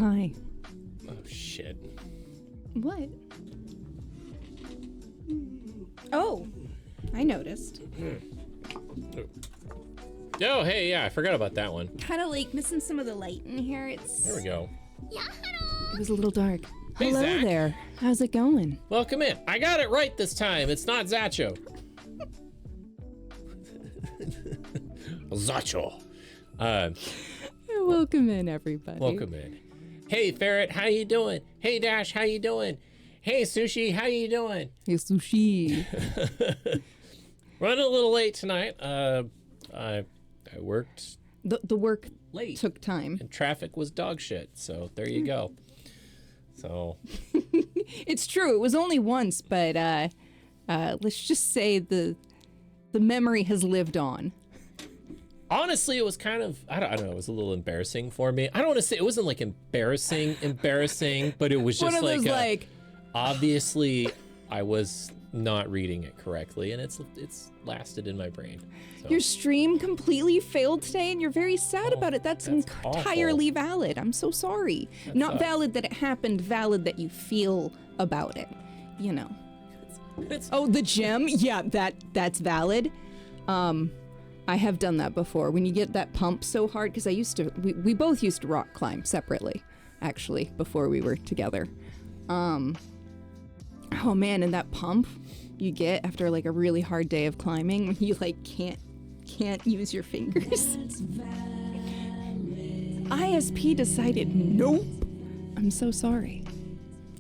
Hi. Oh, shit. What? Oh, I noticed. Oh, hey, yeah, I forgot about that one. Kind of like missing some of the light in here. There we go. It was a little dark. Hey, Hello Zach. there. How's it going? Welcome in. I got it right this time. It's not Zacho. Zacho. Welcome in, everybody. Welcome in. Hey, Ferret, how you doing? Hey, Dash, how you doing? Hey, Sushi, how you doing? Hey, sushi. Running a little late tonight. I worked The work late. took time. And traffic was dog shit, so there you go. So It's true. It was only once, but let's just say the memory has lived on. honestly, it was kind of, I don't know, it was a little embarrassing for me. I don't want to say, it wasn't like embarrassing, but it was just One of those like obviously I was not reading it correctly, and it's lasted in my brain. So. Your stream completely failed today, and you're very sad about it. That's entirely valid. I'm so sorry. Not valid that it happened, valid that you feel about it. You know. Oh, the gym? Yeah, that's valid. I have done that before. When you get that pump so hard, because we both used to rock climb separately, actually, before we were together. Oh man, and that pump you get after like a really hard day of climbing, when you like can't use your fingers. ISP decided nope. I'm so sorry.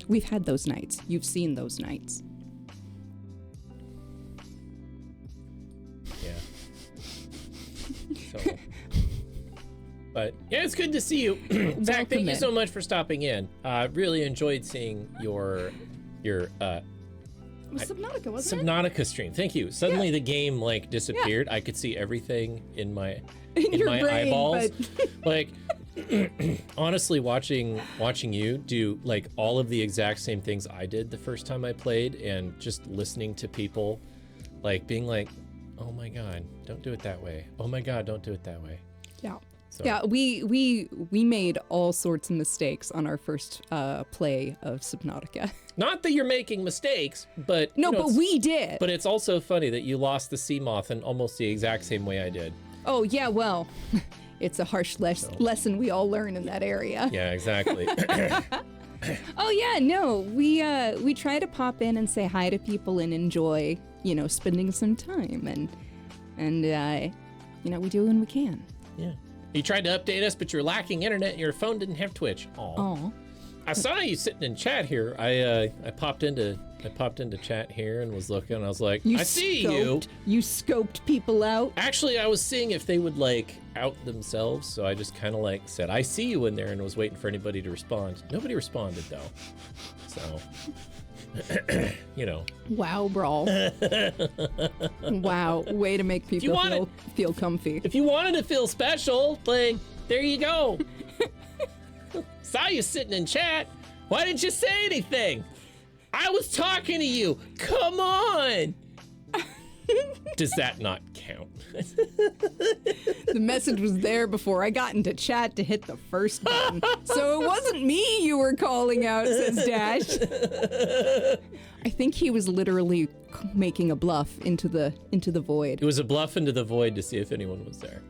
We've had those nights. You've seen those nights. Yeah. So, but yeah, it's good to see you. Zach, thank you so much for stopping in. Really enjoyed seeing your It was Subnautica, wasn't it? Subnautica stream. Thank you. Suddenly the game like disappeared. I could see everything in my my brain, eyeballs. Like honestly, watching you do like all of the exact same things I did the first time I played, and just listening to people like being like, "Oh my god, don't do it that way. Oh my god, don't do it that way." Yeah. So. Yeah, we made all sorts of mistakes on our first play of Subnautica. Not that you're making mistakes, but no, you know, but we did. But it's also funny that you lost the sea moth in almost the exact same way I did. Oh yeah, well, it's a harsh lesson we all learn in that area. Yeah, exactly. Oh yeah, no, we try to pop in and say hi to people and enjoy, spending some time, and we do when we can. Yeah. You tried to update us, but you're lacking internet and your phone didn't have Twitch. Aw. I saw you sitting in chat here. I popped into chat here and was looking, and I was like, I see you. You scoped people out? Actually, I was seeing if they would like out themselves, so I just kind of like said, I see you in there, and was waiting for anybody to respond. Nobody responded though. So Wow, Brawl. Wow, way to make people feel comfy. If you wanted to feel special, like, there you go. Saw you sitting in chat. Why didn't you say anything? I was talking to you. Come on. Does that not count? The message was there before I got into chat to hit the first button. So it wasn't me you were calling out, says Dash. I think he was literally making a bluff into the void. It was a bluff into the void to see if anyone was there.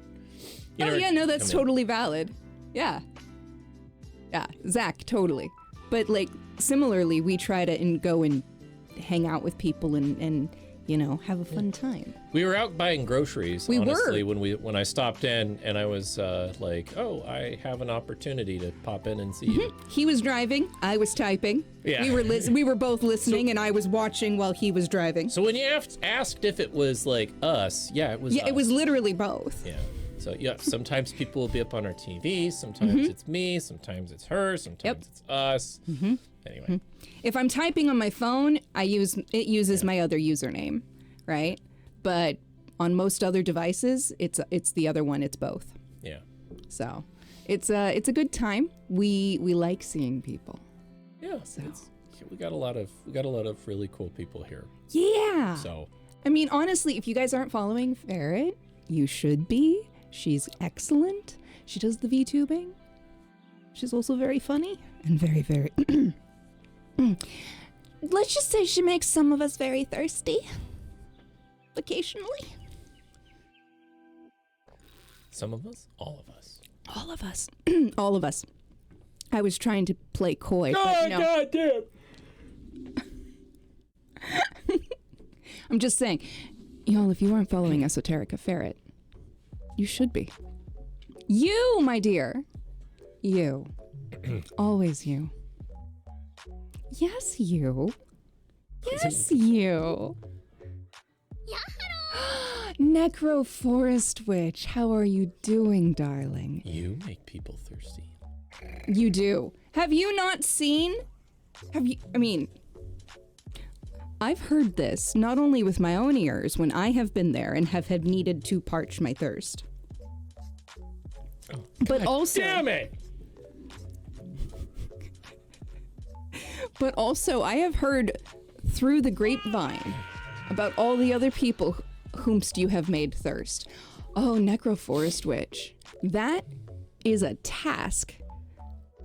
That's totally valid. Yeah. Yeah, Zach, totally. But like similarly, we try to go and hang out with people and have a fun time. We were out buying groceries, honestly, when I stopped in, and I was like, oh, I have an opportunity to pop in and see you. He was driving, I was typing. Yeah. We were both listening, and I was watching while he was driving. So when you asked if it was like us, it was us. It was literally both. Yeah. So yeah, sometimes people will be up on our TV, sometimes it's me, sometimes it's her, sometimes it's us. Anyway. If I'm typing on my phone, it uses my other username, right? But on most other devices, it's the other one, it's both. Yeah. So it's a good time. We like seeing people. Yeah. So we got a lot of really cool people here. Yeah. So I mean, honestly, if you guys aren't following Ferret, you should be. She's excellent. She does the VTubing. She's also very funny and very, very... Let's just say she makes some of us very thirsty. Occasionally. Some of us? All of us. All of us. All of us. I was trying to play coy, but no. God damn! I'm just saying, y'all, if you aren't following Esoterica Ferret, you should be. You, my dear. You. Always you. Yes, you. Yes, you. Necro Forest Witch, how are you doing, darling? You make people thirsty. You do. Have you not seen? I've heard this not only with my own ears when I have been there and have had needed to parch my thirst, but God also, damn it! But also, I have heard through the grapevine about all the other people whomst you have made thirst. Oh, Necro Forest Witch, that is a task.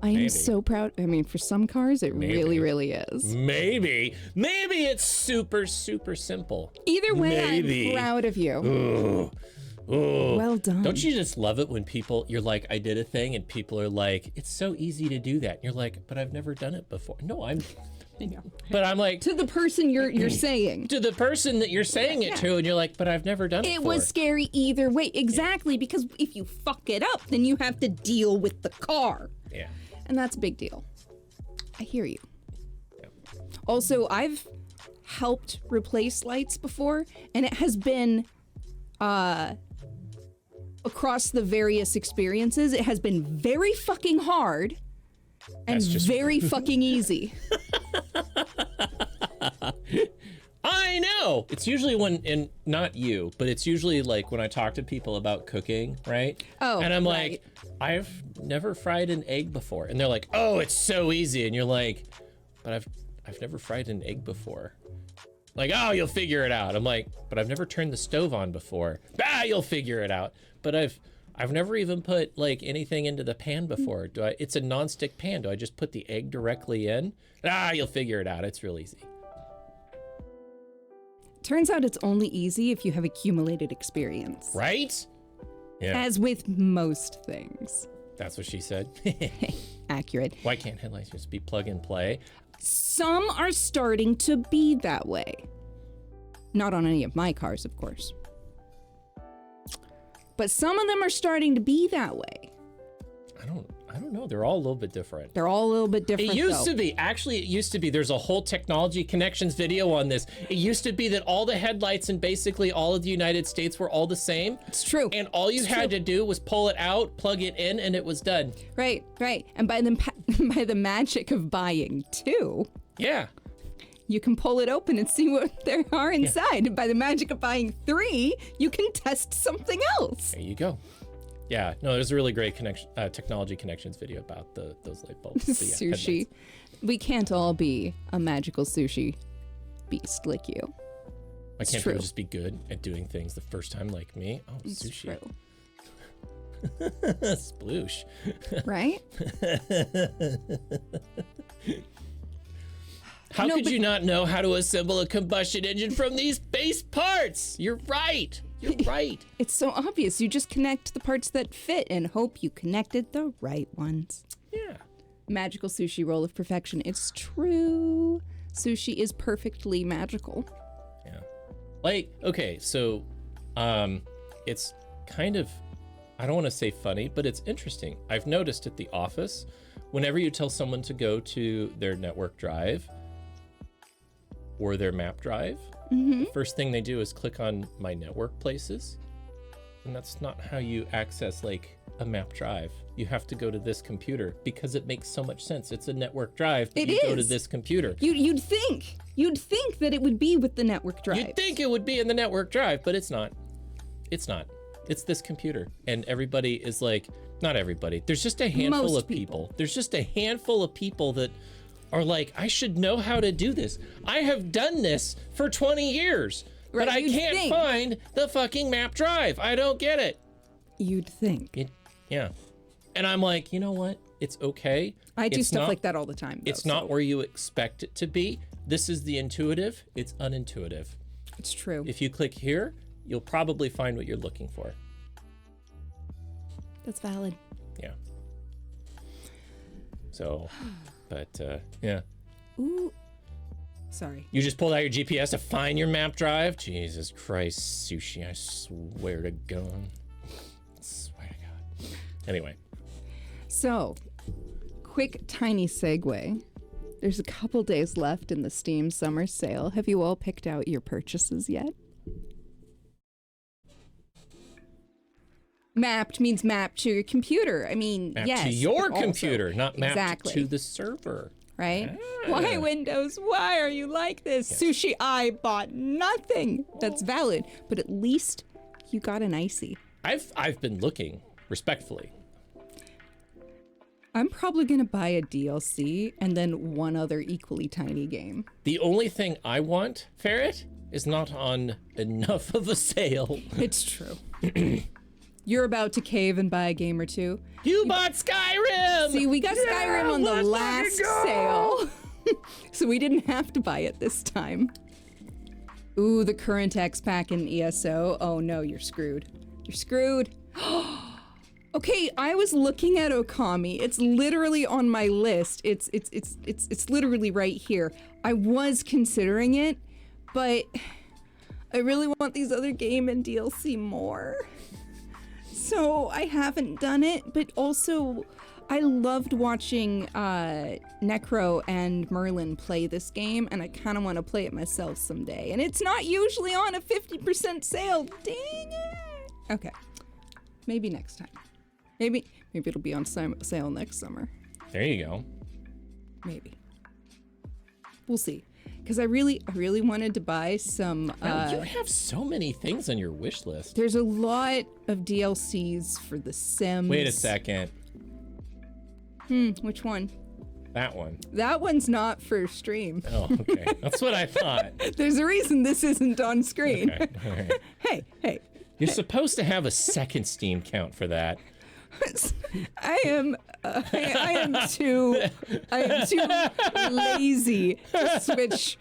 I am so proud. I mean, for some cars, it really, really is. Maybe it's super, super simple. Either way, I'm proud of you. Ooh. Well done. Don't you just love it when you're like, I did a thing, and people are like, it's so easy to do that. And you're like, but I've never done it before. No, I know. But I'm like, to the person you're saying. To the person that you're saying it to, and you're like, but I've never done it before. It was scary either way. Exactly, because if you fuck it up, then you have to deal with the car. Yeah. And that's a big deal. I hear you. Yeah. Also, I've helped replace lights before, and it has been, across the various experiences, it has been very fucking hard and very fucking easy. I know. It's usually not you, but it's usually like when I talk to people about cooking, right? Oh, and I'm like, I've never fried an egg before. And they're like, oh, it's so easy. And you're like, but I've never fried an egg before. Like, oh, you'll figure it out. I'm like, but I've never turned the stove on before. You'll figure it out. But I've never even put like anything into the pan before. It's a nonstick pan. Do I just put the egg directly in? You'll figure it out. It's real easy. Turns out it's only easy if you have accumulated experience. Right? Yeah. As with most things. That's what she said. Accurate. Why can't headlights just be plug and play? Some are starting to be that way. Not on any of my cars, of course. But some of them are starting to be that way. I don't know. They're all a little bit different. They're all a little bit different. It used to be. Actually, it used to be. There's a whole Technology Connections video on this. It used to be that all the headlights in basically all of the United States were all the same. It's true. And all you had to do was pull it out, plug it in, and it was done. Right. And by the magic of buying two. Yeah. You can pull it open and see what there are inside. Yeah. By the magic of buying three, you can test something else. There you go. Yeah, no, there's a really great Technology Connections video about those light bulbs. Yeah, sushi. Headlights. We can't all be a magical sushi beast like you. Why can't people just be good at doing things the first time like me? Oh, it's sushi. True. Sploosh. Right? How could you not know how to assemble a combustion engine from these base parts? You're right. You're right. It's so obvious. You just connect the parts that fit and hope you connected the right ones. Yeah. Magical sushi roll of perfection. It's true. Sushi is perfectly magical. Yeah. Like, okay, so it's kind of, I don't want to say funny, but it's interesting. I've noticed at the office, whenever you tell someone to go to their network drive or their map drive, the first thing they do is click on my network places. And that's not how you access like a map drive. You have to go to this computer because it makes so much sense. It's a network drive, but you go to this computer. You'd think that it would be with the network drive. You'd think it would be in the network drive, but it's not. It's not. It's this computer. And everybody is like, not everybody. There's just a handful of people. There's just a handful of people that are like, I should know how to do this. I have done this for 20 years, but I can't find the fucking map drive. I don't get it. You'd think. Yeah. And I'm like, you know what? It's okay. I do stuff like that all the time, though, It's not where you expect it to be. This is the intuitive. It's unintuitive. It's true. If you click here, you'll probably find what you're looking for. That's valid. Yeah. So, but, yeah. Ooh. Sorry. You just pulled out your GPS to find your map drive? Jesus Christ, Sushi, I swear to God. I swear to God. Anyway. So, quick tiny segue. There's a couple days left in the Steam summer sale. Have you all picked out your purchases yet? Mapped means mapped to your computer. I mean, mapped yes. to your computer, not mapped exactly. to the server. Right? Why, Windows? Why are you like this? Yes. Sushi, I bought nothing. That's valid, but at least you got an icy. I've been looking, respectfully. I'm probably gonna buy a DLC and then one other equally tiny game. The only thing I want, Ferret, is not on enough of a sale. It's true. You're about to cave and buy a game or two. You bought Skyrim! See, we got Skyrim on the last sale. So we didn't have to buy it this time. Ooh, the current X pack in ESO. Oh no, you're screwed. You're screwed. Okay, I was looking at Okami. It's literally on my list. It's literally right here. I was considering it, but I really want these other game and DLC more. So I haven't done it, but also I loved watching Necro and Merlin play this game, and I kind of want to play it myself someday. And it's not usually on a 50% sale. Dang it. Okay, maybe next time. Maybe it'll be on sale next summer. There you go. Maybe. We'll see. Because I really wanted to buy some... Wow, you have so many things on your wish list. There's a lot of DLCs for The Sims. Wait a second. Which one? That one. That one's not for stream. Oh, okay. That's what I thought. There's a reason this isn't on screen. Okay. All right. Hey. You're supposed to have a second Steam count for that. I am too lazy to switch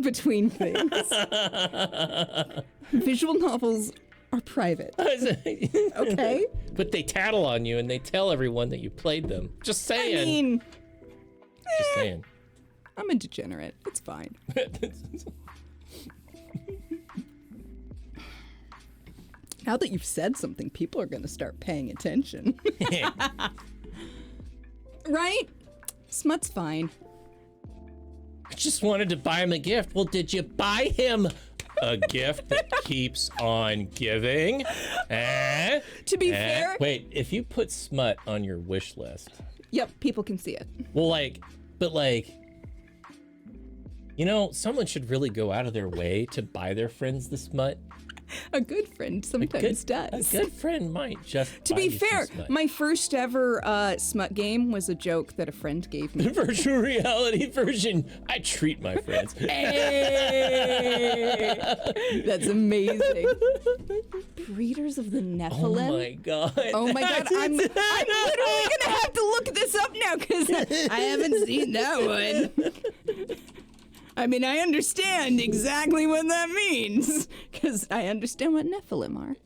between things. Visual novels are private. Okay? But they tattle on you and they tell everyone that you played them. Just saying. I mean, just saying. I'm a degenerate. It's fine. Now that you've said something, people are going to start paying attention. Right? Smut's fine. I just wanted to buy him a gift. Well, did you buy him a gift that keeps on giving? To be fair... Wait, if you put Smut on your wish list... Yep, people can see it. Well, you know, someone should really go out of their way to buy their friends the Smut. A good friend sometimes does. A good friend might just. To be fair, my first ever smut game was a joke that a friend gave me. The virtual reality version. I treat my friends. Hey! That's amazing. Breeders of the Nephilim. Oh my god. Oh my god. I'm literally gonna have to look this up now because I haven't seen that one. I mean, I understand exactly what that means, because I understand what Nephilim are.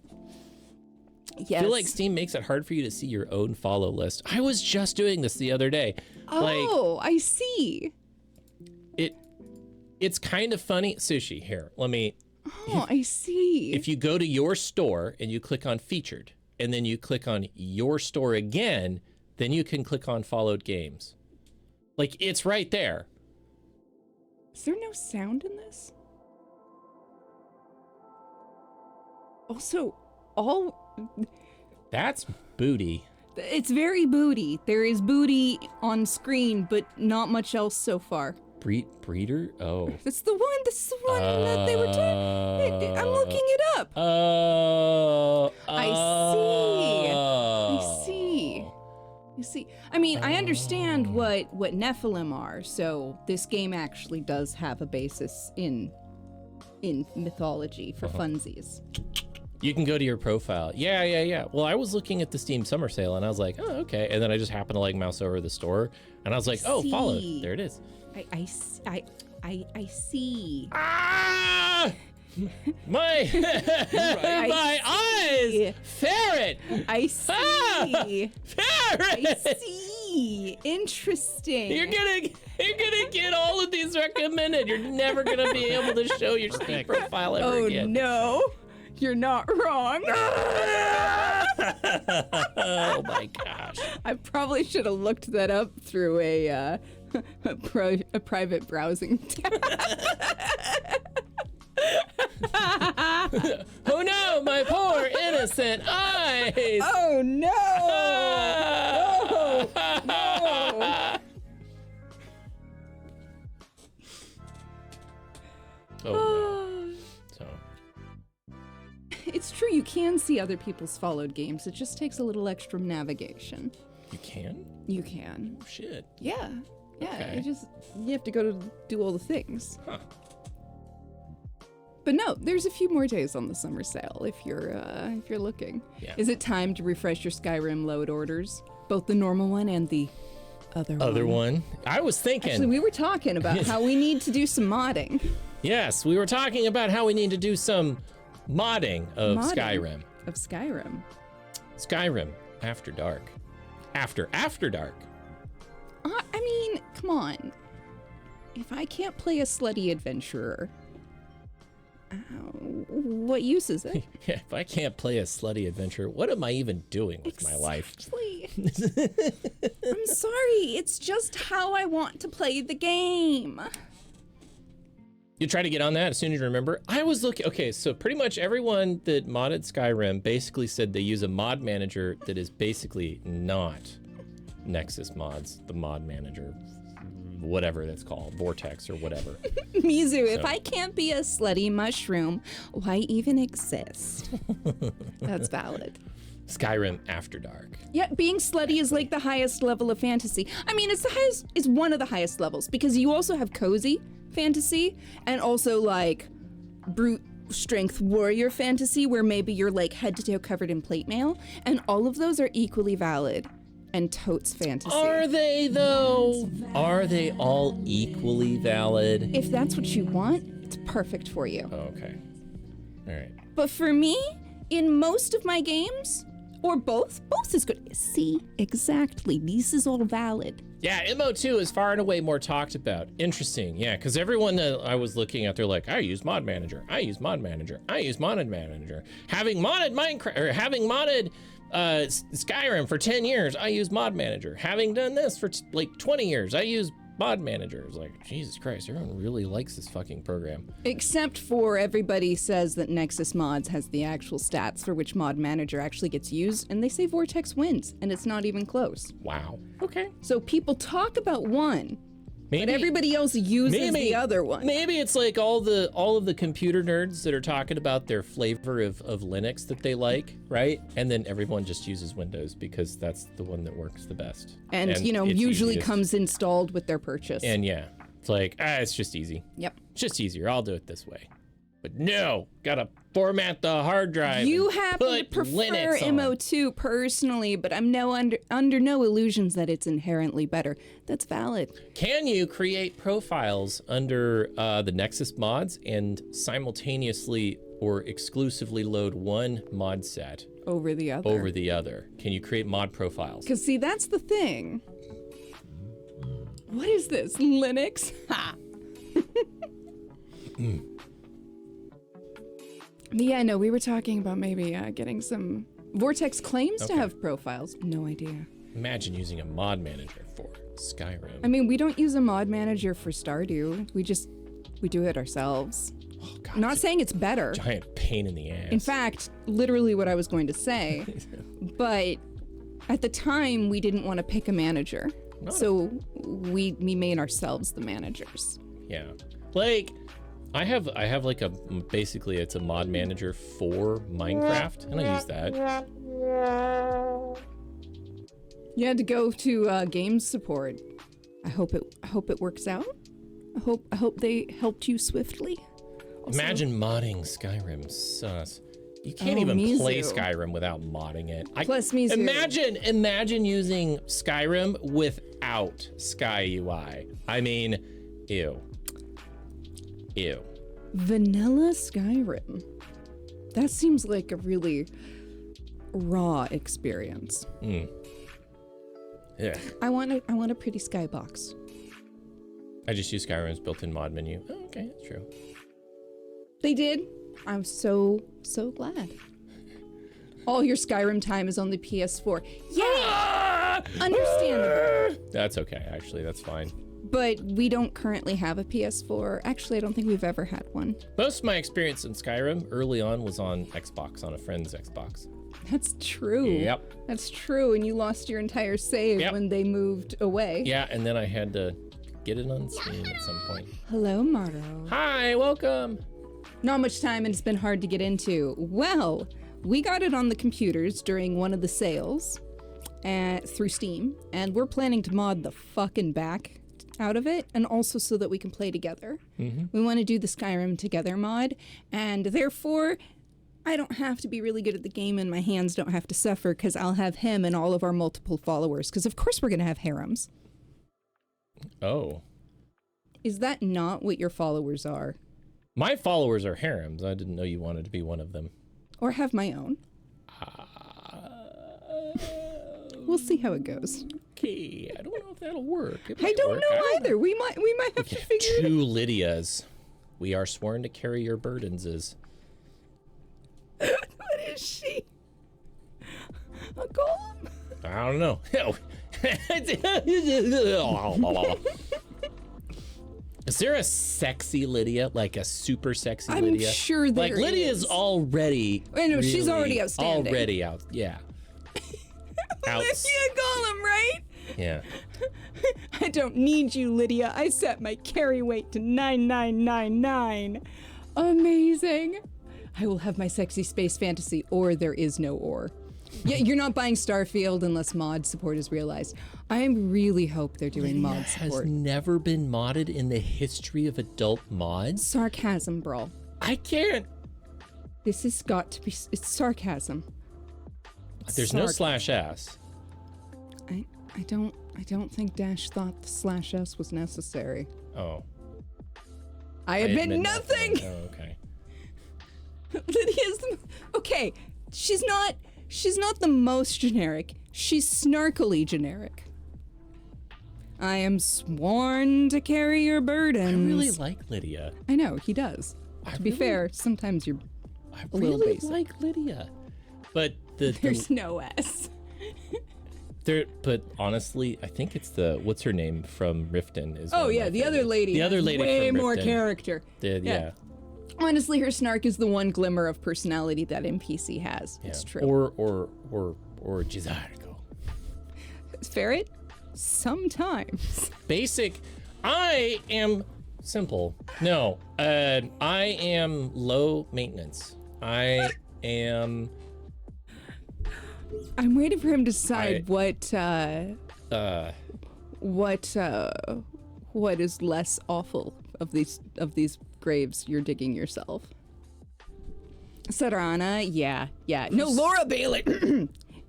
Yes. I feel like Steam makes it hard for you to see your own follow list. I was just doing this the other day. Oh, I see. It's kind of funny. Sushi, here, let me... Oh, I see. If you go to your store and you click on featured, and then you click on your store again, then you can click on followed games. Like, it's right there. Is there no sound in this? Also, That's booty. It's very booty. There is booty on screen, but not much else so far. Breeder? Oh. That's the one that they were talking. I'm looking it up. I see. You see, I mean, I understand what Nephilim are, so this game actually does have a basis in mythology for funsies. You can go to your profile. Yeah. Well, I was looking at the Steam Summer Sale, and I was like, oh, okay. And then I just happened to like mouse over the store, and I was like, oh, follow. There it is. I see. Ah! My my eyes! Ferret! I see. Ah! Ferret! I see. Interesting. You're gonna get all of these recommended. You're never gonna be able to show your Steam profile ever again. Oh no, you're not wrong. Oh my gosh! I probably should have looked that up through a private browsing tab. Oh no, my poor innocent eyes! Oh no! No! Oh no. So. It's true, you can see other people's followed games. It just takes a little extra navigation. You can? You can. Oh, shit. Yeah. Okay. You have to go to do all the things. Huh. But no, there's a few more days on the summer sale if you're looking. Yeah. Is it time to refresh your Skyrim load orders? Both the normal one and the other one. I was thinking. Actually, we were talking about how we need to do some modding. Yes, we were talking about how we need to do some modding of Skyrim. Of Skyrim. Skyrim After Dark. After Dark. I mean, come on. If I can't play a slutty adventurer, what use is it? Yeah, if I can't play a slutty adventure, what am I even doing with my life? I'm sorry. It's just how I want to play the game. You try to get on that as soon as you remember. I was looking. Okay, so pretty much everyone that modded Skyrim basically said they use a mod manager that is basically not Nexus Mods, the mod manager, whatever that's called, Vortex or whatever. Mizu, if I can't be a slutty mushroom, why even exist? That's valid. Skyrim After Dark. Yeah, being slutty is like the highest level of fantasy. I mean, it's one of the highest levels because you also have cozy fantasy and also like brute strength warrior fantasy where maybe you're like head to toe covered in plate mail, and all of those are equally valid and totes fantasy. Are they though? Are they all equally valid? If that's what you want, it's perfect for you. Oh, okay. All right. But for me, in most of my games, or both is good. See, exactly. This is all valid. Yeah, MO2 is far and away more talked about. Interesting, yeah, because everyone that I was looking at, they're like, I use Mod Manager, I use Mod Manager, I use Mod Manager. Having modded Minecraft, or having modded Skyrim for 10 years, I use Mod Manager. Having done this for like 20 years, I use Mod Manager. It's like, Jesus Christ, everyone really likes this fucking program. Except for everybody says that Nexus Mods has the actual stats for which Mod Manager actually gets used, and they say Vortex wins, and it's not even close. Wow. Okay. So people talk about one, but everybody else uses the other one. Maybe it's like all of the computer nerds that are talking about their flavor of Linux that they like, right? And then everyone just uses Windows because that's the one that works the best. And you know, usually comes installed with their purchase. And yeah, it's like, it's just easy. Yep. It's just easier. I'll do it this way. But no, gotta format the hard drive. You happen to prefer MO2 personally, but I'm under no illusions that it's inherently better. That's valid. Can you create profiles under the Nexus mods and simultaneously or exclusively load one mod set over the other? Can you create mod profiles? Because see, that's the thing. What is this? Linux? Ha! Yeah, no, we were talking about maybe getting some... Vortex claims to have profiles. No idea. Imagine using a mod manager for Skyrim. I mean, we don't use a mod manager for Stardew. We do it ourselves. Oh, God, Not saying it's better. Giant pain in the ass. In fact, literally what I was going to say. But at the time, we didn't want to pick a manager. So we made ourselves the managers. Yeah. Like... I have like basically it's a mod manager for Minecraft, and I use that. You had to go to games support. I hope it works out. I hope they helped you swiftly. Also, imagine modding Skyrim sus. You can't even play Skyrim without modding it. Plus Mizu. Imagine using Skyrim without Sky UI. I mean, ew. Ew. Vanilla Skyrim. That seems like a really raw experience. Yeah. I want a pretty skybox. I just use Skyrim's built-in mod menu. Oh, okay, that's true. They did. I'm so glad. All your Skyrim time is on the PS4. Yeah! Understandable. That's okay, actually, that's fine. But we don't currently have a PS4. Actually, I don't think we've ever had one. Most of my experience in Skyrim early on was on Xbox, on a friend's Xbox. That's true. Yep. That's true, and you lost your entire save when they moved away. Yeah, and then I had to get it on Steam at some point. Hello, Maro. Hi, welcome. Not much time, and it's been hard to get into. Well, we got it on the computers during one of the sales through Steam, and we're planning to mod the fucking back out of it, and also so that we can play together. We want to do the Skyrim Together mod, and therefore, I don't have to be really good at the game, and my hands don't have to suffer, because I'll have him and all of our multiple followers, because of course we're going to have harems. Oh. Is that not what your followers are? My followers are harems. I didn't know you wanted to be one of them. Or have my own. We'll see how it goes. Okay, I don't know if that'll work. I don't know either. We might have to figure it out. 2 Lydias. We are sworn to carry your burdens. What is she? A golem? I don't know. Is there a sexy Lydia, like a super sexy Lydia? I'm sure there is. Like Lydia's already. I know, really she's already outstanding. Already out, yeah. Lydia Golem, right? Yeah. I don't need you, Lydia. I set my carry weight to 9999. Amazing. I will have my sexy space fantasy, or there is no or. Yeah, you're not buying Starfield unless mod support is realized. I really hope they're doing mod support. Has never been modded in the history of adult mods. Sarcasm, bro. I can't. This has got to be. It's sarcasm. There's no /s. I don't think Dash thought the /s was necessary. Oh. I admit nothing. Oh, okay. Lydia's okay. She's not the most generic. She's snarkily generic. I am sworn to carry your burdens. I really like Lydia. I know, he does. To be fair, sometimes you're a little really basic. like Lydia. But there's no S. But honestly, I think it's what's her name from Riften is. Oh yeah, the other lady. The other lady way from more Riften. character. Yeah. Honestly, her snark is the one glimmer of personality that NPC has. Yeah. It's true. Or Gizargo. Ferret? Sometimes. Basic. I am simple. No. I am low maintenance. I'm waiting for him to decide what is less awful of these graves you're digging yourself. Sarana, yeah. No, Laura Bailey.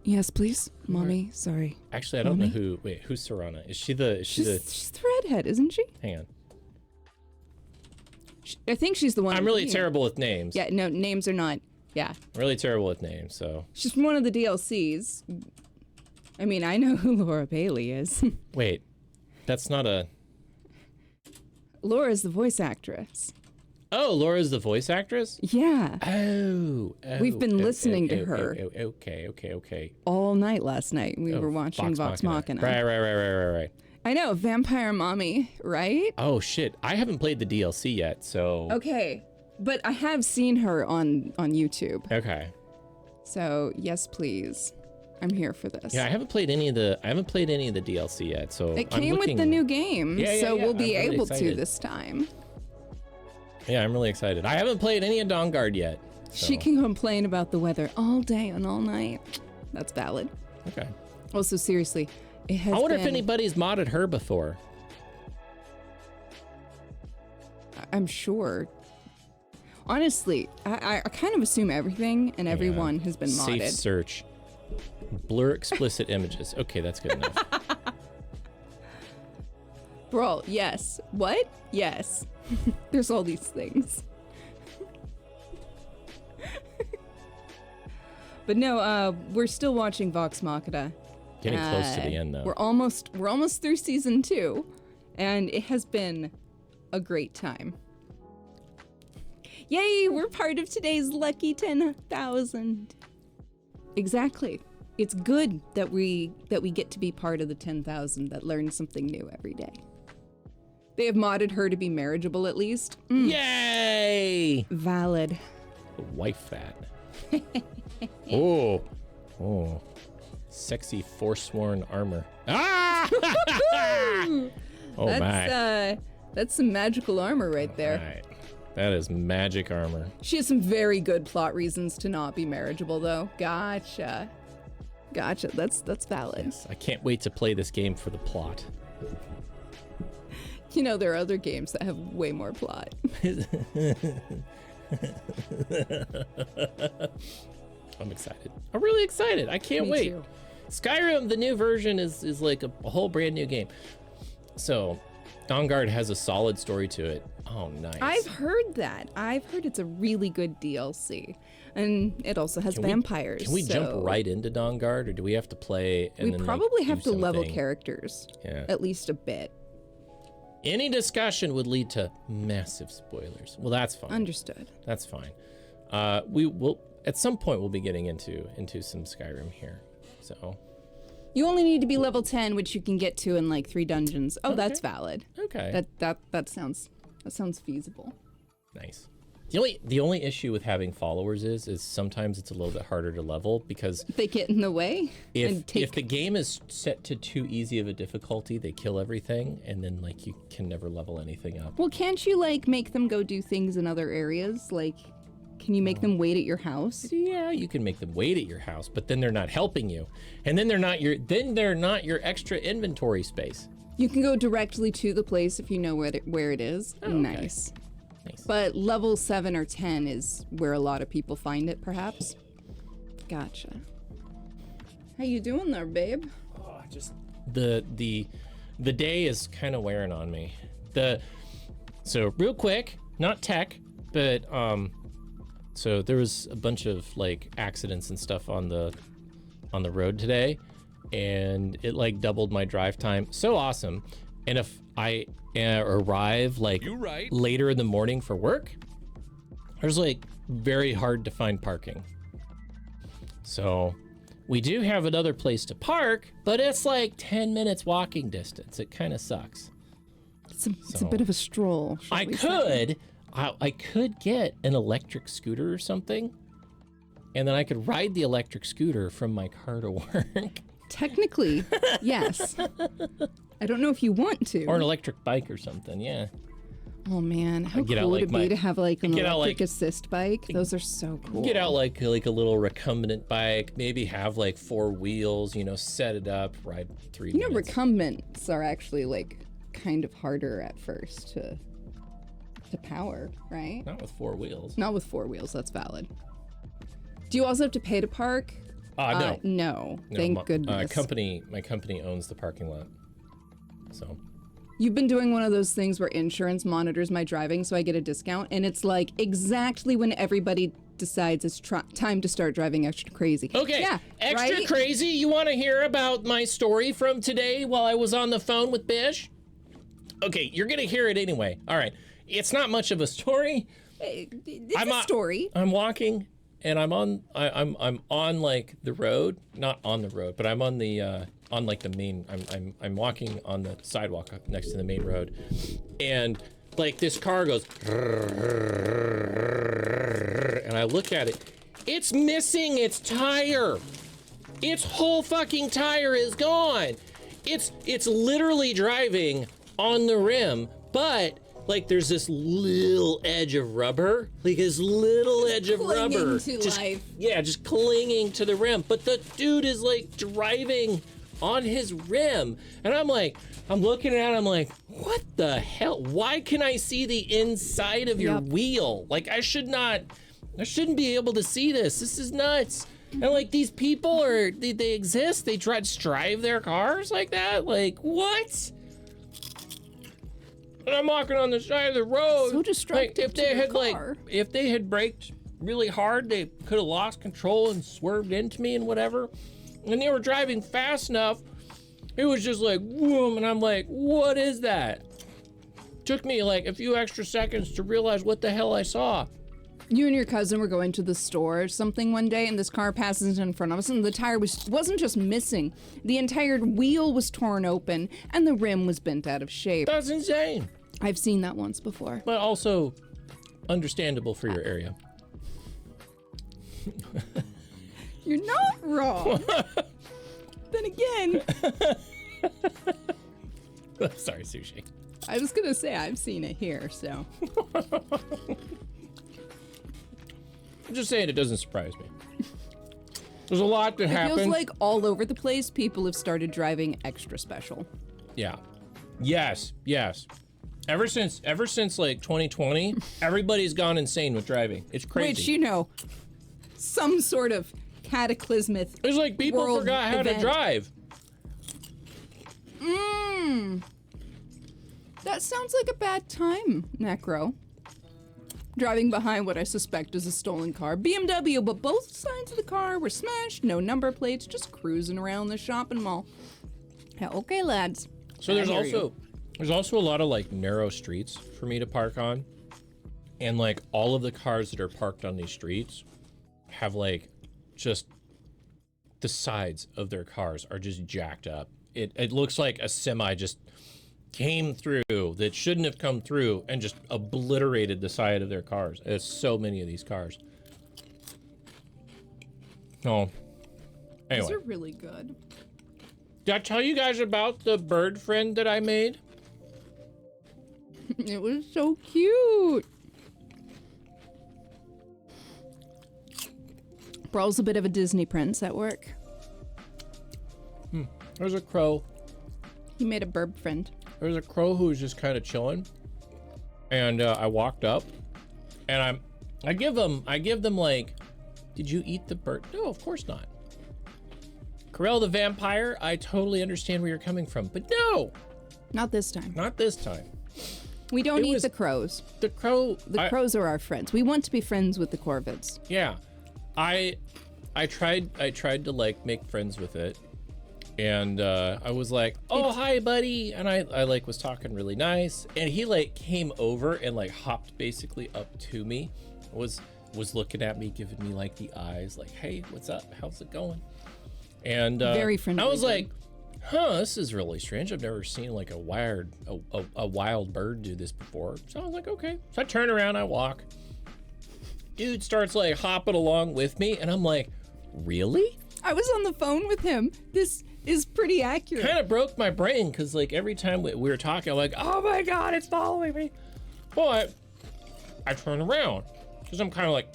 Yes, please, mommy. Sorry. Actually, I don't know who. Wait, who's Sarana? Is she the? She's the redhead, isn't she? Hang on. I think she's the one. I'm really terrible with names. Yeah, no, names are not. Yeah. I'm really terrible with names, so. She's from one of the DLCs. I mean, I know who Laura Bailey is. Wait, that's not a. Laura's the voice actress. Oh, Laura's the voice actress? Yeah. Oh. We've been listening to her. Okay. All night last night. We were watching Vox Machina. Right. I know, Vampire Mommy, right? Oh, shit. I haven't played the DLC yet, so. Okay. But I have seen her on YouTube. Okay. So, yes, please. I'm here for this. Yeah, I haven't played any of the DLC yet, so it came with the new game, so we'll be really able excited. to this time. Yeah, I'm really excited. I haven't played any of Dawnguard yet. So. She can complain about the weather all day and all night. That's valid. Okay. Also, seriously, it has I wonder if anybody's modded her before. I'm sure. Honestly, I kind of assume everything and everyone has been modded. Safe search. Blur explicit images. Okay, that's good enough. Brawl, yes. What? Yes. There's all these things. But no, we're still watching Vox Machina. Getting close to the end, though. We're almost through season 2, and it has been a great time. Yay, we're part of today's lucky 10,000. Exactly. It's good that we get to be part of the 10,000 that learn something new every day. They have modded her to be marriageable at least. Yay! Valid. Wife that. Oh. Sexy forsworn armor. Ah! Oh my. That's some magical armor right there. Right. That is magic armor. She has some very good plot reasons to not be marriageable, though. Gotcha. That's valid. Yes, I can't wait to play this game for the plot. You know, there are other games that have way more plot. I'm excited. I'm really excited. I can't wait. Too. Skyrim, the new version, is like a whole brand new game. So, Dawnguard has a solid story to it. Oh, nice. I've heard that. I've heard it's a really good DLC. And it also has vampires. Can we jump right into Dawnguard, or do we have to play and we then probably like, have to level something? characters. Yeah. At least a bit. Any discussion would lead to massive spoilers. Well, that's fine. Understood. That's fine. We will at some point we'll be getting into some Skyrim here. So you only need to be level 10, which you can get to in like 3 dungeons. Oh, okay. That's valid. Okay. That sounds feasible. Nice. The only issue with having followers is sometimes it's a little bit harder to level because they get in the way. If the game is set to too easy of a difficulty, they kill everything, and then like you can never level anything up. Well, can't you like make them go do things in other areas? Like, can you make them wait at your house? Yeah, you can make them wait at your house, but then they're not helping you, and then they're not your extra inventory space. You can go directly to the place if you know where it is. Oh, nice. Okay. Nice. But level 7 or 10 is where a lot of people find it, perhaps. Gotcha. How you doing there, babe? Oh, just the day is kind of wearing on me. So real quick, not tech, but so there was a bunch of like accidents and stuff on the road today, and it like doubled my drive time. So awesome. And if I arrive like later in the morning for work, there's like very hard to find parking. So we do have another place to park, but it's like 10 minutes walking distance. It kind of sucks. It's a bit of a stroll. I could get an electric scooter or something, and then I could ride the electric scooter from my car to work. Technically, yes. I don't know if you want to. Or an electric bike or something, yeah. Oh man, how cool would it be to have like an electric assist bike? Those are so cool. Get out like a little recumbent bike, maybe have like 4 wheels, set it up, ride 3 minutes. Recumbents are actually like kind of harder at first to power, right? Not with 4 wheels. Not with 4 wheels, that's valid. Do you also have to pay to park? No. No, thank goodness. My company owns the parking lot. So you've been doing one of those things where insurance monitors my driving so I get a discount, and it's like exactly when everybody decides it's time to start driving extra crazy. Okay, yeah, extra crazy? You want to hear about my story from today while I was on the phone with Bish? Okay, you're going to hear it anyway. All right, it's not much of a story. It's a story. I'm walking, and I'm on like the road, not on the road, but I'm on the like the main. I'm walking on the sidewalk next to the main road, and like this car goes, and I look at it. It's missing its tire. Its whole fucking tire is gone. It's literally driving on the rim, but like there's this little edge of rubber, like this little edge of rubber, to life. Yeah, just clinging to the rim. But the dude is like driving on his rim. And I'm looking at it, I'm like, what the hell? Why can I see the inside of your wheel? Like, I shouldn't be able to see this. This is nuts. And like, these people they exist. They try to drive their cars like that. Like, what? And I'm walking on the side of the road. So destructive. Like, if they had braked really hard, they could have lost control and swerved into me and whatever. And they were driving fast enough. It was just like, whoom, and I'm like, what is that? Took me like a few extra seconds to realize what the hell I saw. You and your cousin were going to the store or something one day, and this car passes in front of us, and the tire wasn't just missing. The entire wheel was torn open, and the rim was bent out of shape. That's insane. I've seen that once before. But also understandable for your area. You're not wrong. Then again. Sorry, Sushi. I was gonna say I've seen it here, so. I'm just saying it doesn't surprise me. There's a lot that happens. It feels like all over the place, people have started driving extra special. Yeah. Yes. Ever since like 2020, everybody's gone insane with driving. It's crazy. Which, some sort of cataclysmic. It's like people forgot how to drive. That sounds like a bad time, Necro. Driving behind what I suspect is a stolen car. BMW, but both sides of the car were smashed, no number plates, just cruising around the shopping mall. Yeah, okay, lads. So there's also a lot of like narrow streets for me to park on. And like all of the cars that are parked on these streets have like just the sides of their cars are just jacked up. It looks like a semi just came through that shouldn't have come through and just obliterated the side of their cars. There's so many of these cars. Oh, anyway. These are really good. Did I tell you guys about the bird friend that I made? It was so cute. Brawl's a bit of a Disney prince at work. There's a crow. He made a bird friend. There's a crow who was just kind of chilling, and I walked up, and I give them like, did you eat the bird? No, of course not. Corel the vampire, I totally understand where you're coming from, but no, not this time. Not this time. We don't eat the crows. The crows are our friends. We want to be friends with the corvids. Yeah, I tried to like make friends with it. And I was like, oh, hi, buddy. And I like was talking really nice. And he like came over and like hopped basically up to me, was looking at me, giving me like the eyes, like, hey, what's up? How's it going? And very friendly. I was like, this is really strange. I've never seen like a wild bird do this before. So I was like, okay. So I turn around, I walk. Dude starts like hopping along with me. And I'm like, really? I was on the phone with him. This is pretty accurate. Kind of broke my brain because like every time we were talking, I'm like, oh my God, it's following me. But I turn around because I'm kind of like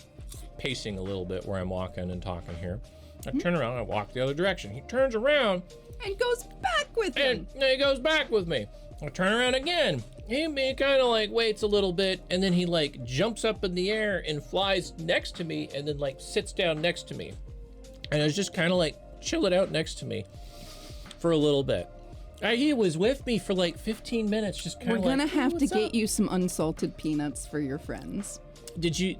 pacing a little bit where I'm walking and talking here. I turn around, I walk the other direction. He turns around and goes back with me. And he goes back with me. I turn around again. He kind of like waits a little bit, and then he like jumps up in the air and flies next to me, and then like sits down next to me. And I was just kind of like chilling out next to me for a little bit. He was with me for like 15 minutes, just kind of like, we're gonna have to get you some unsalted peanuts for your friends. Did you,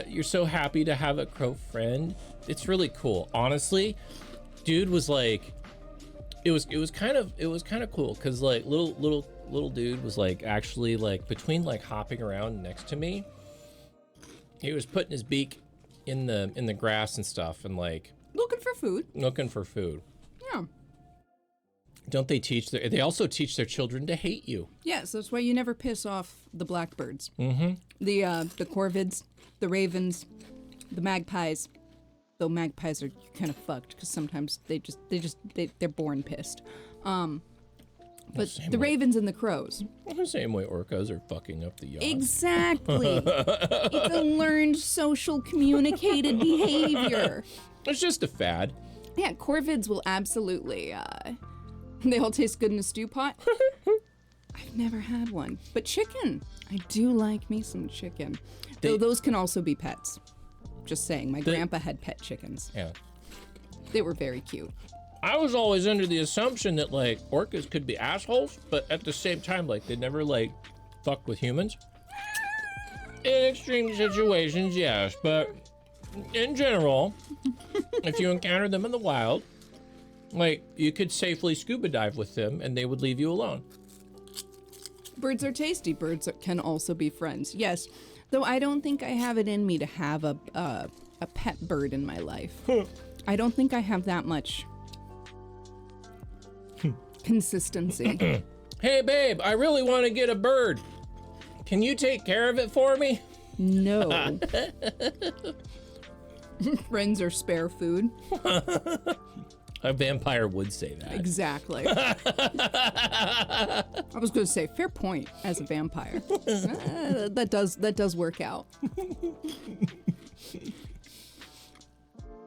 you're so happy to have a crow friend? It's really cool. Honestly, dude was like, it was kind of cool. Cause like little dude was like actually like between like hopping around next to me, he was putting his beak in the grass and stuff and like, looking for food. Yeah. Don't they they also teach their children to hate you. Yes, that's why you never piss off the blackbirds. Mm-hmm. The corvids, the ravens, the magpies. Though magpies are kind of fucked because sometimes they're born pissed. But the ravens and the crows. Well, the same way orcas are fucking up the yacht. Exactly. It's a learned social communicated behavior. It's just a fad. Yeah, corvids will absolutely, they all taste good in a stew pot. I've never had one. But chicken. I do like me some chicken. Though those can also be pets. Just saying, my grandpa had pet chickens. Yeah. They were very cute. I was always under the assumption that, like, orcas could be assholes, but at the same time, like, they never, like, fuck with humans. In extreme situations, yes, but in general, if you encounter them in the wild, like, you could safely scuba dive with them and they would leave you alone. Birds are tasty. Birds can also be friends. Yes, though I don't think I have it in me to have a pet bird in my life. I don't think I have that much consistency. Hey, babe, I really want to get a bird. Can you take care of it for me? No. Friends are spare food. A vampire would say that. Exactly. I was going to say, fair point as a vampire. That does work out.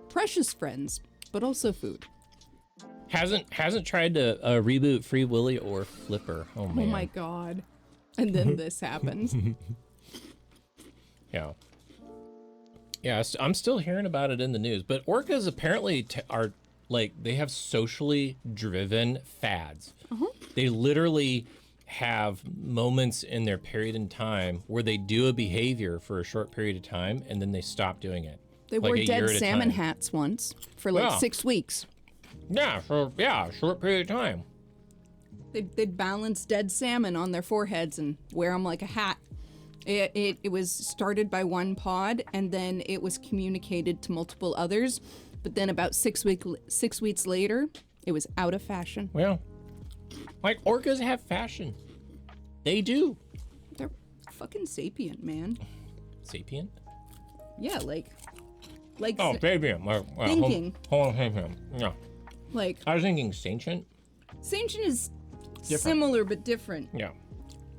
Precious friends, but also food. Hasn't tried to reboot Free Willy or Flipper. Oh man. Oh my god. And then this happens. Yeah. Yeah, I'm still hearing about it in the news, but orcas apparently are like, they have socially driven fads. They literally have moments in their period in time where they do a behavior for a short period of time and then they stop doing it. They wore dead salmon hats once for like 6 weeks. Yeah, for a short period of time. They'd balance dead salmon on their foreheads and wear them like a hat. It was started by one pod and then it was communicated to multiple others. But then about 6 weeks later, it was out of fashion. Well, like orcas have fashion. They do. They're fucking sapient, man. Sapient? Yeah, like. Oh, sapient. Thinking. Sapient. Yeah. Like. I was thinking sentient. Sentient is different. Similar but different. Yeah.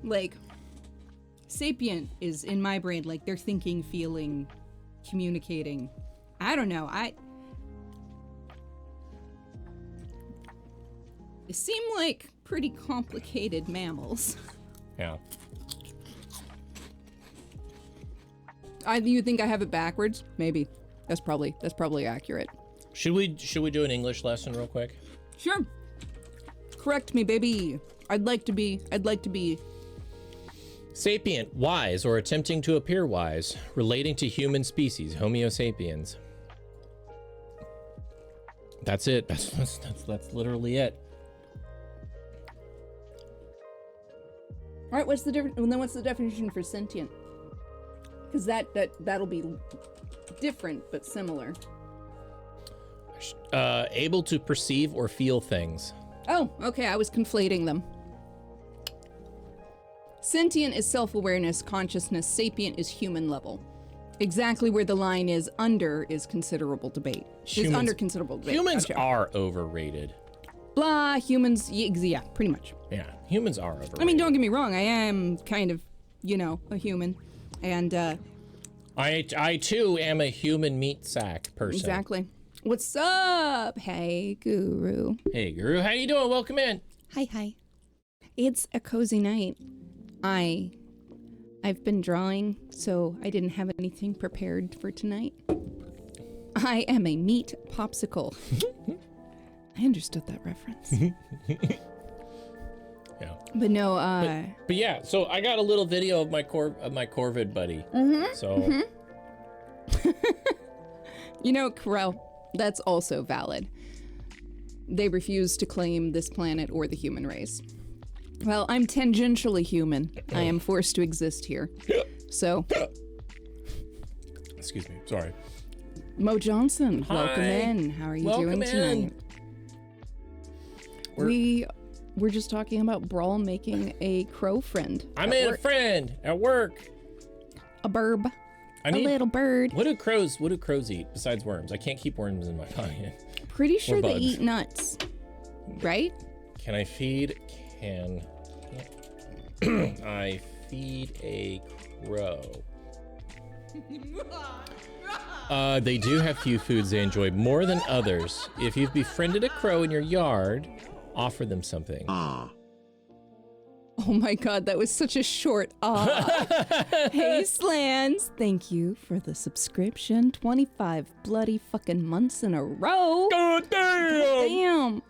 Like, sapient is in my brain like they're thinking, feeling, communicating. I don't know. They seem like pretty complicated mammals. Yeah. You think I have it backwards? Maybe. That's probably accurate. Should we do an English lesson real quick? Sure. Correct me, baby. I'd like to be. Sapient, wise or attempting to appear wise, relating to human species, Homo sapiens. That's it. That's literally it. All right, what's the difference? Well, then what's the definition for sentient? Because that'll be different but similar. Able to perceive or feel things. Oh, okay, I was conflating them. Sentient is self-awareness, consciousness. Sapient is human level. Exactly where the line is under is considerable debate. It's under considerable debate. Humans are overrated. Blah, humans, yeah, pretty much. Yeah, humans are overrated. I mean, don't get me wrong, I am kind of, a human. And, I too am a human meat sack person. Exactly. What's up? Hey, Guru. Hey, Guru, how you doing? Welcome in. Hi. It's a cozy night. I've been drawing, so I didn't have anything prepared for tonight. I am a meat popsicle. I understood that reference. Yeah. But no, But yeah, so I got a little video of my corvid buddy. So Corel, that's also valid. They refuse to claim this planet or the human race. Well, I'm tangentially human. I am forced to exist here. So. Excuse me, sorry. Mo Johnson, Hi. welcome in. How are you doing tonight? We're just talking about Brawl making a crow friend. I made a friend at work. A burb. A little bird. What do crows eat besides worms? I can't keep worms in my pocket. Pretty sure they eat nuts. Right? Can I feed I feed a crow? They do have few foods they enjoy more than others. If you've befriended a crow in your yard, offer them something. Oh my god, that was such a short Hey Slans, thank you for the subscription. 25 bloody fucking months in a row. God damn! Damn.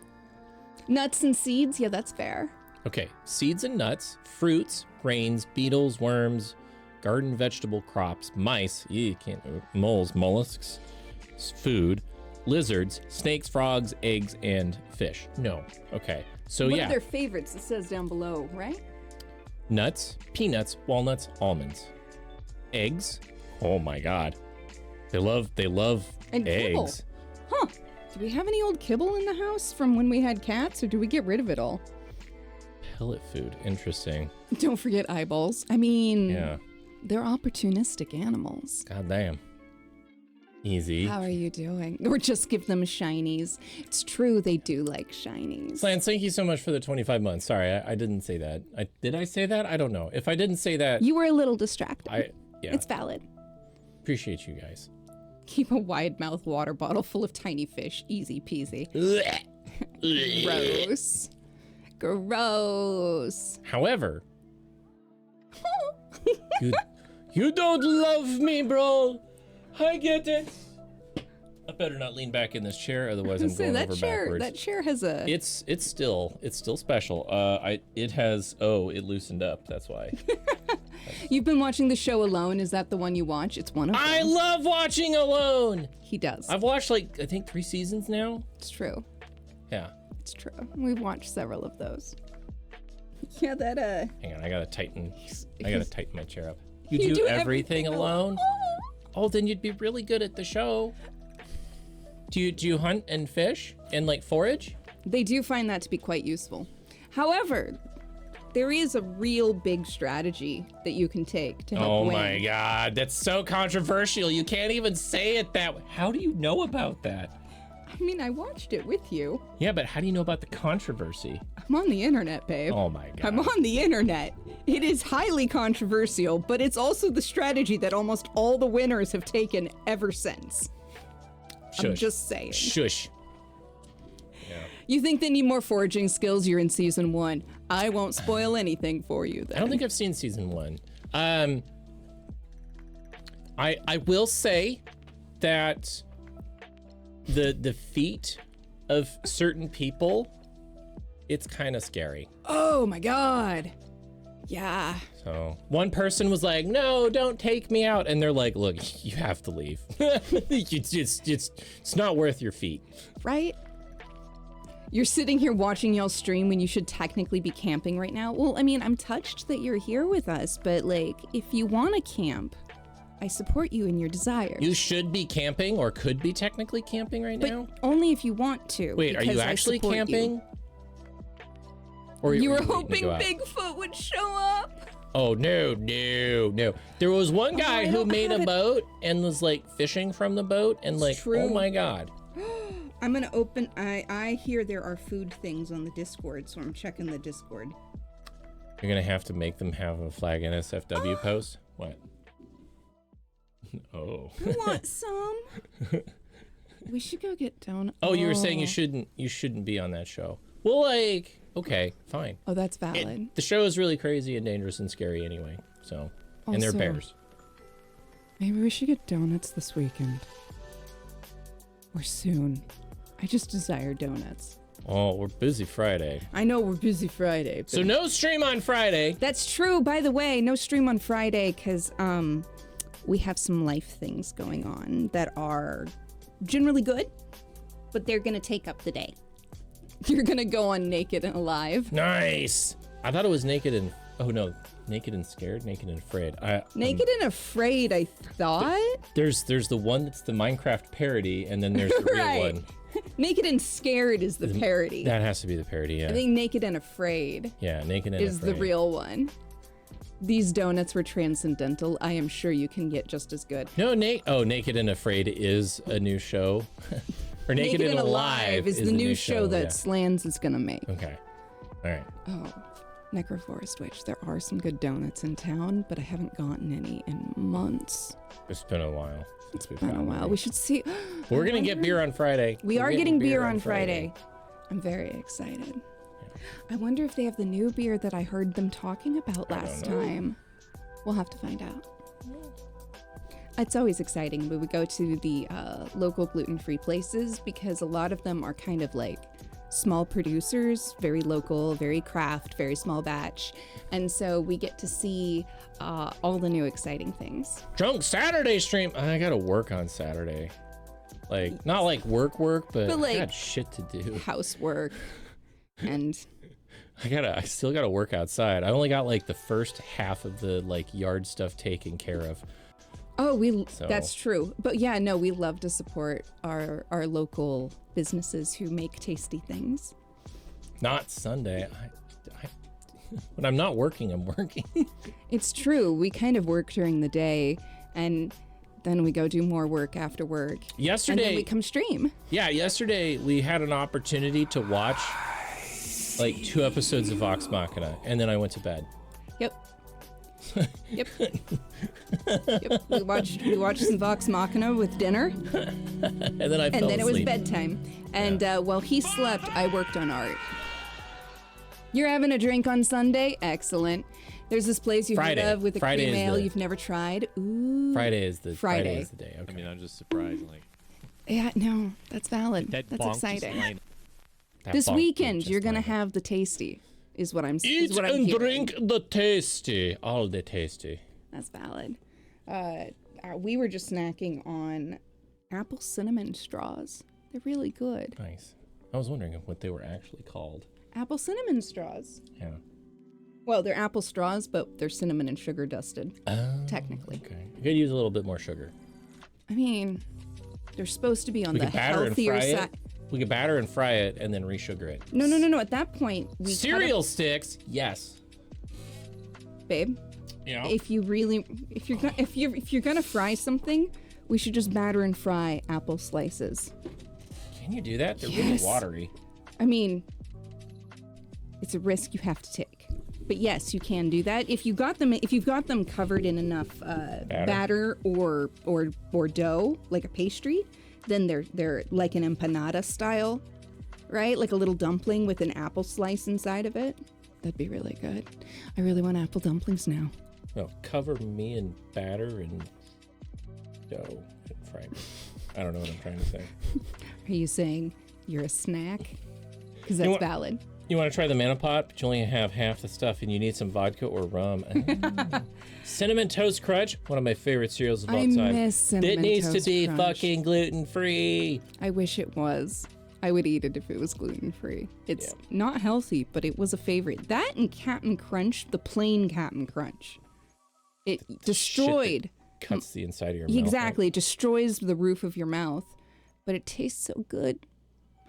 Nuts and seeds, yeah, that's fair. Okay, seeds and nuts, fruits, grains, beetles, worms, garden vegetable crops, mice, moles, mollusks, food, lizards, snakes, frogs, eggs, and fish. No. Okay. So what are their favorites? It says down below, right? Nuts, peanuts, walnuts, almonds, eggs. Oh my god, they love and eggs. Kibble. Huh? Do we have any old kibble in the house from when we had cats, or do we get rid of it all? Pellet food. Interesting. Don't forget eyeballs. I mean, yeah, they're opportunistic animals. God damn. Easy. How are you doing? Or just give them shinies. It's true, they do like shinies. Lance, thank you so much for the 25 months. Sorry, I didn't say that. Did I say that? I don't know. If I didn't say that... You were a little distracted. Yeah. It's valid. Appreciate you guys. Keep a wide mouth water bottle full of tiny fish. Easy peasy. Gross. Gross. However... you don't love me, bro. I get it. I better not lean back in this chair, otherwise I'm going over backwards. That chair has a... It's still special. It loosened up. That's why. You've been watching the show Alone. Is that the one you watch? It's one of them. I love watching Alone. He does. I've watched I think 3 seasons now. It's true. Yeah. It's true. We've watched several of those. Yeah, that Hang on, I gotta tighten my chair up. You do everything alone? Oh, then you'd be really good at the show. Do you hunt and fish and forage? They do find that to be quite useful. However, there is a real big strategy that you can take to help win. Oh my god, that's so controversial. You can't even say it that way. How do you know about that? I mean, I watched it with you. Yeah, but how do you know about the controversy? I'm on the internet, babe. Oh my god. I'm on the internet. It is highly controversial, but it's also the strategy that almost all the winners have taken ever since. Shush. I'm just saying. Shush. Yeah. You think they need more foraging skills? You're in season 1. I won't spoil anything for you then. I don't think I've seen season 1. I will say that the feat of certain people, it's kind of scary. Oh my god. Yeah. So one person was like, no, don't take me out. And they're like, look, you have to leave. It's not worth your feet. Right? You're sitting here watching y'all stream when you should technically be camping right now. Well, I mean, I'm touched that you're here with us, but if you want to camp, I support you in your desires. You should be camping or could be technically camping right now? But only if you want to. Wait, are you actually camping? Or you were hoping Bigfoot would show up? Oh, no. There was one guy who made a boat and was fishing from the boat and oh my god. I'm gonna open, I hear there are food things on the Discord, so I'm checking the Discord. You're gonna have to make them have a flag NSFW post? What? Oh. I want some. We should go get donuts. Oh, you were saying you shouldn't be on that show. Well, okay, fine. Oh, that's valid. The show is really crazy and dangerous and scary anyway, so. And they're bears. Maybe we should get donuts this weekend. Or soon. I just desire donuts. Oh, we're busy Friday. I know we're busy Friday. So no stream on Friday. That's true. By the way, no stream on Friday because we have some life things going on that are generally good, but they're going to take up the day. You're going to go on Naked and Alive. Nice. I thought it was Naked and... Oh, no. Naked and Scared? Naked and Afraid. Naked and Afraid, I thought? There's the one that's the Minecraft parody, and then there's the real one. Naked and Scared is the parody. That has to be the parody, yeah. I think Naked and Afraid Naked and is Afraid. the real one. These donuts were transcendental. I am sure you can get just as good. No, Naked and Afraid is a new show. Or Naked and Alive is the new show that Slans is going to make. Okay. All right. Oh. Necroforest Witch. There are some good donuts in town, but I haven't gotten any in months. It's been a while. It's been a while. We should see. We're gonna get beer on Friday. We are getting beer on Friday. I'm very excited. Yeah. I wonder if they have the new beer that I heard them talking about last time. We'll have to find out. It's always exciting when we go to the local gluten-free places because a lot of them are kind of like small producers, very local, very craft, very small batch. And so we get to see all the new exciting things. Drunk Saturday stream. I gotta work on Saturday. Like, not like work, but like, I got shit to do. Housework. And I still gotta work outside. I only got like the first half of the like yard stuff taken care of. Oh, that's true. But yeah, no, we love to support our local businesses who make tasty things. Not Sunday. When I'm not working, I'm working. It's true. We kind of work during the day and then we go do more work after work. Yesterday, and then we come stream. Yeah, yesterday we had an opportunity to watch like 2 episodes of Vox Machina, and then I went to bed. Yep. Yep. We watched some Vox Machina with dinner. And then I fell asleep. And then it was bedtime. And while he slept, I worked on art. You're having a drink on Sunday? Excellent. There's this place you've heard of with a cream ale you've never tried. Ooh. Friday is the day. Okay. I mean, I'm just surprised. Like, yeah, no, that's valid. That's exciting. This weekend, you're gonna have the tasty. Is what I'm saying. Eat and drink the tasty. All the tasty. That's valid. We were just snacking on apple cinnamon straws. They're really good. Nice. I was wondering what they were actually called. Apple cinnamon straws. Yeah. Well, they're apple straws, but they're cinnamon and sugar dusted. Technically. Okay. You could use a little bit more sugar. I mean, they're supposed to be on the healthier side. We could batter and fry it and then re-sugar it. No. At that point, we cereal sticks. Yes. Babe. Yeah. If you're gonna fry something, we should just batter and fry apple slices. Can you do that? They're really watery. I mean, it's a risk you have to take. But yes, you can do that if you've got them covered in enough batter or dough, like a pastry. Then they're like an empanada style, right? Like a little dumpling with an apple slice inside of it. That'd be really good. I really want apple dumplings now. No, cover me in batter and dough and fry me. I don't know what I'm trying to say. Are you saying you're a snack? Because that's valid. You want to try the Mana Pot, but you only have half the stuff and you need some vodka or rum. Cinnamon Toast Crunch, one of my favorite cereals of all time. I miss Cinnamon Toast Crunch. It needs to be fucking gluten-free. I wish it was. I would eat it if it was gluten-free. It's not healthy, but it was a favorite. That and Cap'n Crunch, the plain Cap'n Crunch. It destroyed. Cuts the inside of your mouth. Exactly. Right? It destroys the roof of your mouth, but it tastes so good.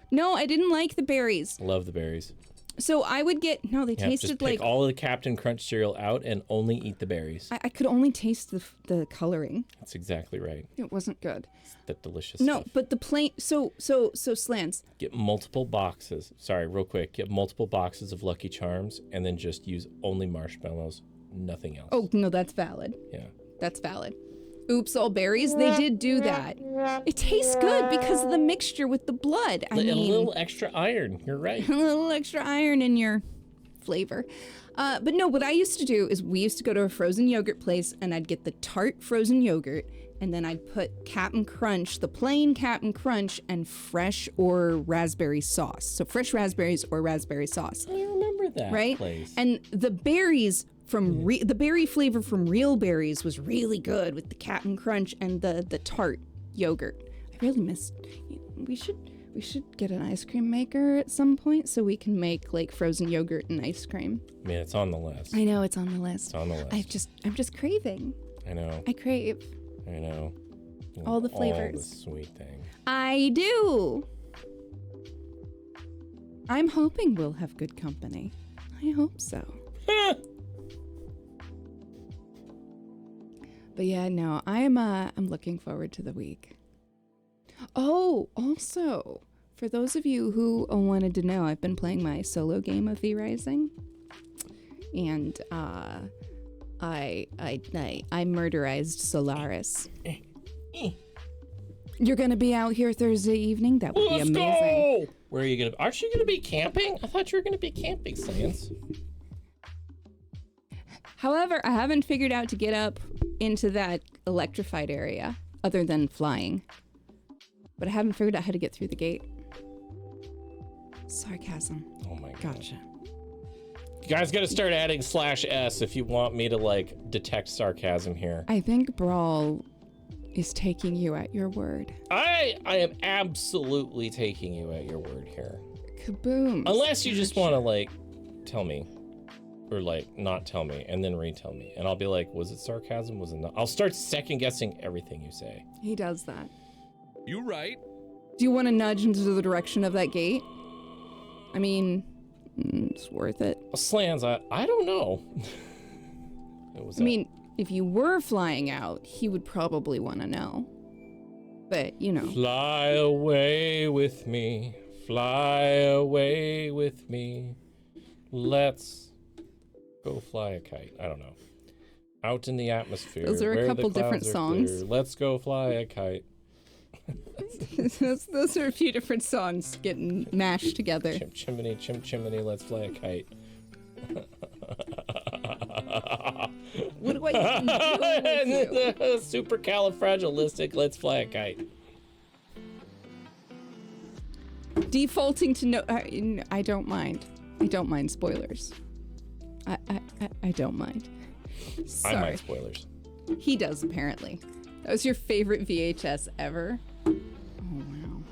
No, I didn't like the berries. Love the berries. So I would get, they tasted just like... take all of the Captain Crunch cereal out and only eat the berries. I could only taste the coloring. That's exactly right. It wasn't good. It's that delicious No, stuff. but the plain... So Slants. Get multiple boxes. Sorry, real quick. Get multiple boxes of Lucky Charms and then just use only marshmallows. Nothing else. Oh, no, that's valid. Yeah. That's valid. Oops, all berries. They did do that. It tastes good because of the mixture with the blood. I mean, a little extra iron. You're right. A little extra iron in your flavor. But no, what I used to do is we used to go to a frozen yogurt place and I'd get the tart frozen yogurt and then I'd put Cap'n Crunch, the plain Cap'n Crunch, and fresh or raspberry sauce. So fresh raspberries or raspberry sauce. I remember that right? place. And the berries from the berry flavor from Real Berries was really good with the Cap'n Crunch and the tart yogurt. I really missed. We should get an ice cream maker at some point so we can make like frozen yogurt and ice cream. I mean, it's on the list. I know it's on the list. It's on the list. I'm just craving. I know. I crave. I know. All the flavors. All the sweet thing. I do. I'm hoping we'll have good company. I hope so. But yeah, no, I'm looking forward to the week. Oh, also, for those of you who wanted to know, I've been playing my solo game of V Rising. and I murderized Solaris. You're gonna be out here Thursday evening? That would be amazing. Go! Where are you gonna? Aren't you gonna be camping? I thought you were gonna be camping, Sans. However, I haven't figured out to get up into that electrified area other than flying. But I haven't figured out how to get through the gate. Sarcasm. Oh my god. Gotcha. You guys gotta start adding /S if you want me to like detect sarcasm here. I think Brawl is taking you at your word. I am absolutely taking you at your word here. Kaboom. Unless you just want to like tell me or like not tell me and then retell me and I'll be like, was it sarcasm? Was it not? I'll start second guessing everything you say. He does that. You right. Do you want to nudge into the direction of that gate? I mean, it's worth it. Slans, I don't know. I mean, if you were flying out, he would probably want to know. But, you know. Fly away with me. Fly away with me. Let's go fly a kite. I don't know. Out in the atmosphere. Those are a couple different songs. Clear. Let's go fly a kite. Those are a few different songs getting mashed together. Chimney, chimney, let's fly a kite. What do I even do with you? Supercalifragilistic, let's fly a kite. Defaulting to no, I don't mind. I don't mind spoilers. I don't mind. Sorry. I mind spoilers. He does, apparently. That was your favorite VHS ever? Oh, wow.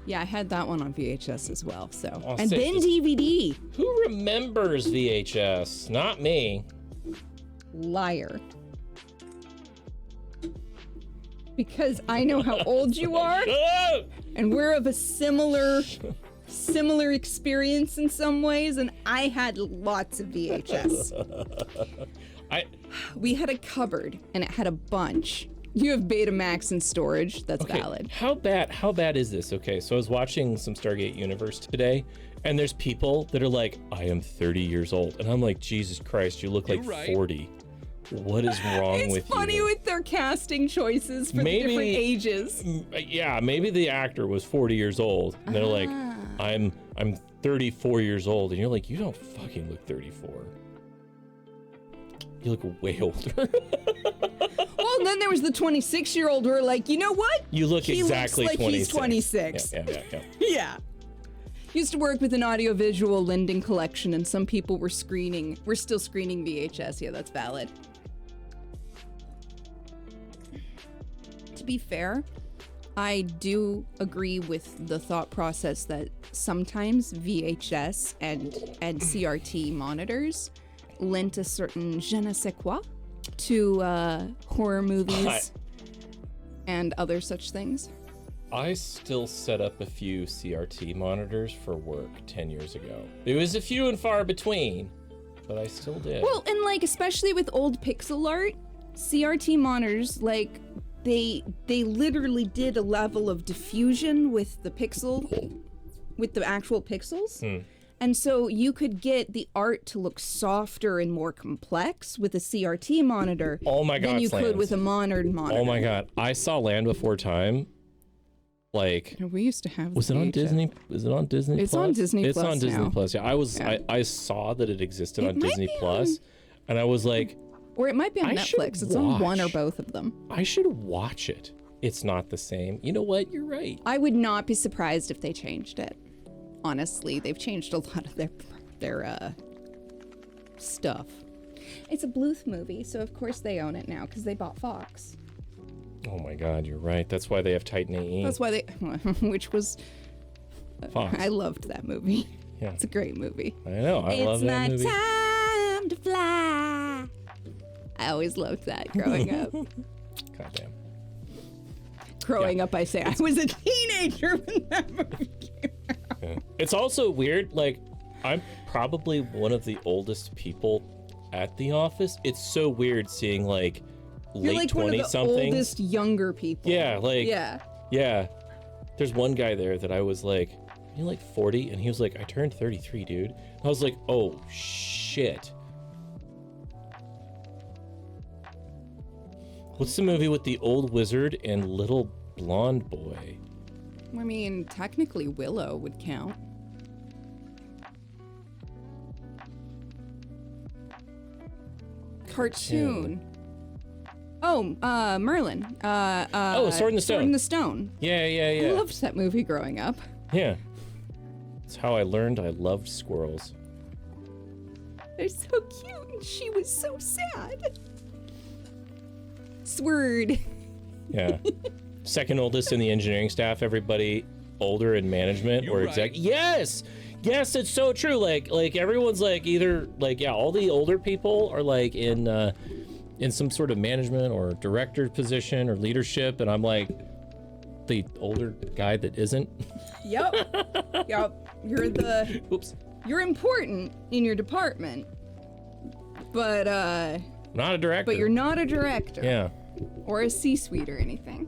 Yeah, I had that one on VHS as well, so. Oh, and then DVD. Who remembers VHS? Not me. Liar. Because I know how old you are, and we're of a similar experience in some ways, and I had lots of VHS. We had a cupboard, and it had a bunch. You have Betamax in storage. That's valid. How bad is this? Okay, so I was watching some Stargate Universe today, and there's people that are like, I am 30 years old. And I'm like, Jesus Christ, you look like 40. What is wrong with you? It's funny with their casting choices for the different ages. Yeah, maybe the actor was 40 years old, and they're like, I'm 34 years old. And you're like, you don't fucking look 34. You look way older. Well, and then there was the 26-year-old who were like, you know what? You look exactly looks like 26. He's 26. Yeah. Yeah. Used to work with an audiovisual lending collection, and some people were still screening VHS. Yeah, that's valid. To be fair, I do agree with the thought process that sometimes VHS and CRT monitors lent a certain je ne sais quoi to horror movies and other such things. I still set up a few CRT monitors for work 10 years ago. It was a few and far between, but I still did. Well, and like, especially with old pixel art, CRT monitors, like, they literally did a level of diffusion with the actual pixels. And so you could get the art to look softer and more complex with a CRT monitor than you could with a modern monitor. Oh my God. I saw Land Before Time. Like, we used to have. Was it on Disney? Is it on Disney Plus? It's on Disney Plus. It's on Disney now. Plus. Yeah, I saw that it existed on Disney Plus, and I was like, or it might be on Netflix. It's on one or both of them. I should watch it. It's not the same. You know what? You're right. I would not be surprised if they changed it. Honestly, they've changed a lot of their stuff. It's a Bluth movie, so of course they own it now because they bought Fox. Oh my God, you're right. That's why they have Titan AE. That's why they, which was, Fox. I loved that movie. Yeah. It's a great movie. I know. I love that movie. It's my time to fly. I always loved that growing up. Goddamn. Growing up, I say I was a teenager when that movie came out. Yeah. It's also weird, like, I'm probably one of the oldest people at the office. It's so weird seeing, like, You're late like 20-somethings. one of the oldest younger people. Yeah, like, yeah. Yeah. There's one guy there that I was like, you like 40? And he was like, I turned 33, dude. I was like, oh, shit. What's the movie with the old wizard and little blonde boy? I mean, technically Willow would count. Cartoon. Oh, Merlin. Sword in the Stone. Sword in the Stone. Yeah. I loved that movie growing up. Yeah. That's how I learned I loved squirrels. They're so cute, and she was so sad. Sword. Yeah. Second oldest in the engineering staff, everybody older in management or exec. Yes! Yes, it's so true. Like everyone's like either like, yeah, all the older people are like in some sort of management or director position or leadership, and I'm like the older guy that isn't. Yep. Oops. You're important in your department, but Not a director. but you're not a director. Yeah. Or a C-suite or anything.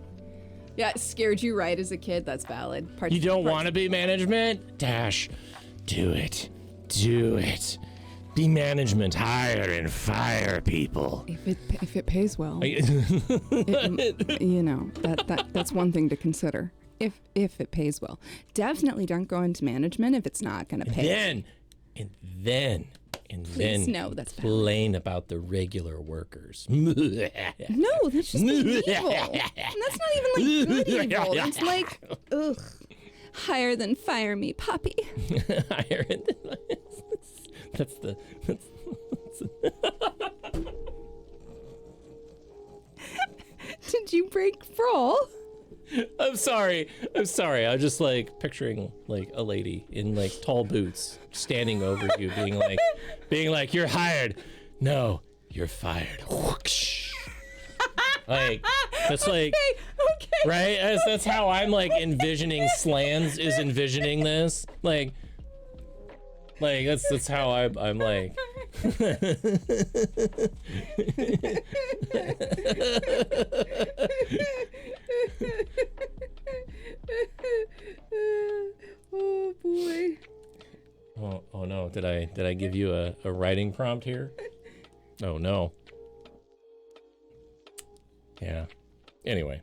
Yeah, it scared you right as a kid. That's valid. You don't want to be management? Dash. Do it. Do it. Be management. Hire and fire people. If it pays well, I- you know, that's one thing to consider. If it pays well, definitely don't go into management if it's not going to pay. Please, no, that's bad. complain about the regular workers. No, that's just evil. And that's not even like good evil. It's like, ugh, hire than fire me, puppy. Hire and that's the. Did you break Frol? I'm sorry. I was just like picturing like a lady in like tall boots standing over you, being like, you're hired. No, you're fired. Whoosh. Like that's like Okay. right. That's how I'm like envisioning Slans is envisioning this. Like that's how I'm like. Oh boy. Oh no! Did I give you a writing prompt here? Oh no. Yeah. Anyway,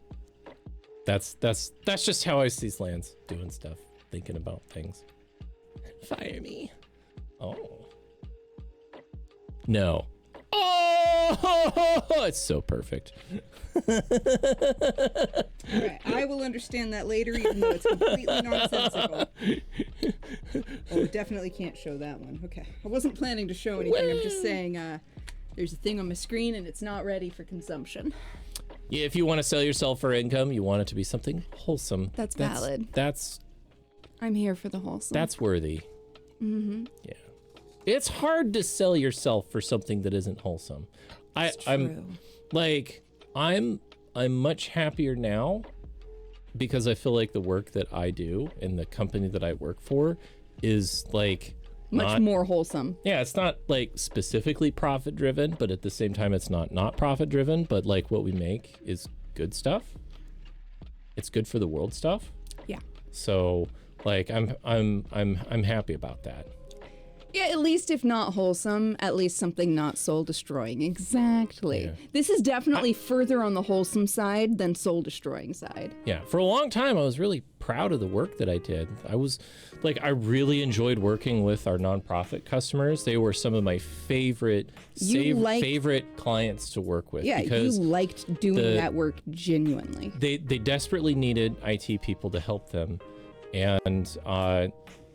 that's just how I see Slans doing stuff, thinking about things. Fire me. Oh. No. Oh, it's so perfect. Alright, I will understand that later, even though it's completely nonsensical. Oh, definitely can't show that one. Okay. I wasn't planning to show anything. I'm just saying there's a thing on my screen and it's not ready for consumption. Yeah, if you want to sell yourself for income, you want it to be something wholesome. That's valid. I'm here for the wholesome. That's worthy. Mm-hmm. Yeah. It's hard to sell yourself for something that isn't wholesome. I'm much happier now because I feel like the work that I do and the company that I work for is like much more wholesome. Yeah, it's not like specifically profit driven, but at the same time it's not profit driven, but like what we make is good stuff. It's good for the world stuff. Yeah. So like I'm happy about that. Yeah, at least if not wholesome, at least something not soul destroying. Exactly. Yeah. This is definitely further on the wholesome side than soul destroying side. Yeah, for a long time I was really proud of the work that I did. I really enjoyed working with our nonprofit customers. They were some of my favorite clients to work with. Yeah, because you liked doing that work genuinely. They desperately needed IT people to help them, and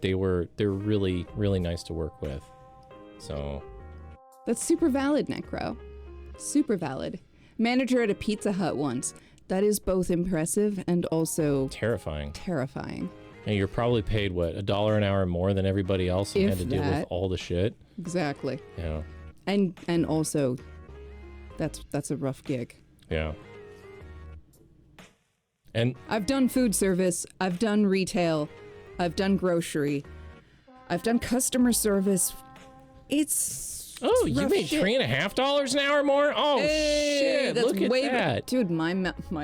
they were really, really nice to work with. So that's super valid, Necro. Super valid. Manager at a Pizza Hut once. That is both impressive and also terrifying. And you're probably paid what, $1 an hour more than everybody else, and If had to deal with that. all the shit. Exactly. Yeah. And also, that's a rough gig. Yeah. And I've done food service. I've done retail. I've done grocery. I've done customer service. It's Oh, you rough made shit. $3.50 an hour more? Oh, Hey, shit. that's Look at way that. Dude, my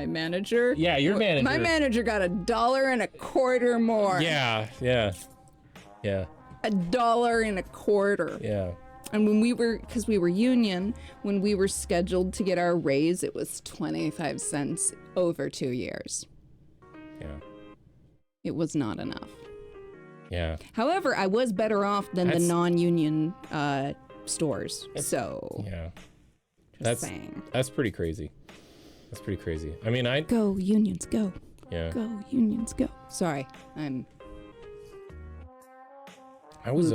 manager. Yeah, your manager. My manager got $1.25 more. Yeah. $1.25. Yeah. And when because we were union, when we were scheduled to get our raise, it was 25 cents over 2 years. Yeah. It was not enough. Yeah. However, I was better off than the non-union stores. So, Yeah. just saying. That's pretty crazy. That's pretty crazy. I mean, Go unions, go. Yeah. Go unions, go. Sorry, I was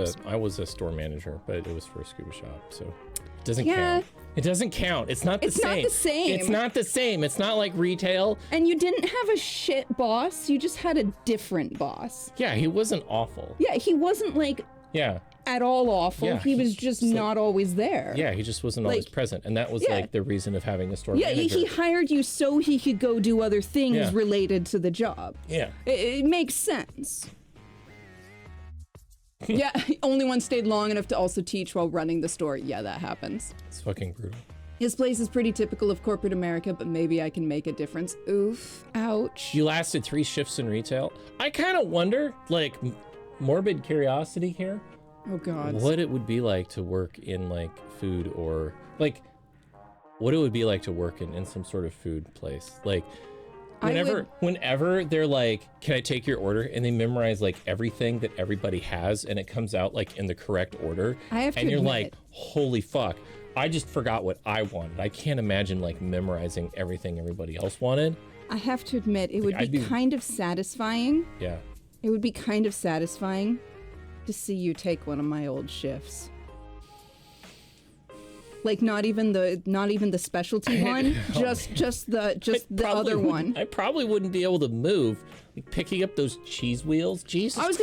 a store manager, but it was for a scuba shop, so it doesn't Yeah. count. It doesn't count. It's not the It's same. not the same. It's not the same. It's not like retail. And you didn't have a shit boss. You just had a different boss. Yeah, he wasn't awful. Yeah, he wasn't like Yeah. at all awful. Yeah, he was just not always there. Yeah, he just wasn't always Like, present, and that was yeah. like the reason of having a store Yeah, manager. he hired you so he could go do other things Yeah. related to the job. Yeah. It makes sense. Yeah, only one stayed long enough to also teach while running the store. Yeah, that happens. It's fucking brutal. His place is pretty typical of corporate America, but maybe I can make a difference. Oof. Ouch. You lasted 3 shifts in retail. I kind of wonder, like, morbid curiosity here, Oh, God. what it would be like to work in like food, or like what it would be like to work in some sort of food place. Like whenever they're like, can I take your order? And they memorize like everything that everybody has, and it comes out like in the correct order. I have to and you're admit, like, holy fuck, I just forgot what I wanted. I can't imagine like memorizing everything everybody else wanted. I have to admit, it would I'd be be- kind of satisfying. Yeah. It would be kind of satisfying to see you take one of my old shifts. Like not even the specialty one, just the other one. I probably wouldn't be able to move. Like picking up those cheese wheels. Jesus. I was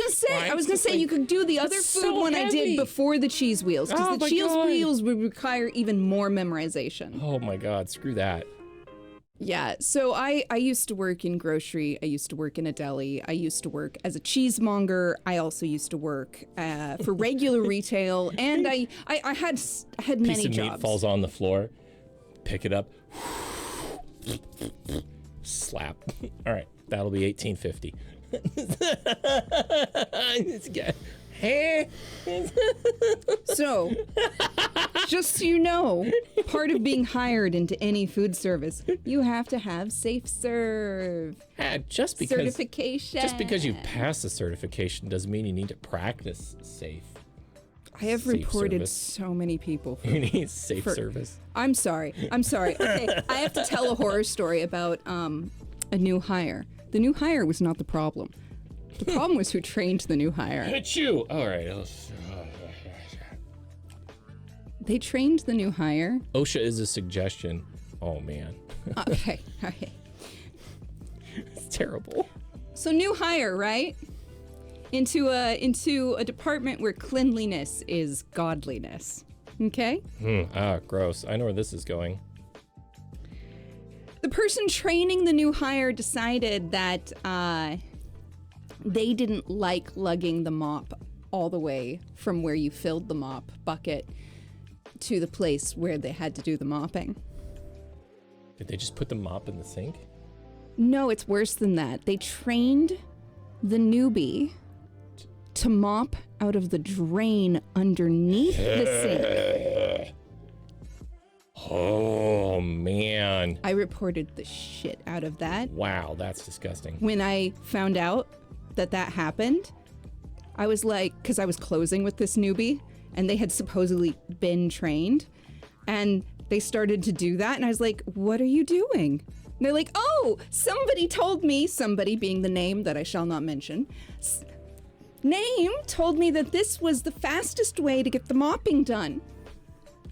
gonna say you could do the other It's food so one I heavy. did before the cheese wheels, Oh because the my cheese God. wheels would require even more memorization. Oh my God, screw that. Yeah, so I used to work in grocery. I used to work in a deli. I used to work as a cheesemonger. I also used to work for regular retail, and I had many Piece of jobs. meat falls on the floor. Pick it up. Slap. All right, that'll be $18.50. This guy. Hey. So, just so you know, part of being hired into any food service, you have to have Safe Serve Just because certification. Just because you pass the certification doesn't mean you need to practice safe. I have Safe reported service. so many people. You need safe For- service. I'm sorry. Okay, I have to tell a horror story about a new hire. The new hire was not the problem. The problem was who trained the new hire. Hit you. All right. They trained the new hire. OSHA is a suggestion. Oh man, Okay. it's terrible. So new hire, right? Into a department where cleanliness is godliness. Okay? Gross. I know where this is going. The person training the new hire decided that they didn't like lugging the mop all the way from where you filled the mop bucket to the place where they had to do the mopping. Did they just put the mop in the sink? No, it's worse than that. They trained the newbie to mop out of the drain underneath the sink. Oh man. I reported the shit out of that. Wow, that's disgusting. When I found out that happened, I was like, because I was closing with this newbie and they had supposedly been trained, and they started to do that, and I was like, what are you doing? And they're like, oh, somebody told me, somebody being the name that I shall not mention, name told me that this was the fastest way to get the mopping done.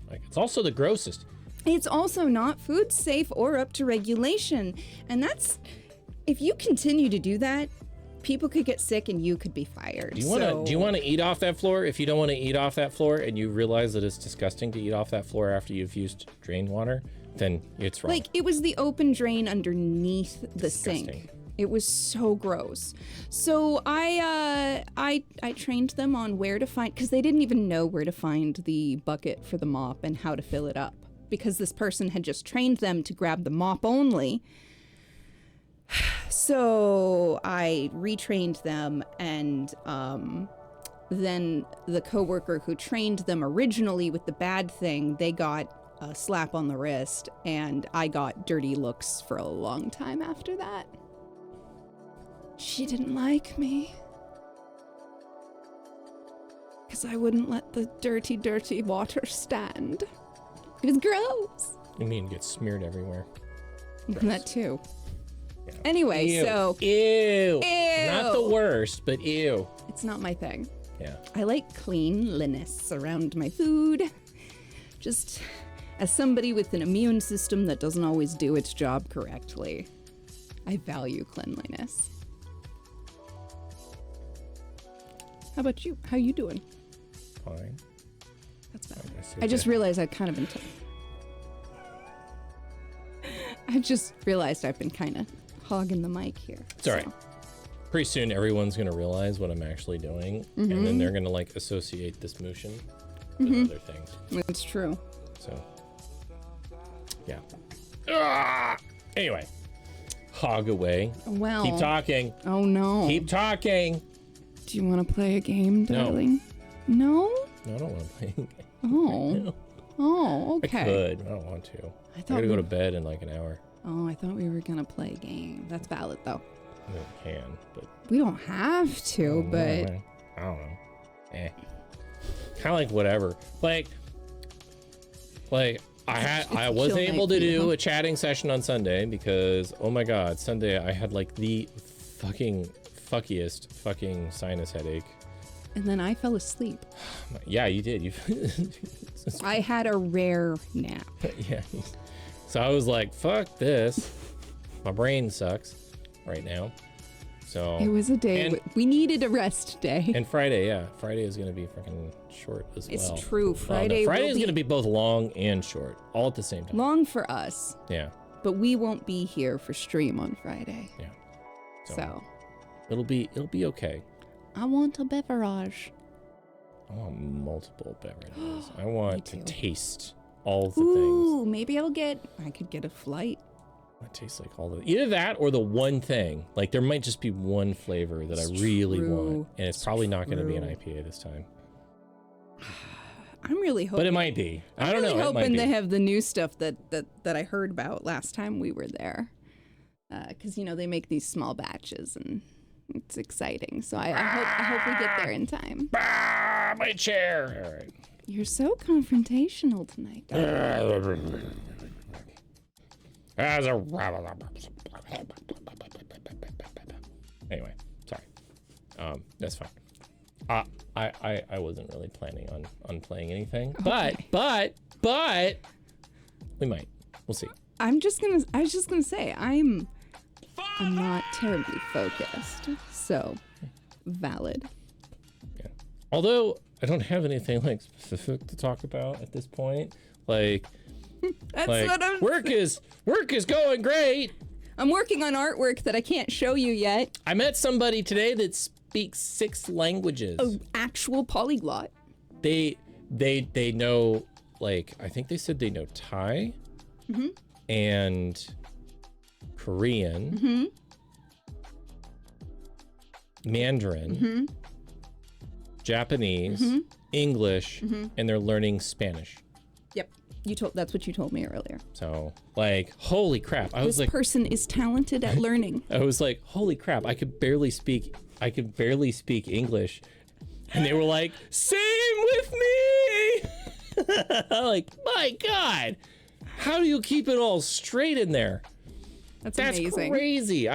Like, it's also the grossest. It's also not food safe or up to regulation. And that's, if you continue to do that, people could get sick and you could be fired. Do you want to eat off that floor? If you don't want to eat off that floor and you realize that it's disgusting to eat off that floor after you've used drain water, then it's wrong. Like, it was the open drain underneath the Disgusting. sink. It was so gross. So I trained them on where to find, because they didn't even know where to find the bucket for the mop and how to fill it up, because this person had just trained them to grab the mop only. So I retrained them, and then the coworker who trained them originally with the bad thing, they got a slap on the wrist, and I got dirty looks for a long time after that. She didn't like me, because I wouldn't let the dirty, dirty water stand. It was gross. You mean it gets smeared everywhere? That too. Yeah. Anyway, Ew. so... Ew. Ew. Not the worst, but ew. It's not my thing. Yeah. I like cleanliness around my food. Just as somebody with an immune system that doesn't always do its job correctly, I value cleanliness. How about you? How you doing? Fine. That's bad. I just realized I've kind of been... I just realized I've been kind of hogging the mic here. It's all right. Pretty soon everyone's going to realize what I'm actually doing, and then they're going to like associate this motion with other things. It's true. So, yeah. Anyway, hog away. Well. Keep talking. Oh no. Keep talking. Do you want to play a game, darling? No? No, I don't want to play. Oh. No. Oh, okay. I could. I don't want to. I gotta go to bed in like an hour. Oh, I thought we were gonna play a game. That's valid, though. I mean, I can, but we don't have to, but I don't know. Kind of like whatever. Like I was able to do a chatting session on Sunday because oh my god, Sunday I had like the fuckiest sinus headache. And then I fell asleep. Yeah, you did. I had a rare nap. Yeah. So I was like, fuck this. My brain sucks right now. So it was a day. We needed a rest day. And Friday, yeah. Friday is going to be freaking short as well. It's true. Friday is going to be both long and short, all at the same time. Long for us. Yeah. But we won't be here for stream on Friday. Yeah. So. It'll be okay. I want a beverage. I want multiple beverages. I want to taste all the things. Ooh, maybe I could get a flight. I taste like all the, either that or the one thing. Like there might just be one flavor that I really want. And it's probably not going to be an IPA this time. I'm really hoping. But it might be. I don't know. I'm really hoping they have the new stuff that I heard about last time we were there. Because, they make these small batches and it's exciting. So I hope we get there in time. My chair. All right. You're so confrontational tonight. Anyway, sorry. That's fine. I wasn't really planning on playing anything, okay. but we might. We'll see. I was just gonna say I'm not terribly focused, so valid. Yeah. Although I don't have anything like specific to talk about at this point. Like that's like, what I'm. Work is going great. I'm working on artwork that I can't show you yet. I met somebody today that speaks 6 languages. An actual polyglot. They know, like, I think they said they know Thai and Korean, Mandarin, Japanese, English, and they're learning Spanish. Yep. That's what you told me earlier. So, like, holy crap. This person is talented at learning. I was like, holy crap, I could barely speak English. And they were like, same with me. Like, my God, how do you keep it all straight in there? That's amazing. Crazy.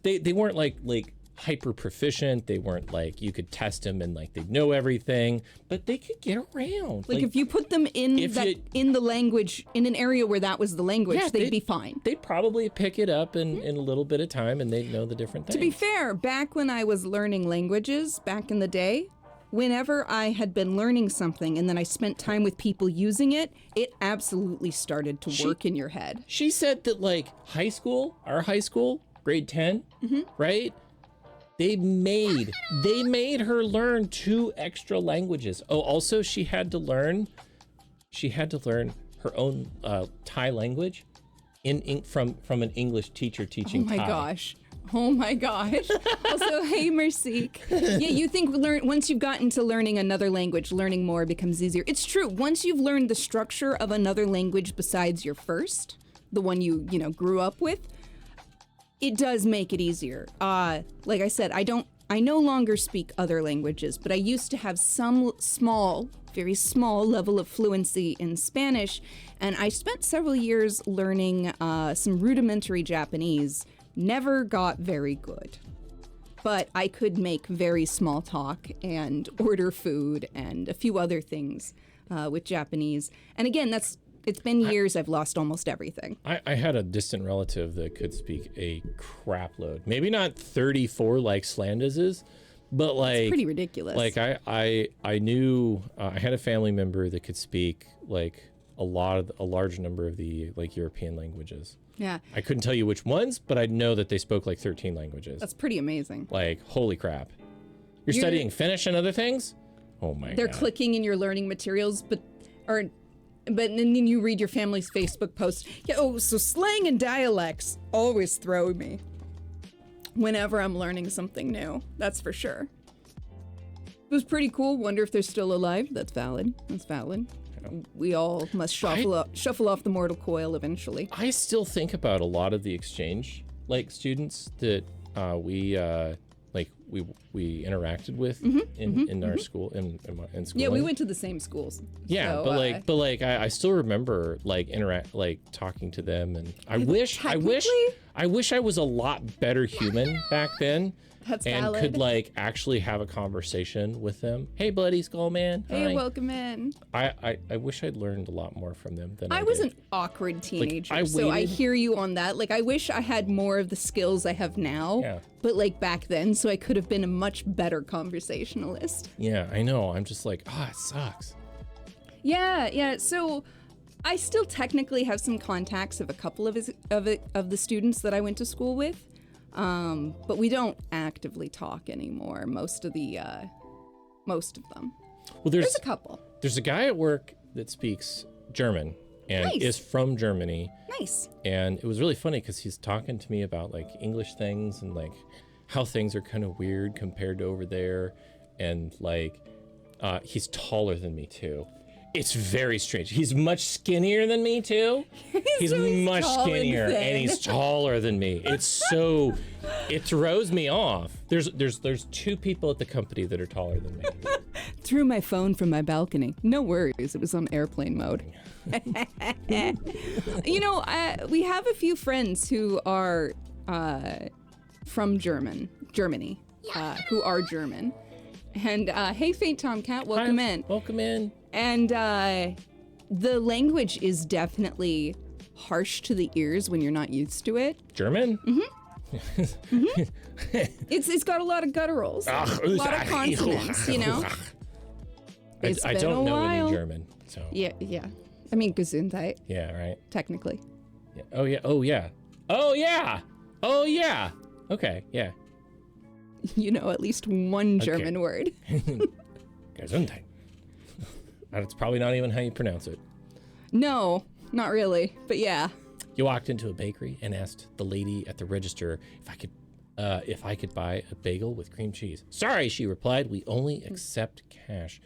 They weren't like hyper proficient. They weren't like you could test them and like they know everything, but they could get around. Like if you put them in the language in an area where that was the language, they'd be fine. They'd probably pick it up in a little bit of time and they'd know the different things. To be fair, back when I was learning languages back in the day, whenever I had been learning something and then I spent time with people using it, it absolutely started to work in your head. She said that like our high school grade 10, right? They made her learn 2 extra languages. Oh, also she had to learn her own Thai language from an English teacher teaching Thai. Oh my gosh. Also, hey, Merceek. Yeah, you think once you've gotten to learning another language, learning more becomes easier. It's true. Once you've learned the structure of another language besides your first, the one you grew up with, it does make it easier. Like I said, I no longer speak other languages, but I used to have some very small level of fluency in Spanish, and I spent several years learning some rudimentary Japanese. Never got very good, but I could make very small talk and order food and a few other things with Japanese. And again, it's been years. I've lost almost everything. I had a distant relative that could speak a crap load. Maybe not 34 like Slanders is, but like it's pretty ridiculous. Like I knew I had a family member that could speak like a large number of the like European languages. Yeah. I couldn't tell you which ones, but I know that they spoke like 13 languages. That's pretty amazing. Like, holy crap. You're studying Finnish and other things? Oh my God. They're clicking in your learning materials, but then you read your family's Facebook post. Yeah, so slang and dialects always throw me whenever I'm learning something new. That's for sure. It was pretty cool. Wonder if they're still alive. That's valid. We all must shuffle off the mortal coil eventually. I still think about a lot of the exchange like students that we interacted with in our school in school. Yeah, we went to the same schools. Yeah, so, but I still remember talking to them, and I wish I was a lot better human back then. That's and valid. Could like actually have a conversation with them. Hey, buddy, Skull Man. Hey, hi. welcome in. I wish I'd learned a lot more from them than I was did. an awkward teenager, Like, so I hear you on that. Like, I wish I had more of the skills I have now, but like back then, so I could have been a much better conversationalist. Yeah, I know. I'm just like, it sucks. Yeah. So I still technically have some contacts of a couple of the students that I went to school with. But we don't actively talk anymore. Most of them. Well, there's a couple. There's a guy at work that speaks German and Nice. is from Germany. Nice. And it was really funny because he's talking to me about like English things and like how things are kind of weird compared to over there. And like, he's taller than me too. It's very strange. He's much skinnier than me too. He's much skinnier and he's taller than me. It throws me off. There's 2 people at the company that are taller than me. Threw my phone from my balcony. No worries, it was on airplane mode. We have a few friends who are from Germany, who are German. And hey, Faint Tomcat, welcome in. Welcome in. And the language is definitely harsh to the ears when you're not used to it. German? It's got a lot of gutturals, a lot of consonants, you know? I don't know any German, so. Yeah. I mean, Gesundheit. Yeah, right. Technically. Yeah. Oh yeah. Okay, yeah. You know at least one German word. Gesundheit. That's probably not even how you pronounce it. No, not really, but yeah. You walked into a bakery and asked the lady at the register if I could buy a bagel with cream cheese. Sorry, she replied, we only accept cash.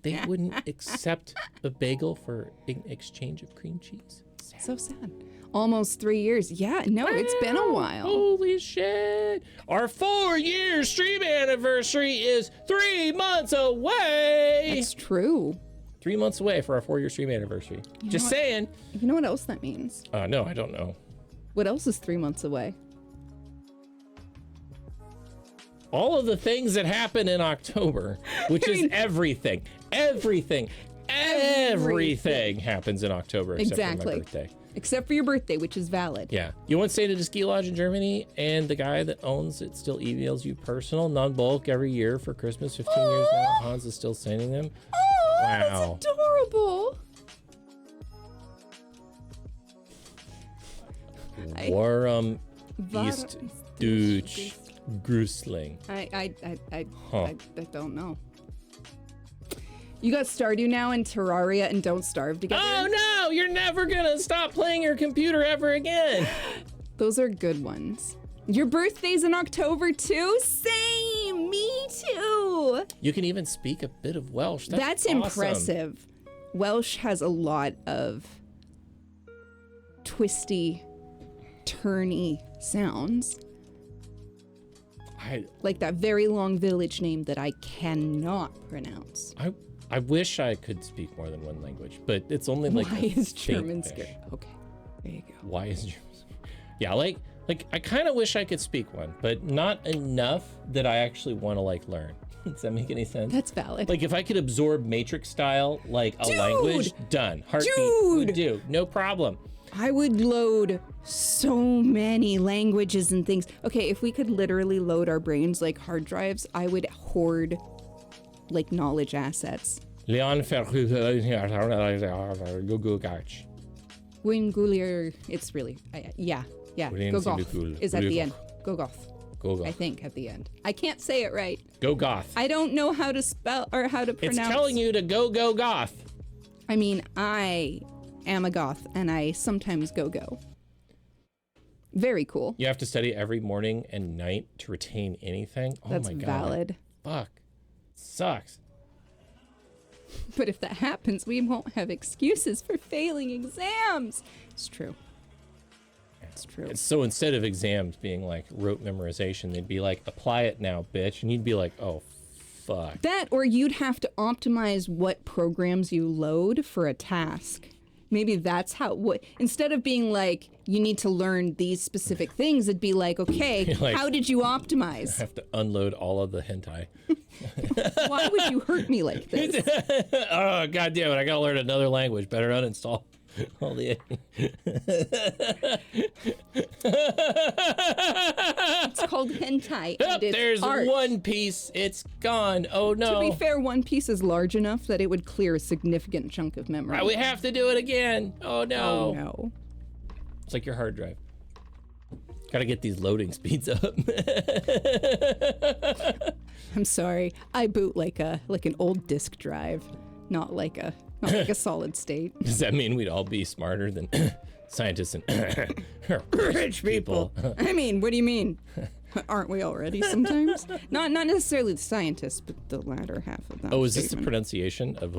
They wouldn't accept a bagel for in exchange of cream cheese. Sad. So sad. Almost 3 years. Yeah, no, it's been a while. Holy shit. Our 4-year stream anniversary is 3 months away. That's true. 3 months away for our 4-year stream anniversary. Just saying. You know what else that means? No, I don't know. What else is 3 months away? All of the things that happen in October, which is everything. Everything happens in October except for my birthday. Except for your birthday, which is valid. Yeah. You once stayed at a ski lodge in Germany, and the guy that owns it still emails you personal, non-bulk, every year for Christmas. 15 years now. Hans is still sending them. Oh, wow. That's adorable. East Dutch Grusling. I don't know. You got Stardew now in Terraria and Don't Starve together? Oh no, you're never gonna stop playing your computer ever again. Those are good ones. Your birthday's in October too? Same, me too. You can even speak a bit of Welsh. That's awesome. Impressive. Welsh has a lot of twisty, turny sounds. Like that very long village name that I cannot pronounce. I wish I could speak more than one language, but it's only like Why is German scary? Okay, there you go. Why is German scary? Yeah, like I kind of wish I could speak one, but not enough that I actually want to like learn. Does that make any sense? That's valid. Like if I could absorb Matrix style, like a language, done. Heartbeat would do, no problem. I would load so many languages and things. Okay, if we could literally load our brains like hard drives, I would hoard like knowledge assets. Leon Wingulier, it's really, yeah. Gogoth is at the end. Gogoth. I think at the end. I can't say it right. Go goth. I don't know how to spell or how to pronounce. It's telling you to go goth. I mean, I am a goth and I sometimes go. Very cool. You have to study every morning and night to retain anything? Oh That's my god. valid. Fuck. Sucks. But if that happens, we won't have excuses for failing exams. It's true. It's true. So instead of exams being like rote memorization, they'd be like, apply it now, bitch. And you'd be like, oh, fuck. That, or you'd have to optimize what programs you load for a task. Maybe that's how, instead of being like, you need to learn these specific things, it'd be like, okay, like, how did you optimize? I have to unload all of the hentai. Why would you hurt me like this? Oh, god damn it, I gotta learn another language. Better uninstall all the... It's called hentai. Oh, and it's there's art. One Piece. It's gone. Oh no. To be fair, One Piece is large enough that it would clear a significant chunk of memory. We have to do it again. Oh no. Oh no. It's like your hard drive. Gotta get these loading speeds up. I'm sorry. I boot like an old disk drive, not like a solid state. Does that mean we'd all be smarter than scientists and rich people? I mean, what do you mean? Aren't we already sometimes? Not necessarily the scientists, but the latter half of that. Oh, is this the pronunciation of?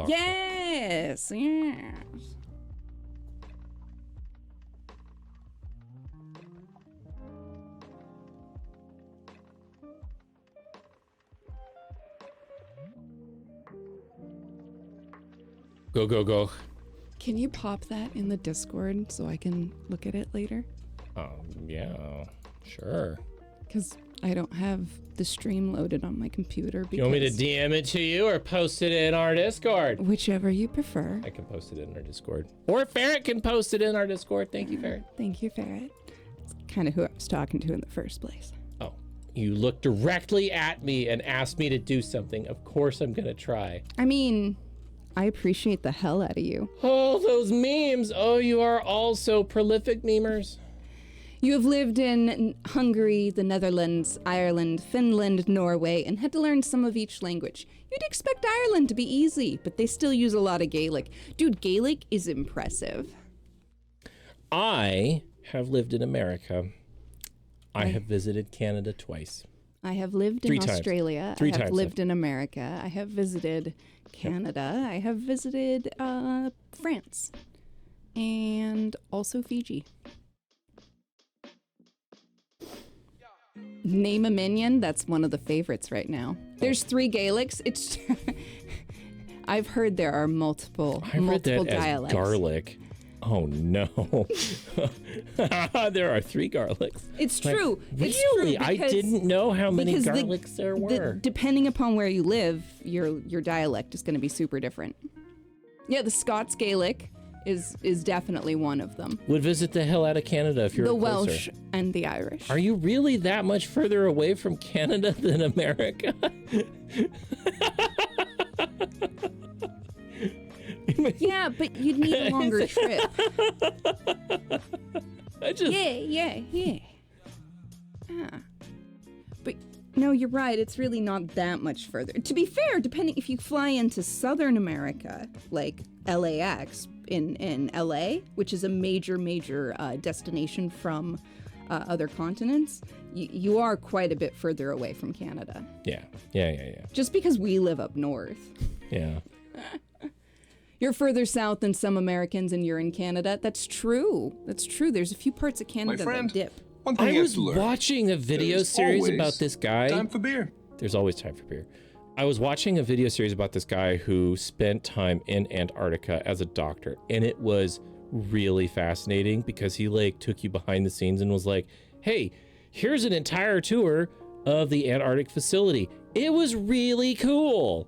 Yes. Go. Can you pop that in the Discord so I can look at it later? Yeah, sure. Because I don't have the stream loaded on my computer. You want me to DM it to you or post it in our Discord? Whichever you prefer. I can post it in our Discord. Or Ferret can post it in our Discord. Thank you, Ferret. Thank you, Ferret. It's kind of who I was talking to in the first place. Oh, you looked directly at me and asked me to do something. Of course I'm gonna try. I mean, I appreciate the hell out of you. Oh, those memes. Oh, you are all so prolific memers. You have lived in Hungary, the Netherlands, Ireland, Finland, Norway, and had to learn some of each language. You'd expect Ireland to be easy, but they still use a lot of Gaelic. Dude, Gaelic is impressive. I have lived in America. I have visited Canada twice. I have lived in Australia. I have lived in America. I have visited Canada. I have visited France. And also Fiji. Name a minion. That's one of the favorites right now. There's 3 Gaelics. It's I've heard there are multiple dialects. As garlic. Oh no. There are 3 garlics. It's true. Really? It's true. I didn't know how many garlics there were. Depending upon where you live, your dialect is going to be super different. Yeah, the Scots Gaelic is definitely one of them. Would visit the hell out of Canada if you're the closer. Welsh and the Irish. Are you really that much further away from Canada than America? Yeah, but you'd need a longer trip. Yeah. But no, you're right. It's really not that much further. To be fair, depending if you fly into Southern America, like LAX in LA, which is a major destination from other continents, you are quite a bit further away from Canada. Yeah. Just because we live up north. Yeah. You're further south than some Americans and you're in Canada. That's true. There's a few parts of Canada that dip. One thing I was watching a video series about this guy. Time for beer. There's always time for beer. I was watching a video series about this guy who spent time in Antarctica as a doctor, and it was really fascinating because he like took you behind the scenes and was like, hey, here's an entire tour of the Antarctic facility. It was really cool.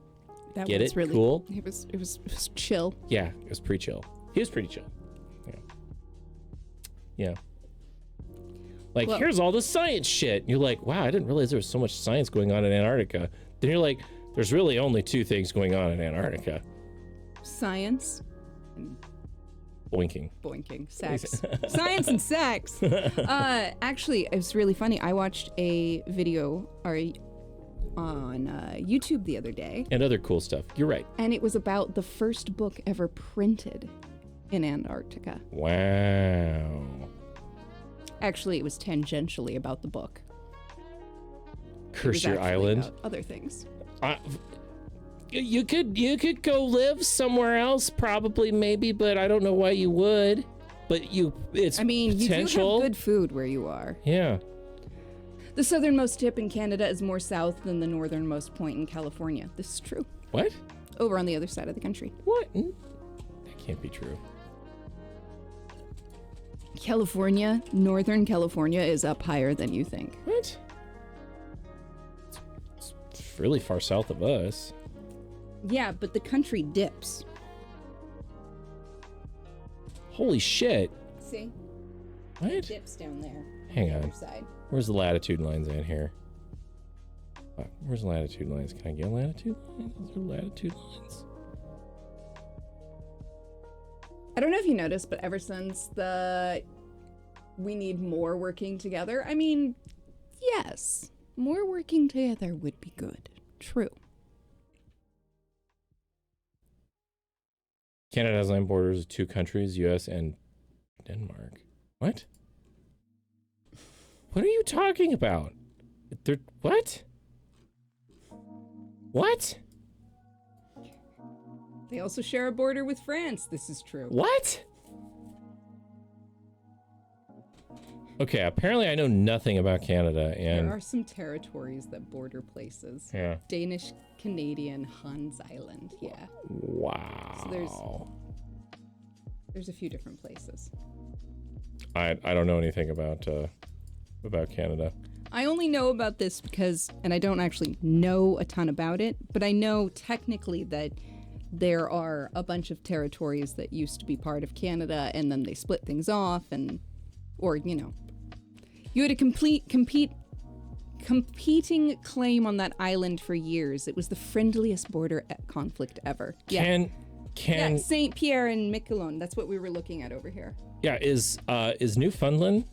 That Get was it? really Cool? It was chill. Yeah, it was pretty chill. He was pretty chill. Yeah. Like, Well, here's all the science shit. You're like, wow, I didn't realize there was so much science going on in Antarctica. Then you're like, there's really only two things going on in Antarctica. Science. Boinking. Sex. Science and sex. Actually, it was really funny. I watched a video on YouTube the other day. And other cool stuff. You're right. And it was about the first book ever printed in Antarctica. Wow. Actually, it was tangentially about the book. Curse Your Island. About other things. You could go live somewhere else, probably, maybe, but I don't know why you would. But it's I mean, potential. you do have good food where you are. Yeah. The southernmost tip in Canada is more south than the northernmost point in California. This is true. What? Over on the other side of the country. What? That can't be true. California, Northern California is up higher than you think. What? It's really far south of us. Yeah, but the country dips. Holy shit. See? What? It dips down there. Hang the on. other side. Where's the latitude lines at here? Where's the latitude lines? Can I get latitude lines? Is there latitude lines? I don't know if you noticed, but ever since we need more working together, I mean, yes, more working together would be good. True. Canada has land borders with two countries, U.S. and Denmark. What? What are you talking about? What? What? They also share a border with France. This is true. What? Okay, apparently I know nothing about Canada, and there are some territories that border places. Yeah. Danish, Canadian, Hans Island. Yeah. Wow. So there's a few different places. I don't know anything about Canada. I only know about this because, and I don't actually know a ton about it, but I know technically that there are a bunch of territories that used to be part of Canada, and then they split things off, or you had a competing claim on that island for years. It was the friendliest border conflict ever. Yeah, Saint Pierre and Miquelon. That's what we were looking at over here. Yeah, is Newfoundland?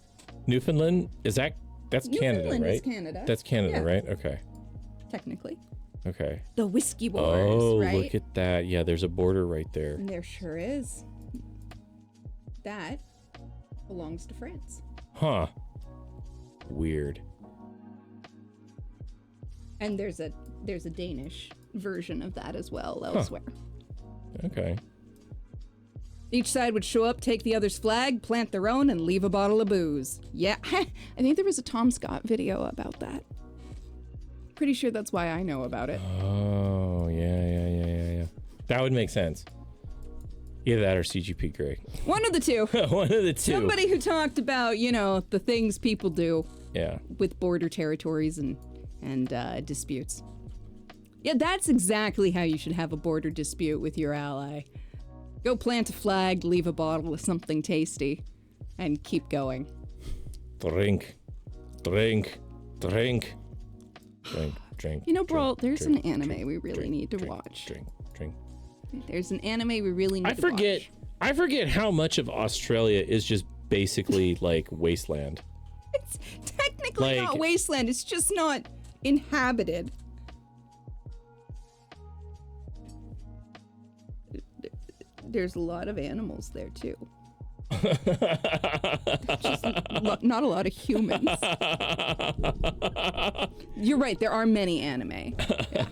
That's Canada, right? Is Canada. That's Canada, Yeah. right? Okay. Technically. Okay. The Whiskey Wars, Oh, right? look at that. Yeah, there's a border right there. And there sure is. That belongs to France. Huh. Weird. And there's a Danish version of that as well elsewhere. Okay. Each side would show up, take the other's flag, plant their own, and leave a bottle of booze. Yeah, I think there was a Tom Scott video about that. Pretty sure that's why I know about it. Oh, yeah. That would make sense. Either that or CGP Grey. One of the two. One of the two. Somebody who talked about, the things people do. Yeah. With border territories and disputes. Yeah, that's exactly how you should have a border dispute with your ally. Go plant a flag, leave a bottle of something tasty, and keep going. Drink. Brawl, there's an anime we really need to watch. Drink. There's an anime we really need to watch. I forget how much of Australia is just basically like wasteland. It's technically not wasteland. It's just not inhabited. There's a lot of animals there too. Just not a lot of humans. You're right. There are many anime. Yeah.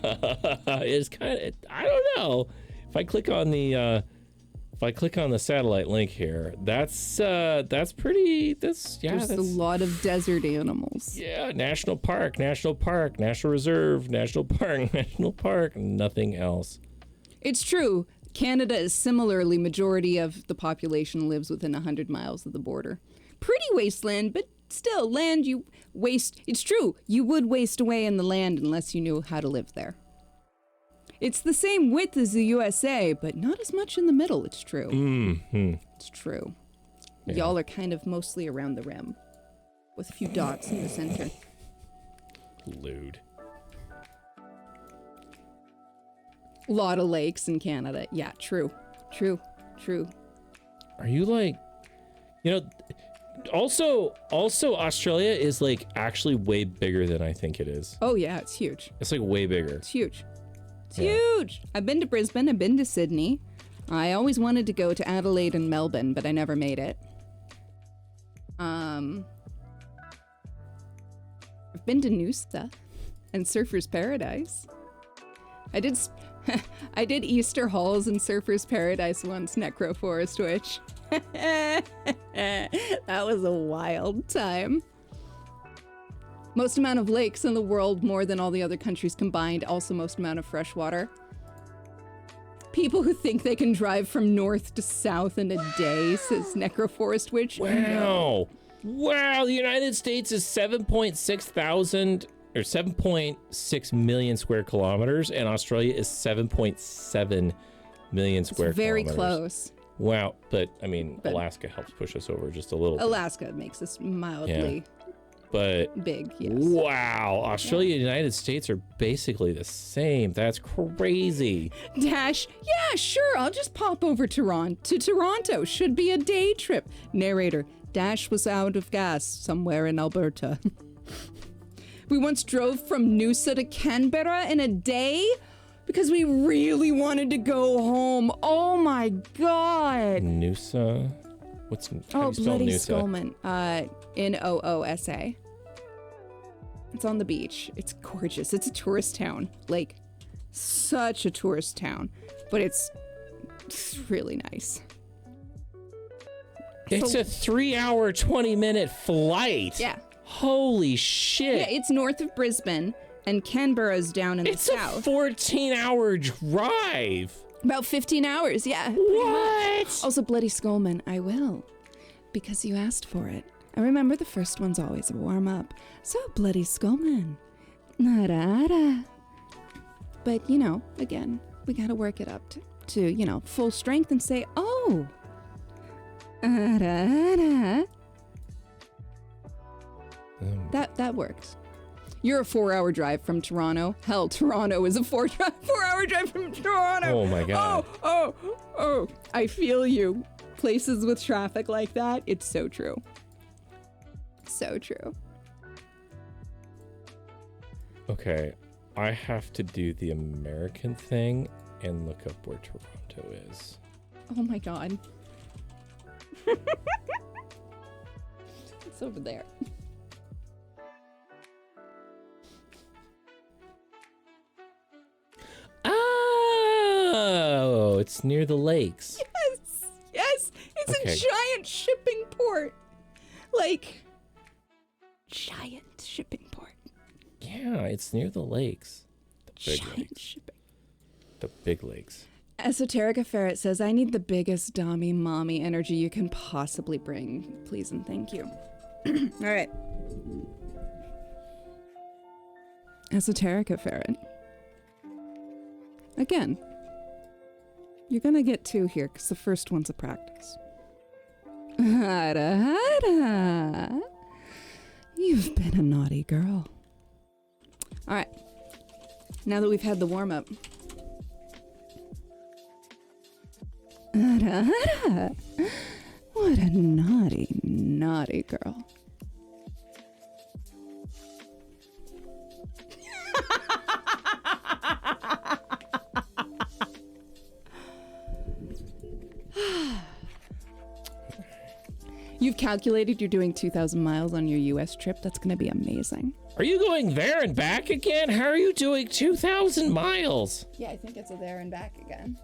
It's kind of. I don't know. If I click on the satellite link here, that's pretty. There's a lot of desert animals. Yeah, national park, national reserve, national park, nothing else. It's true. Canada is similarly, majority of the population lives within 100 miles of the border. Pretty wasteland, but still, land you waste. It's true, you would waste away in the land unless you knew how to live there. It's the same width as the USA, but not as much in the middle, it's true. Mm-hmm. It's true. Yeah. Y'all are kind of mostly around the rim, with a few dots in the center. Lewd. Lot of lakes in Canada. Yeah, true. Are you like, also Australia is like actually way bigger than I think it is. Oh yeah, it's huge. It's like way bigger. It's huge. It's huge. I've been to Brisbane, I've been to Sydney. I always wanted to go to Adelaide and Melbourne, but I never made it. I've been to Noosa and Surfers Paradise. I did Easter Halls and Surfers Paradise once, Necro Forest Witch. That was a wild time. Most amount of lakes in the world, more than all the other countries combined. Also most amount of fresh water. People who think they can drive from north to south in a day, says Necro Forest Witch. Wow. No. Wow, the United States is 7.6 million square kilometers, and Australia is 7.7 million square kilometers. Very close. Wow, but I mean, Alaska helps push us over just a little bit. Alaska makes us mildly big, yes. Wow, Australia and the United States are basically the same. That's crazy. Dash, yeah, sure, I'll just pop over to Toronto. Should be a day trip. Narrator, Dash was out of gas somewhere in Alberta. We once drove from Noosa to Canberra in a day because we really wanted to go home. Oh my god. Noosa? How do you spell Bloody Noosa? Skolman. Noosa. It's on the beach. It's gorgeous. It's a tourist town. Like, such a tourist town. But it's really nice. It's a 3-hour, 20-minute flight. Yeah. Holy shit. Yeah, it's north of Brisbane, and Canberra's down in the south. It's a 14-hour drive. About 15 hours, yeah. What? Also, Bloody Skolman, I will. Because you asked for it. I remember the first one's always a warm-up. So, Bloody Skolman. Narada. But, again, we gotta work it up to full strength and say, oh. Narada. That works. You're a 4-hour drive from Toronto. Hell, Toronto is a 4-hour drive from Toronto. Oh my god. Oh. I feel you. Places with traffic like that, it's so true. So true. Okay, I have to do the American thing and look up where Toronto is. Oh my god. It's over there. Oh, it's near the lakes. Yes, it's a giant shipping port. Like, giant shipping port. Yeah, it's near the lakes. The big Giant lakes. shipping. The big lakes. Esoterica Ferret says, I need the biggest dommy mommy energy you can possibly bring. Please and thank you. All right. Esoterica Ferret. Again, you're gonna get 2 here because the first one's a practice. Hada hada. You've been a naughty girl. All right. Now that we've had the warm-up. Hada hada. What a naughty, naughty girl. You've calculated you're doing 2,000 miles on your US trip. That's going to be amazing. Are you going there and back again? How are you doing 2,000 miles? Yeah, I think it's a there and back again.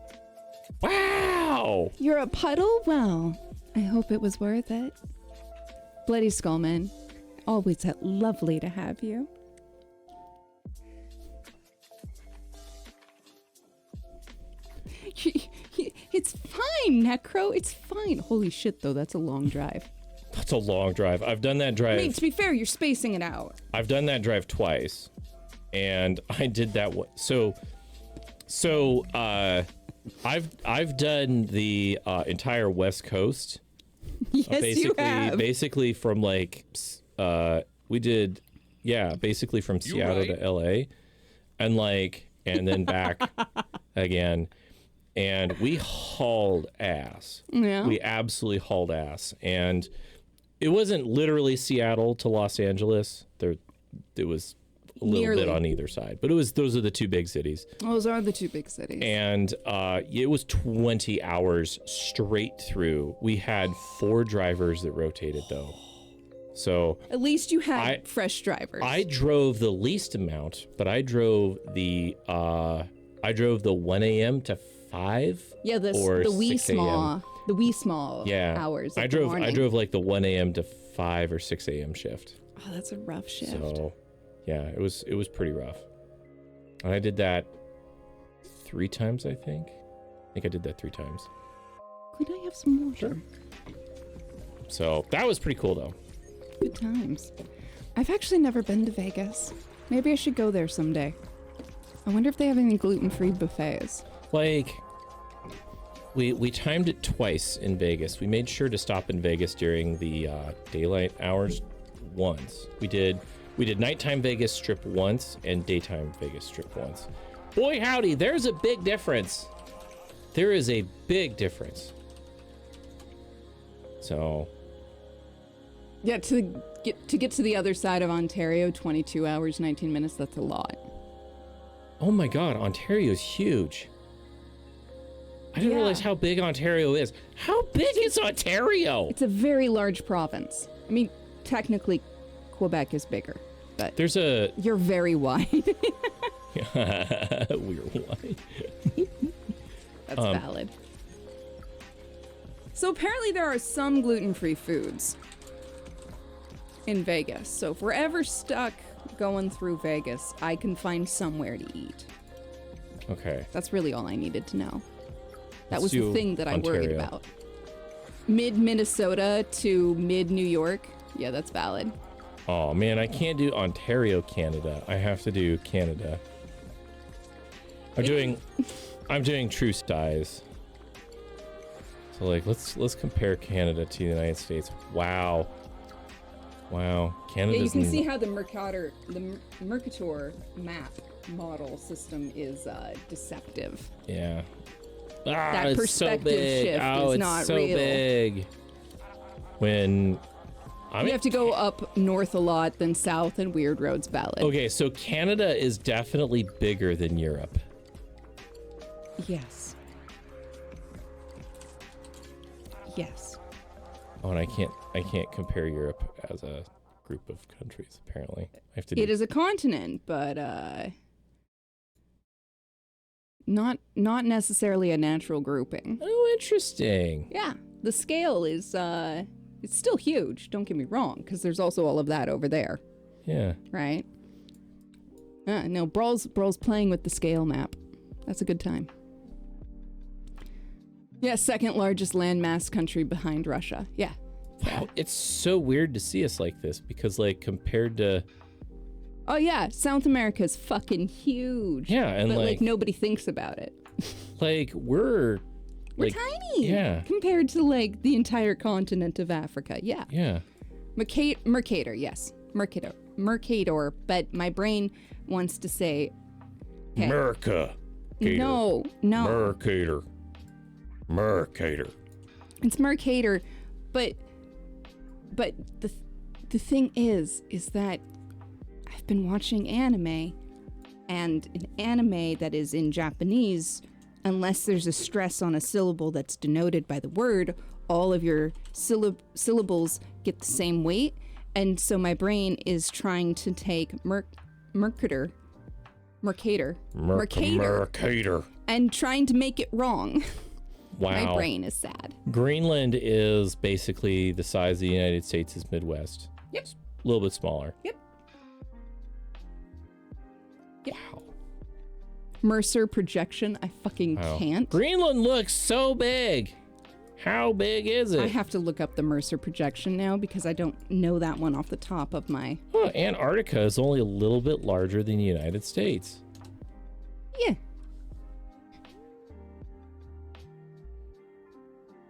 Wow! You're a puddle? Well, I hope it was worth it. Bloody Skullman, always lovely to have you. It's fine, Necro. It's fine. Holy shit, though. That's a long drive. That's a long drive. I've done that drive. I mean, to be fair, you're spacing it out. I've done that drive twice, and I did that. I've done the entire West Coast. Yes, you have. Basically from like we did, basically from Seattle to LA, and then back again. And we hauled ass. Yeah. We absolutely hauled ass. And it wasn't literally Seattle to Los Angeles. It was a little bit on either side. But those are the two big cities. Those are the two big cities. And it was 20 hours straight through. We had 4 drivers that rotated though. So at least you had fresh drivers. I drove the least amount, but I drove the 1 a.m. to 5. Yeah, the wee small hours. I drove like the 1 a.m. to 5 or 6 a.m. shift. Oh, that's a rough shift. So yeah, it was pretty rough. And I did that 3 times, I think. I did that 3 times. Could I have some water? Sure. So that was pretty cool though. Good times. I've actually never been to Vegas. Maybe I should go there someday. I wonder if they have any gluten-free buffets. Like, we timed it twice in Vegas. We made sure to stop in Vegas during the daylight hours once. We did nighttime Vegas Strip once and daytime Vegas Strip once. Boy howdy, there's a big difference. There is a big difference. So yeah, to get to the other side of Ontario, 22 hours, 19 minutes, that's a lot. Oh my god, Ontario's huge. I didn't realize how big Ontario is. How big is Ontario? It's a very large province. I mean, technically, Quebec is bigger, but you're very wide. We're wide. That's valid. So apparently there are some gluten-free foods in Vegas. So if we're ever stuck going through Vegas, I can find somewhere to eat. Okay. That's really all I needed to know. That was do the thing that I Ontario. worried about. Mid-Minnesota to mid-New York. Yeah, that's valid. Oh man, I can't do Ontario, Canada. I have to do Canada. I'm doing true size. So like let's compare Canada to the United States. Wow. Canada. Yeah, you can see how the Mercator map model system is deceptive. Yeah. That it's perspective so big. shift Oh, is it's not so real. big. When you have to go up north a lot, then south, and weird roads valid. Okay, so Canada is definitely bigger than Europe. Yes. Yes. Oh, and I can't compare Europe as a group of countries. Apparently, I have to. It is a continent, but not necessarily a natural grouping. Oh, interesting. Yeah, the scale is it's still huge. Don't get me wrong, because there's also all of that over there. Yeah. Right. No, Brawl's playing with the scale map. That's a good time. Yeah, second largest landmass country behind Russia. Yeah. Wow, it's so weird to see us like this because, like, compared to. Oh yeah, South America is fucking huge. Yeah, and but like nobody thinks about it. Like we're tiny. Yeah. Compared to like the entire continent of Africa. Yeah. Yeah. Mercator, yes. Mercator, but my brain wants to say Merca. No. Mercator. It's Mercator, But the thing is that I've been watching anime, and an anime that is in Japanese, unless there's a stress on a syllable that's denoted by the word, all of your syllables get the same weight. And so my brain is trying to take Mercator, and trying to make it wrong. Wow. My brain is sad. Greenland is basically the size of the United States' Midwest. Yep. A little bit smaller. Yep. Wow. Mercer projection, I fucking can't. Greenland looks so big. How big is it? I have to look up the Mercer projection now because I don't know that one off the top of my... Oh, Antarctica is only a little bit larger than the United States. Yeah.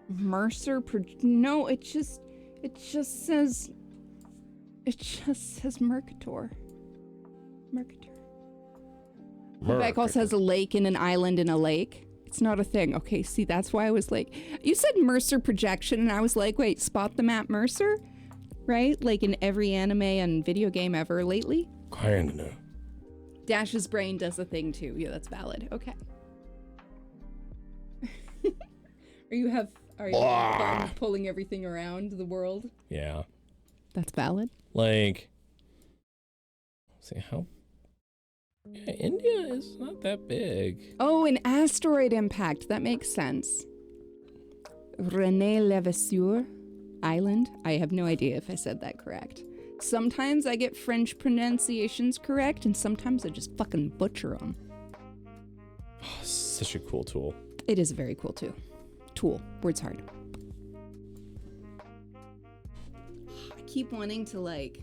Mercer no, it just says Mercator. Quebec also has a lake and an island and a lake. It's not a thing. Okay, see, that's why I was like, you said Mercer projection, and I was like, wait, spot the map Mercer? Right? Like in every anime and video game ever lately? Kinda. Dash's brain does a thing too. Yeah, that's valid. Okay. Are you fun pulling everything around the world? Yeah. That's valid. Like, see how... Yeah, India is not that big. Oh, an asteroid impact. That makes sense. René Levasseur Island. I have no idea if I said that correct. Sometimes I get French pronunciations correct, and sometimes I just fucking butcher them. Oh, such a cool tool. It is very cool, too. Tool. Word's hard. I keep wanting to, like...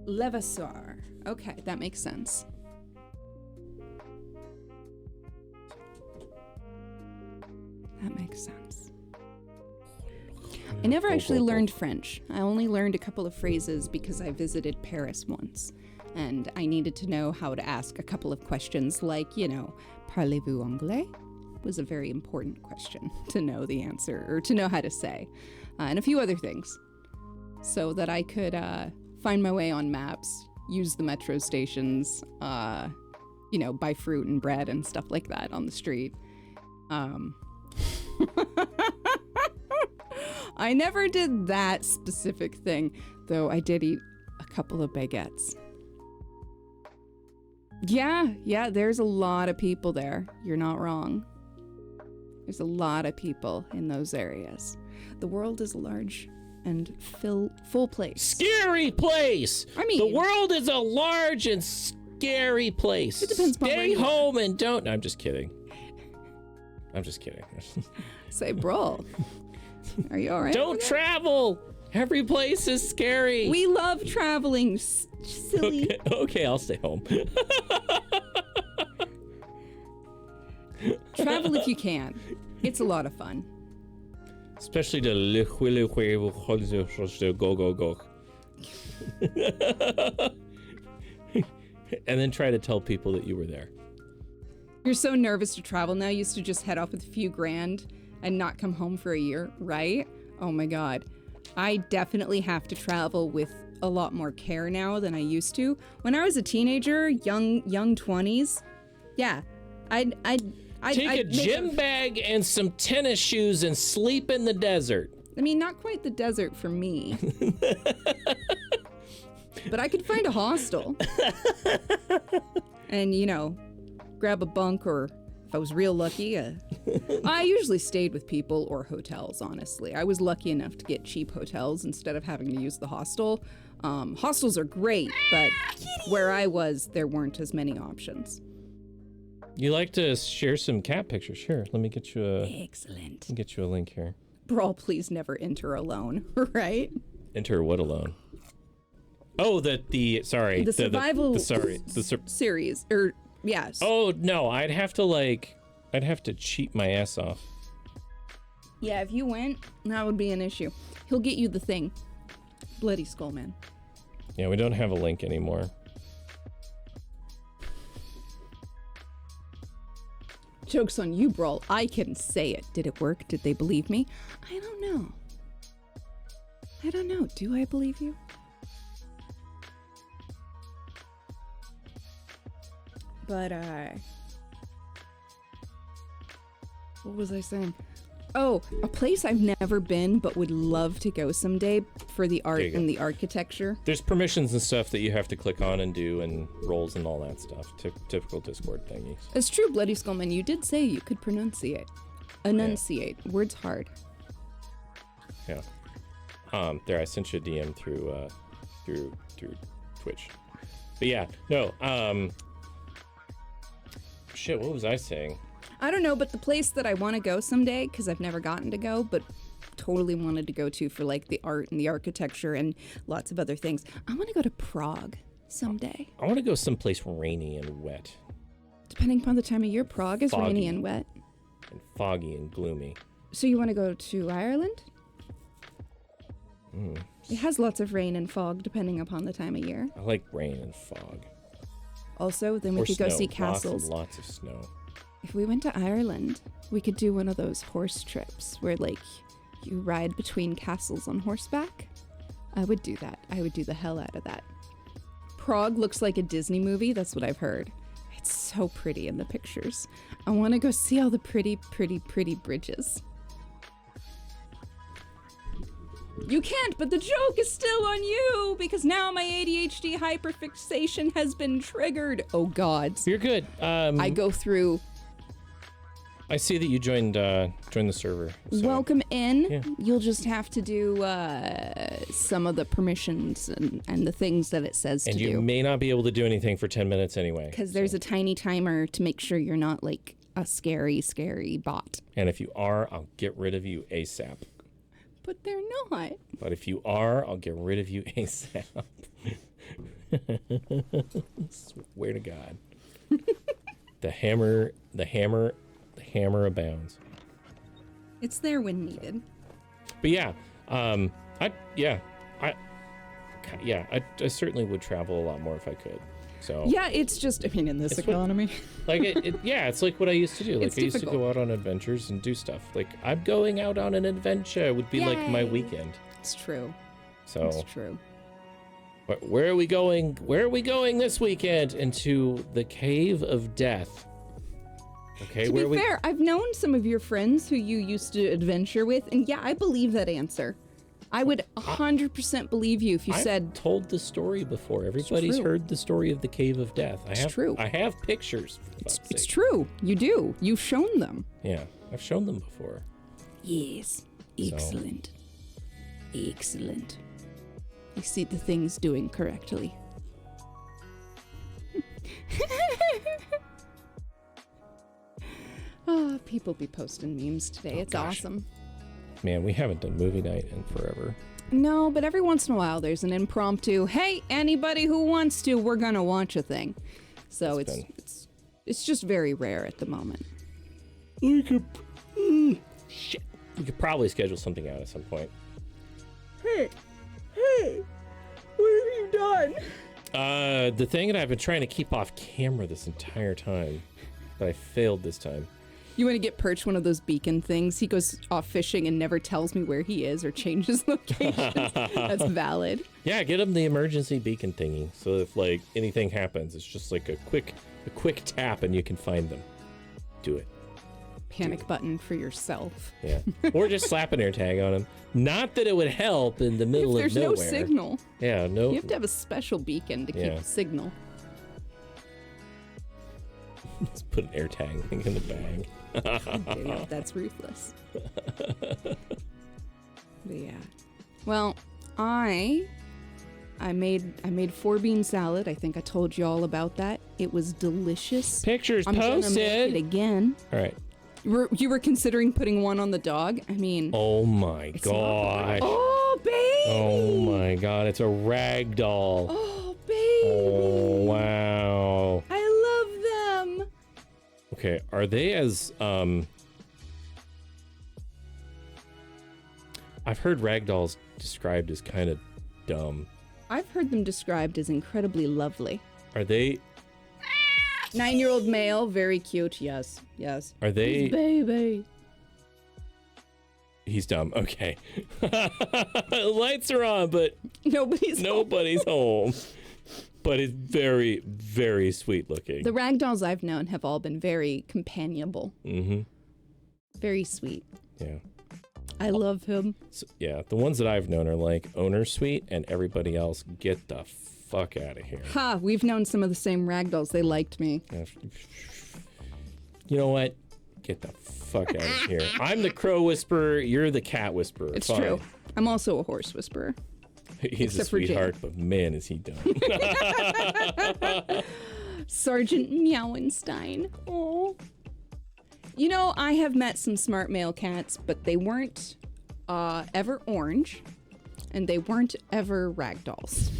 Levasseur. Okay, that makes sense. That makes sense. I never actually learned French. I only learned a couple of phrases because I visited Paris once. And I needed to know how to ask a couple of questions like, you know, parlez-vous anglais? Was a very important question to know the answer, or to know how to say. And a few other things. So that I could find my way on maps, use the metro stations, you know, buy fruit and bread and stuff like that on the street. I never did that specific thing, though I did eat a couple of baguettes. Yeah, there's a lot of people there. You're not wrong. There's a lot of people in those areas. The world is large and full place. Scary place! I mean... The world is a large and scary place. It depends on where Stay you home and don't... No, I'm just kidding. Say, bro, are you all right? Don't travel! Every place is scary. We love traveling, silly. Okay, I'll stay home. Travel if you can. It's a lot of fun. Especially the go. And then try to tell people that you were there. You're so nervous to travel now. You used to just head off with a few grand and not come home for a year, right? Oh my God. I definitely have to travel with a lot more care now than I used to. When I was a teenager, young 20s, yeah, I'd take a gym bag and some tennis shoes and sleep in the desert. I mean, not quite the desert for me. But I could find a hostel. And, you know, grab a bunk, or if I was real lucky, I usually stayed with people or hotels, honestly. I was lucky enough to get cheap hotels instead of having to use the hostel. Hostels are great, but where I was, there weren't as many options. You like to share some cat pictures? Sure. Let me get you Excellent. Let me get you a link here. Brawl, please never enter alone, right? Enter what alone? Oh, the survival series, or yes. Oh no, I'd have to cheat my ass off. Yeah, if you went, that would be an issue. He'll get you the thing. Bloody Skull Man. Yeah, we don't have a link anymore. Joke's on you, Brawl. I can say it. Did it work? Did they believe me? I don't know. I don't know. Do I believe you? But, what was I saying? Oh, a place I've never been but would love to go someday for the art and the architecture. There's permissions and stuff that you have to click on and do, and roles and all that stuff. Typical Discord thingies. It's true, Bloody Skullman. You did say you could pronunciate. Enunciate. Yeah. Word's hard. Yeah. There, I sent you a DM through Twitch. But yeah, no. Shit, what was I saying? I don't know, but the place that I want to go someday, because I've never gotten to go, but totally wanted to go to for like the art and the architecture and lots of other things. I want to go to Prague someday. I want to go someplace rainy and wet. Depending upon the time of year, Prague is foggy, rainy and wet. And foggy and gloomy. So you want to go to Ireland? It has lots of rain and fog depending upon the time of year. I like rain and fog. Also, then we could go see castles. Lots of snow. If we went to Ireland, we could do one of those horse trips where, like, you ride between castles on horseback. I would do that. I would do the hell out of that. Prague looks like a Disney movie. That's what I've heard. It's so pretty in the pictures. I want to go see all the pretty, pretty, pretty bridges. You can't, but the joke is still on you because now my ADHD hyperfixation has been triggered. Oh, God. You're good. I go through... I see that you joined the server. So. Welcome in. Yeah. You'll just have to do some of the permissions and the things that it says to do. And you may not be able to do anything for 10 minutes anyway. Because there's a tiny timer to make sure you're not like a scary, scary bot. And if you are, I'll get rid of you ASAP. But they're not. But if you are, I'll get rid of you ASAP. Swear to God. The hammer abounds. It's there when needed. But yeah, I certainly would travel a lot more if I could. So yeah, it's just, I mean, in this economy. It's like what I used to do. Like It's I used difficult. to go out on adventures and do stuff. Like I'm going out on an adventure would be like my weekend. It's true. So It's true. where are we going? Where are we going this weekend? Into the Cave of Death. Okay, To be fair, I've known some of your friends who you used to adventure with, and yeah, I believe that answer. I would 100% believe you if you said... I've told the story before. Everybody's heard the story of the Cave of Death. It's true. I have pictures. It's true. You do. You've shown them. Yeah, I've shown them before. Yes. Excellent. Excellent. I see the things doing correctly. Oh, people be posting memes today. It's awesome. Man, we haven't done movie night in forever. No, but every once in a while there's an impromptu, hey, anybody who wants to, we're gonna watch a thing. So it's just very rare at the moment. Shit. We could probably schedule something out at some point. Hey, what have you done? The thing that I've been trying to keep off camera this entire time, but I failed this time. You want to get Perch one of those beacon things? He goes off fishing and never tells me where he is or changes locations. That's valid. Yeah, get him the emergency beacon thingy. So if like anything happens, it's just like a quick tap and you can find them. Do it. Panic button for yourself. Yeah. Or just slap an air tag on him. Not that it would help in the middle of nowhere. There's no signal. Yeah, no. You have to have a special beacon to keep the signal. Let's put an air tag in the bag. Yeah, that's ruthless. But yeah. Well, I made 4-bean salad. I think I told you all about that. It was delicious. Pictures I'm posted. gonna make it again. All right. You were considering putting one on the dog? I mean... Oh my gosh. Oh, baby! Oh my god, it's a rag doll. Oh, baby! Oh, wow. I love them! Okay, are they as, I've heard ragdolls described as kind of dumb. I've heard them described as incredibly lovely. Are they... 9-year-old male, very cute, yes. Are they... Baby. He's dumb. Okay. Lights are on, but nobody's home. But it's very, very sweet looking. The ragdolls I've known have all been very companionable. Mm-hmm. Very sweet. Yeah. I love him. So, yeah, the ones that I've known are like owner sweet, and everybody else get the fuck out of here. Ha! We've known some of the same ragdolls. They liked me. You know what? Get the fuck out of here. I'm the crow whisperer. You're the cat whisperer. It's Fine. true. I'm also a horse whisperer. He's Except a sweetheart, but man, is he dumb. Sergeant Meowenstein. Oh. You know, I have met some smart male cats, but they weren't ever orange, and they weren't ever ragdolls.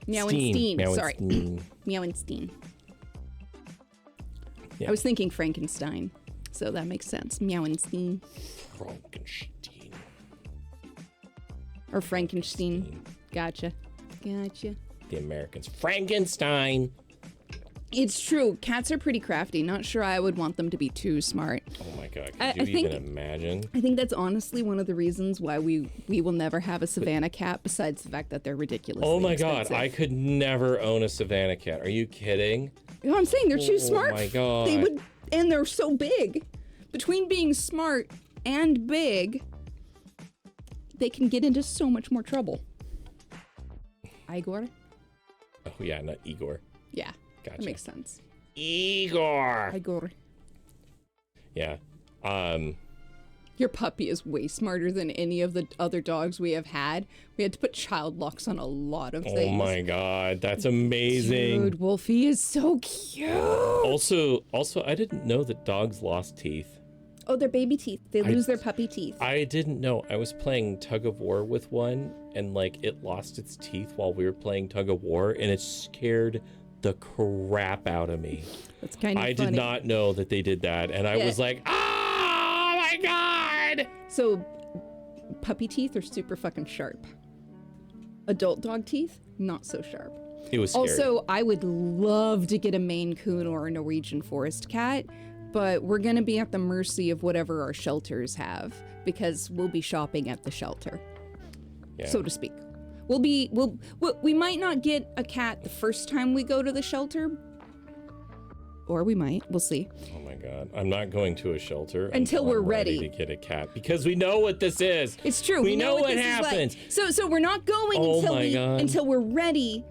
Meowenstein. Sorry. Meowenstein. Yeah. I was thinking Frankenstein, so that makes sense. Meowenstein. Frankenstein. Or Frankenstein. Gotcha. The Americans. Frankenstein. It's true. Cats are pretty crafty. Not sure I would want them to be too smart. Oh my god, could you even imagine? I think that's honestly one of the reasons why we will never have a Savannah cat, besides the fact that they're ridiculously Oh my expensive. god, I could never own a Savannah cat. Are you kidding? You know what I'm saying? They're too smart. Oh my god. They would, and they're so big. Between being smart and big, they can get into so much more trouble. Igor? Oh yeah, not Igor. Yeah. Gotcha. That makes sense. Igor. Igor. Yeah. Your puppy is way smarter than any of the other dogs we have had. We had to put child locks on a lot of things. Oh my god, that's amazing. Dude, Wolfie is so cute. Also, I didn't know that dogs lost teeth. Oh, they're baby teeth. They lose their puppy teeth. I didn't know. I was playing tug of war with one, and like it lost its teeth while we were playing tug of war, and it scared the crap out of me. That's kind of funny. I did not know that they did that, and I was like, oh my god! So, puppy teeth are super fucking sharp. Adult dog teeth, not so sharp. It was scary. Also, I would love to get a Maine Coon or a Norwegian Forest cat, but we're gonna be at the mercy of whatever our shelters have, because we'll be shopping at the shelter, so to speak. We might not get a cat the first time we go to the shelter, or we might. We'll see. Oh my god, I'm not going to a shelter until we're I'm ready to get a cat, because we know what this is. It's true. We know what happens. Like. So we're not going until we're ready.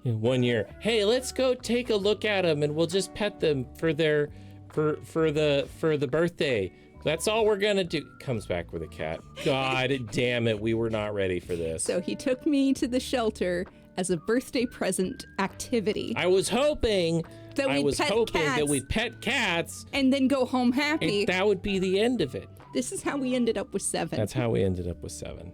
Yeah, 1 year. Hey, let's go take a look at them, and we'll just pet them for their for the birthday. That's all we're gonna do. Comes back with a cat. God damn it, we were not ready for this. So he took me to the shelter as a birthday present activity. I was hoping that we'd pet cats and then go home happy. And that would be the end of it. This is how we ended up with 7. That's how we ended up with 7.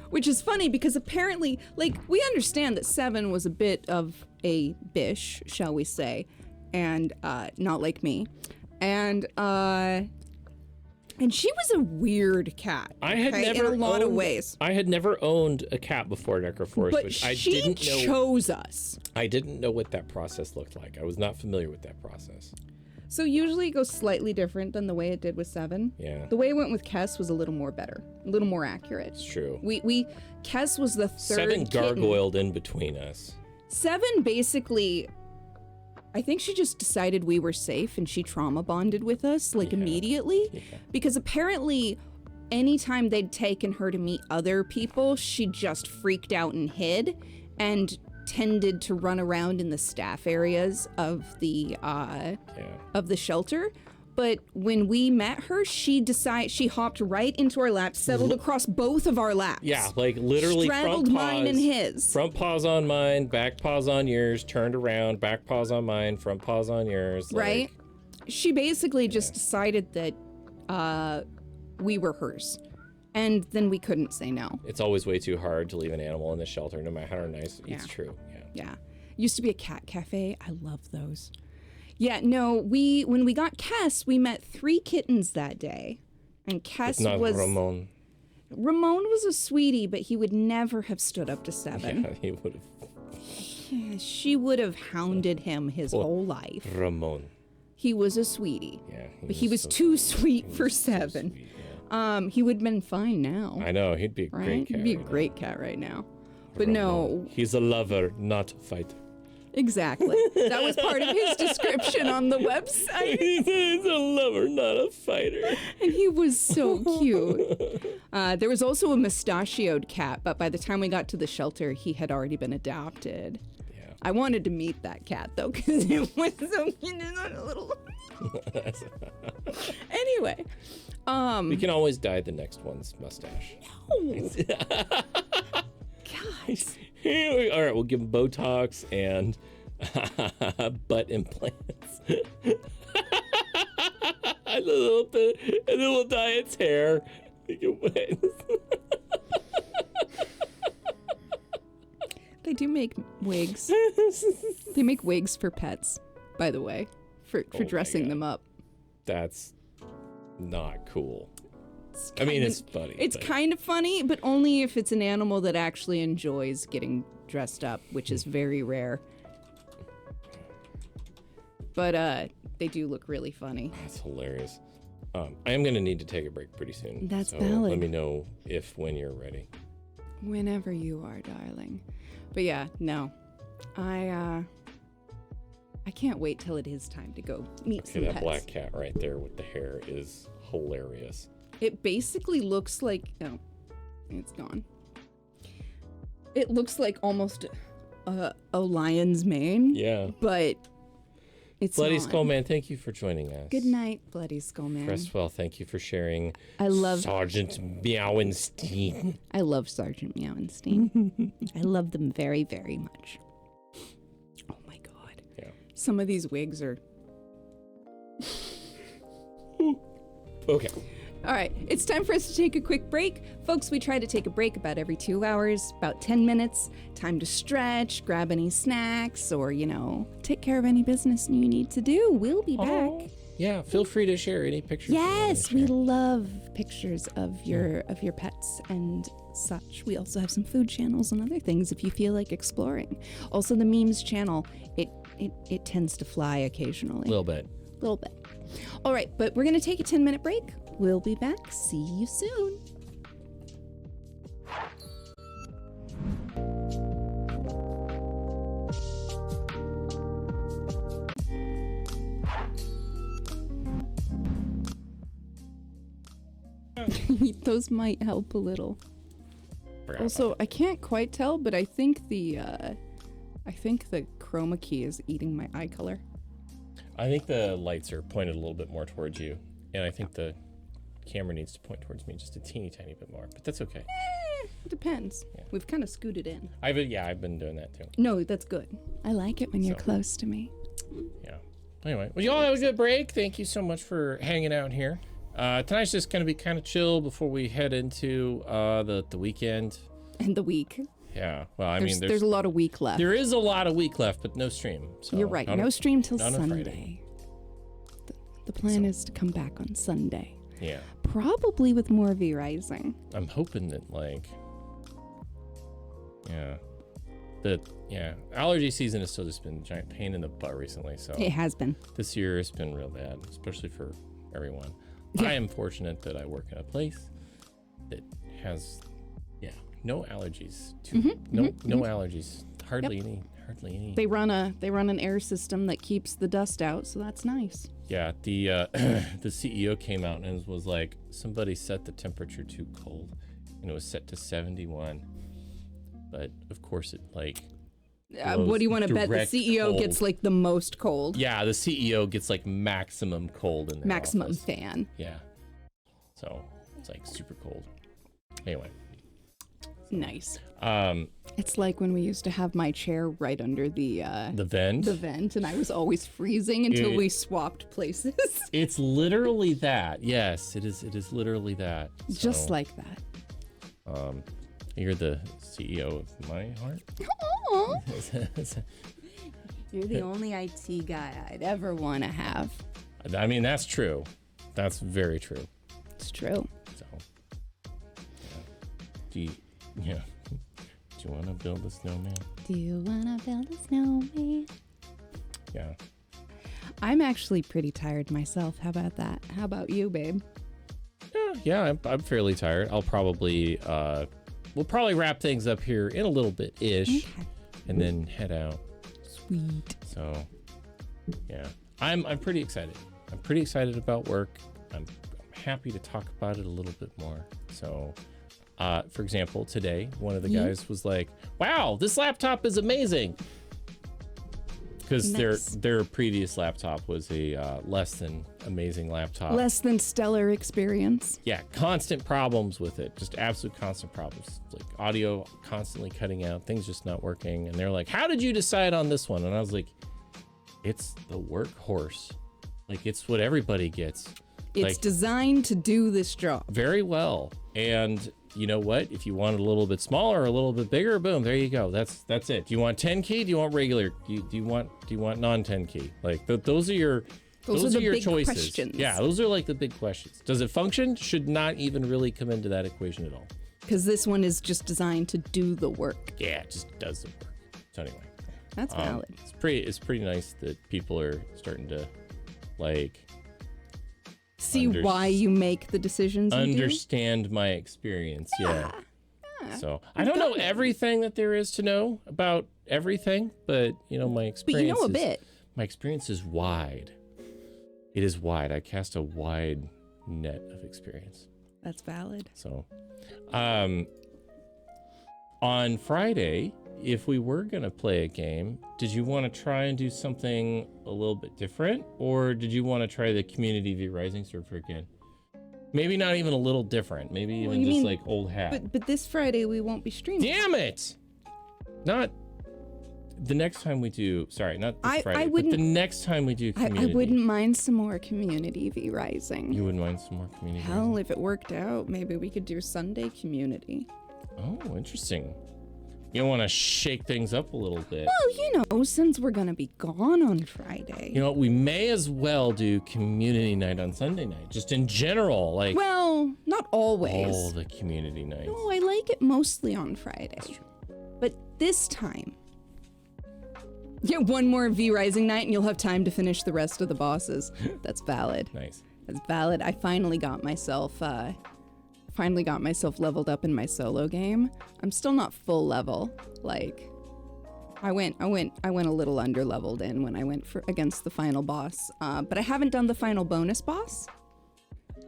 Which is funny because apparently, like, we understand that 7 was a bit of a bish, shall we say, and not like me. And she was a weird cat. I had never in a lot of ways. I had never owned a cat before Necroforce, but which I she didn't know. chose us. I didn't know what that process looked like. I was not familiar with that process. So usually it goes slightly different than the way it did with 7. Yeah. The way it went with Kess was a little more better, a little more accurate. It's true. Kess was the third 7 gargoyled in between us. 7 basically, I think she just decided we were safe and she trauma bonded with us immediately. Yeah. Because apparently anytime they'd taken her to meet other people, she just freaked out and hid and tended to run around in the staff areas of the shelter. But when we met her, she hopped right into our laps, settled across both of our laps. Yeah, like literally straddled mine and his. Front paws on mine, back paws on yours, turned around, back paws on mine, front paws on yours. Right? She basically just decided that we were hers. And then we couldn't say no. It's always way too hard to leave an animal in the shelter, no matter how nice. Yeah. It's true. Yeah. Used to be a cat cafe. I love those. Yeah, no, when we got Kess, we met 3 kittens that day. And Kess was... Ramon. Ramon was a sweetie, but he would never have stood up to 7. Yeah, he would have. Yeah, she would have hounded him his whole life. Ramon. He was a sweetie. Yeah. But he was so too sweet. sweet He for was so 7. sweet, yeah. He would have been fine now. I know, he'd be a right? great cat. He'd be a right great cat right now. now. But no, He's a lover, not a fighter. exactly. That was part of his description on the website. He's a lover, not a fighter. And he was so cute. There was also a mustachioed cat, but by the time we got to the shelter, he had already been adopted. Yeah. I wanted to meet that cat though, because it was so cute. A little. Anyway, We can always dye the next one's mustache. Gosh. All right, we'll give him Botox and butt implants. And then we'll dye its hair. They do make wigs. They make wigs for pets, by the way, for my dressing God. them up. That's not cool. I mean, it's funny. It's but kind of funny, but only if it's an animal that actually enjoys getting dressed up, which is very rare. But they do look really funny. That's hilarious. I am going to need to take a break pretty soon. That's so valid. Let me know when you're ready. Whenever you are, darling. But yeah, no. I can't wait till it is time to go meet See, some that pets. black cat right there with the hair is hilarious. It basically looks like... Oh, it's gone. It looks like almost a lion's mane. Yeah. But it's Bloody not. Skullman, thank you for joining us. Good night, Bloody Skullman. Crestwell, thank you for sharing. I love Sergeant Meowenstein. I love Sergeant Meowenstein. I love them very, very much. Oh my god. Yeah. Some of these wigs are... Okay. All right, it's time for us to take a quick break. Folks, we try to take a break about every 2 hours, about 10 minutes. Time to stretch, grab any snacks, or, take care of any business you need to do. We'll be back. Oh, yeah, feel free to share any pictures. you wanna Yes, we share. love pictures of your pets and such. We also have some food channels and other things if you feel like exploring. Also, the memes channel, it tends to fly occasionally. A little bit. Little bit. All right, but we're going to take a 10-minute break. We'll be back. See you soon. Those might help a little. Forgot Also, I can't quite tell, but I think the chroma key is eating my eye color. I think the lights are pointed a little bit more towards you, and I think the camera needs to point towards me just a teeny tiny bit more, but that's okay. It depends. Yeah. We've kind of scooted in. I've been doing that too. No, that's good. I like it when you're So- close to me. Yeah. Anyway, well, y'all have a good break. Thank you so much for hanging out here. Tonight's just gonna be kind of chill before we head into the weekend. And the week. Yeah. Well, I There's, mean, there's a lot of week left. there is a lot of week left, but no stream. So You're right. not No a- stream till not on Friday. Sunday. The plan is to come back on Sunday. Yeah. Probably with more V-Rising. I'm hoping that allergy season has still just been a giant pain in the butt recently. So It has been. this year has been real bad, especially for everyone. Yeah. I am fortunate that I work in a place that has, no allergies. No allergies. Hardly any. They run an air system that keeps the dust out, so that's nice. Yeah, the the CEO came out and was like, somebody set the temperature too cold, and it was set to 71. But of course, it What do you want to bet? The direct CEO cold. gets like the most cold. Yeah, the CEO gets like maximum cold in their Maximum office. fan. Yeah, so it's like super cold. Anyway, Nice. um, It's like when we used to have my chair right under the vent. vent, and I was always freezing until It- we swapped places. It's literally that. Yes, it is. It is literally that. Just So, like that. you're the CEO of my heart. Aw. You're the only IT guy I'd ever want to have. I mean, that's true. That's very true. It's true. So, do you want to build a snowman? Do you want to build a snowman? Yeah. I'm actually pretty tired myself. How about that? How about you, babe? Yeah, I'm fairly tired. I'll probably we'll probably wrap things up here in a little bit ish, and then head out. Sweet. So, yeah, I'm pretty excited. I'm pretty excited about work. I'm happy to talk about it a little bit more. So, for example, today one of the guys was like, "Wow, this laptop is amazing." Because their previous laptop was a less than amazing laptop. Less than stellar experience. Yeah, constant problems with it. Just absolute constant problems. Like audio constantly cutting out, things just not working. And they're like, how did you decide on this one? And I was like, it's the workhorse. Like, it's what everybody gets. It's like, designed to do this job. Very well. And you know what? If you want it a little bit smaller or a little bit bigger, boom, there you go. That's it. Do you want 10 key? Do you want regular? Do you want non-10 key? Like those are your big choices. Questions. Yeah, those are like the big questions. Does it function? Should not even really come into that equation at all. Because this one is just designed to do the work. Yeah, it just does the work. So anyway, that's valid. It's pretty nice that people are starting to like see why you make the decisions. Understand my experience. Yeah. So I don't know everything that there is to know about everything, but you know my experience. But you know a bit. My experience is wide. It is wide. I cast a wide net of experience. That's valid. So, on Friday, if we were gonna play a game, did you want to try and do something a little bit different, or did you want to try the Community V Rising server again? Maybe not even a little different. Maybe even just like old hat. But this Friday we won't be streaming. Damn it! Not the next time we do. Sorry, not this Friday. But the next time we do Community. I wouldn't mind some more Community V Rising. You wouldn't mind some more Community? Hell, if it worked out, maybe we could do Sunday Community. Oh, interesting. You want to shake things up a little bit. Well, you know, since we're going to be gone on Friday. You know what? We may as well do community night on Sunday night, just in general. Like, well, not always. All the community nights. No, I like it mostly on Friday. That's true. But this time, yeah, one more V Rising night and you'll have time to finish the rest of the bosses. That's valid. Nice. That's valid. I finally got myself leveled up in my solo game. I'm still not full level. Like, I went a little under leveled in when I went against the final boss. But I haven't done the final bonus boss.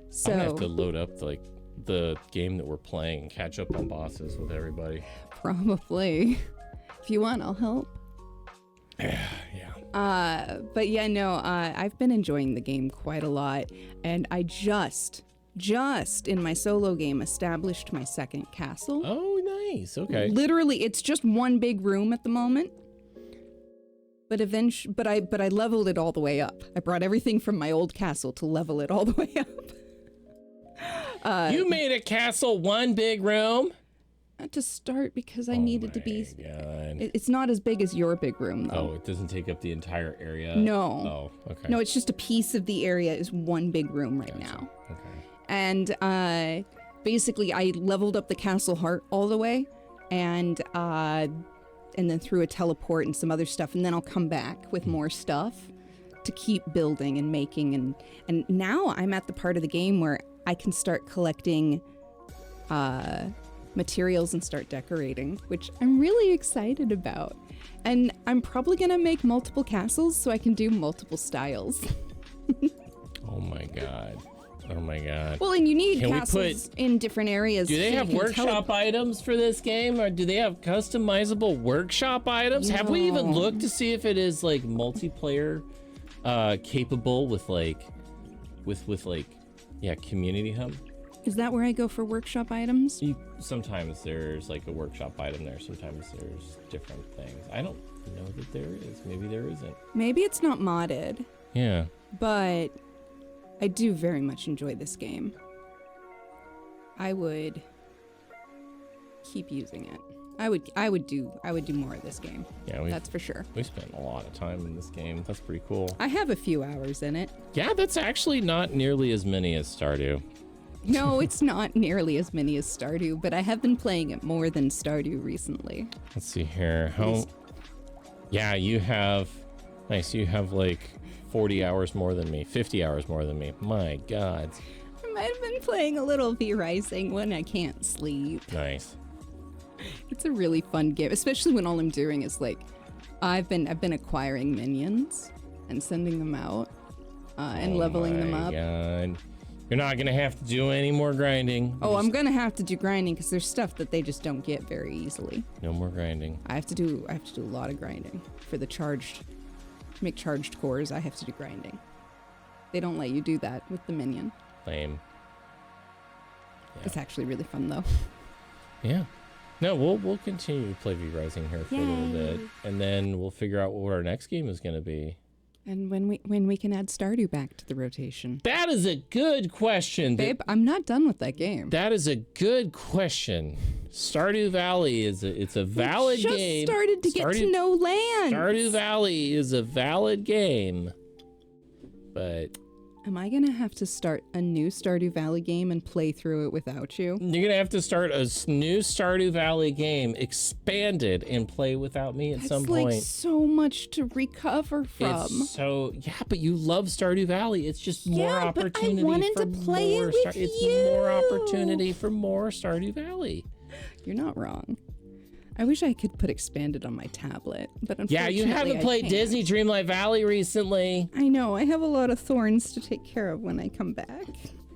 So I'm gonna have to load up the game that we're playing and catch up on bosses with everybody. Probably. If you want, I'll help. Yeah. But yeah, no, I've been enjoying the game quite a lot, and I just in my solo game established my second castle. Oh, nice. Okay. Literally, it's just one big room at the moment. But I leveled it all the way up. I brought everything from my old castle to level it all the way up. You made a castle one big room? Not to start because I needed to be. God. It's not as big as your big room though. Oh, it doesn't take up the entire area? No. Oh, okay. No, it's just a piece of the area is one big room right now. Okay. And basically I leveled up the castle heart all the way and then threw a teleport and some other stuff, and then I'll come back with more stuff to keep building and making, and now I'm at the part of the game where I can start collecting materials and start decorating, which I'm really excited about. And I'm probably gonna make multiple castles so I can do multiple styles. Oh my god. Oh my god. Well, and you need castles in different areas. Do they have workshop items for this game, or do they have customizable workshop items? Have we even looked to see if it is like multiplayer capable with Community Hub? Is that where I go for workshop items? Sometimes there's like a workshop item there, sometimes there's different things. I don't know that there is. Maybe there isn't. Maybe it's not modded. Yeah. But I do very much enjoy this game. I would keep using it. I would do more of this game. Yeah, that's for sure. We spent a lot of time in this game. That's pretty cool. I have a few hours in it. Yeah, that's actually not nearly as many as Stardew. No, it's not nearly as many as Stardew, but I have been playing it more than Stardew recently. Let's see here. Yeah, you have. Nice. You have like 40 hours more than me, 50 hours more than me. My God. I might have been playing a little V-Rising when I can't sleep. Nice. It's a really fun game, especially when all I'm doing is like, I've been acquiring minions and sending them out and leveling them up. God. You're not gonna have to do any more grinding. Oh, I'm gonna have to do grinding because there's stuff that they just don't get very easily. No more grinding. I have to do a lot of grinding for the charged. To make charged cores, I have to do grinding. They don't let you do that with the minion. Lame. Yeah. It's actually really fun though. Yeah. No, we'll continue to play V-Rising here for a little bit, and then we'll figure out what our next game is gonna be. And when we can add Stardew back to the rotation. That is a good question. Babe, I'm not done with that game. That is a good question. Stardew Valley is a valid game. Just started to get to know land. Stardew Valley is a valid game. But am I gonna have to start a new Stardew Valley game and play through it without you? you're gonna have to start a new Stardew Valley game, expanded, and play without me at some point. It's like so much to recover from. It's so but you love Stardew Valley. It's just more opportunity. But I wanted for to play more it with It's you. more opportunity for more Stardew Valley. You're not wrong. I wish I could put expanded on my tablet, but unfortunately Yeah, you haven't played can't. Disney Dreamlight Valley recently. I know. I have a lot of thorns to take care of when I come back.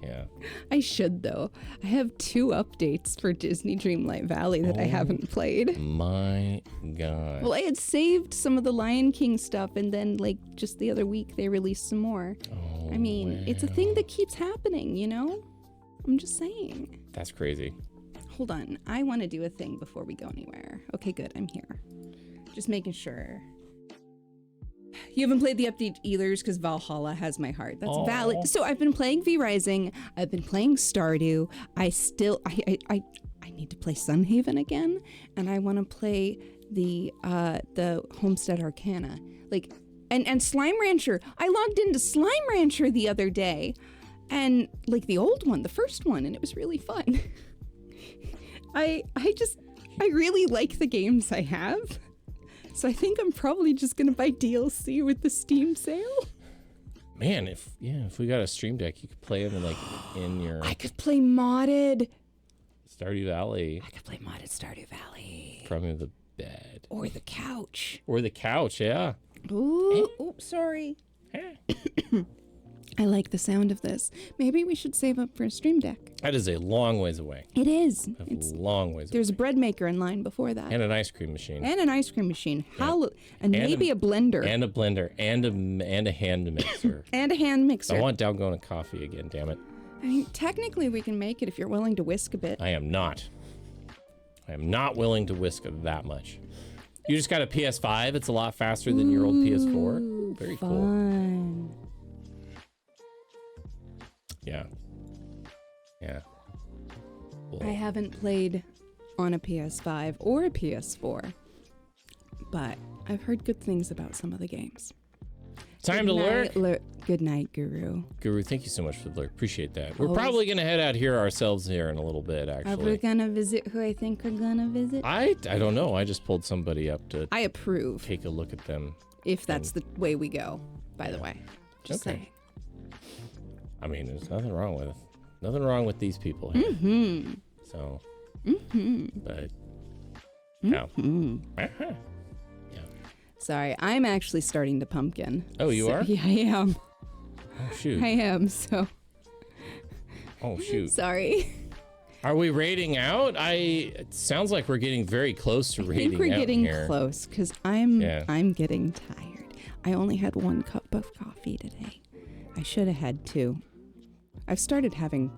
Yeah. I should, though. I have 2 updates for Disney Dreamlight Valley that I haven't played. My God. Well, I had saved some of the Lion King stuff, and then, like, just the other week, they released some more. Oh, I mean, it's a thing that keeps happening, you know? I'm just saying. That's crazy. Hold on. I want to do a thing before we go anywhere. Okay, good. I'm here. Just making sure. You haven't played the update either because Valhalla has my heart. That's valid. So I've been playing V-Rising. I've been playing Stardew. I need to play Sunhaven again, and I want to play the Homestead Arcana. Like, and Slime Rancher. I logged into Slime Rancher the other day, and like the old one, the first one, and it was really fun. I really like the games I have. So I think I'm probably just gonna buy DLC with the Steam sale. Man, if we got a Stream Deck, you could play them in your I could play modded Stardew Valley. I could play modded Stardew Valley. From the bed. Or the couch. Or the couch, yeah. Ooh, oops, sorry. I like the sound of this. Maybe we should save up for a Stream Deck. That is a long ways away. It is. It's a long ways There's away. a bread maker in line before that. And an ice cream machine. And an ice cream machine. And maybe a blender. And a blender. And a hand mixer. And a hand mixer. I want Dalgona coffee again, damn it. I mean, technically we can make it if you're willing to whisk a bit. I am not willing to whisk that much. You just got a PS5. It's a lot faster than your old PS4. Very cool. Yeah. Yeah. Cool. I haven't played on a PS5 or a PS4, but I've heard good things about some of the games. Time to lurk. Good night, Guru. Guru, thank you so much for the lurk. Appreciate that. We're probably going to head out here ourselves here in a little bit, actually. Are we going to visit who I think we're going to visit? I don't know. I just pulled somebody up to I approve. take a look at them. If that's the way we go, by the way. Just saying. I mean, there's nothing wrong with these people here. Mm-hmm. So, but, no. Uh-huh. Yeah. Sorry, I'm actually starting to pumpkin. Oh, you are? Yeah, I am. Oh, shoot. I am, so. Oh, shoot. Sorry. Are we raiding out? It sounds like we're getting very close to raiding out. I think we're getting here. close, because I'm getting tired. I only had 1 cup of coffee today. I should have had 2. I've started having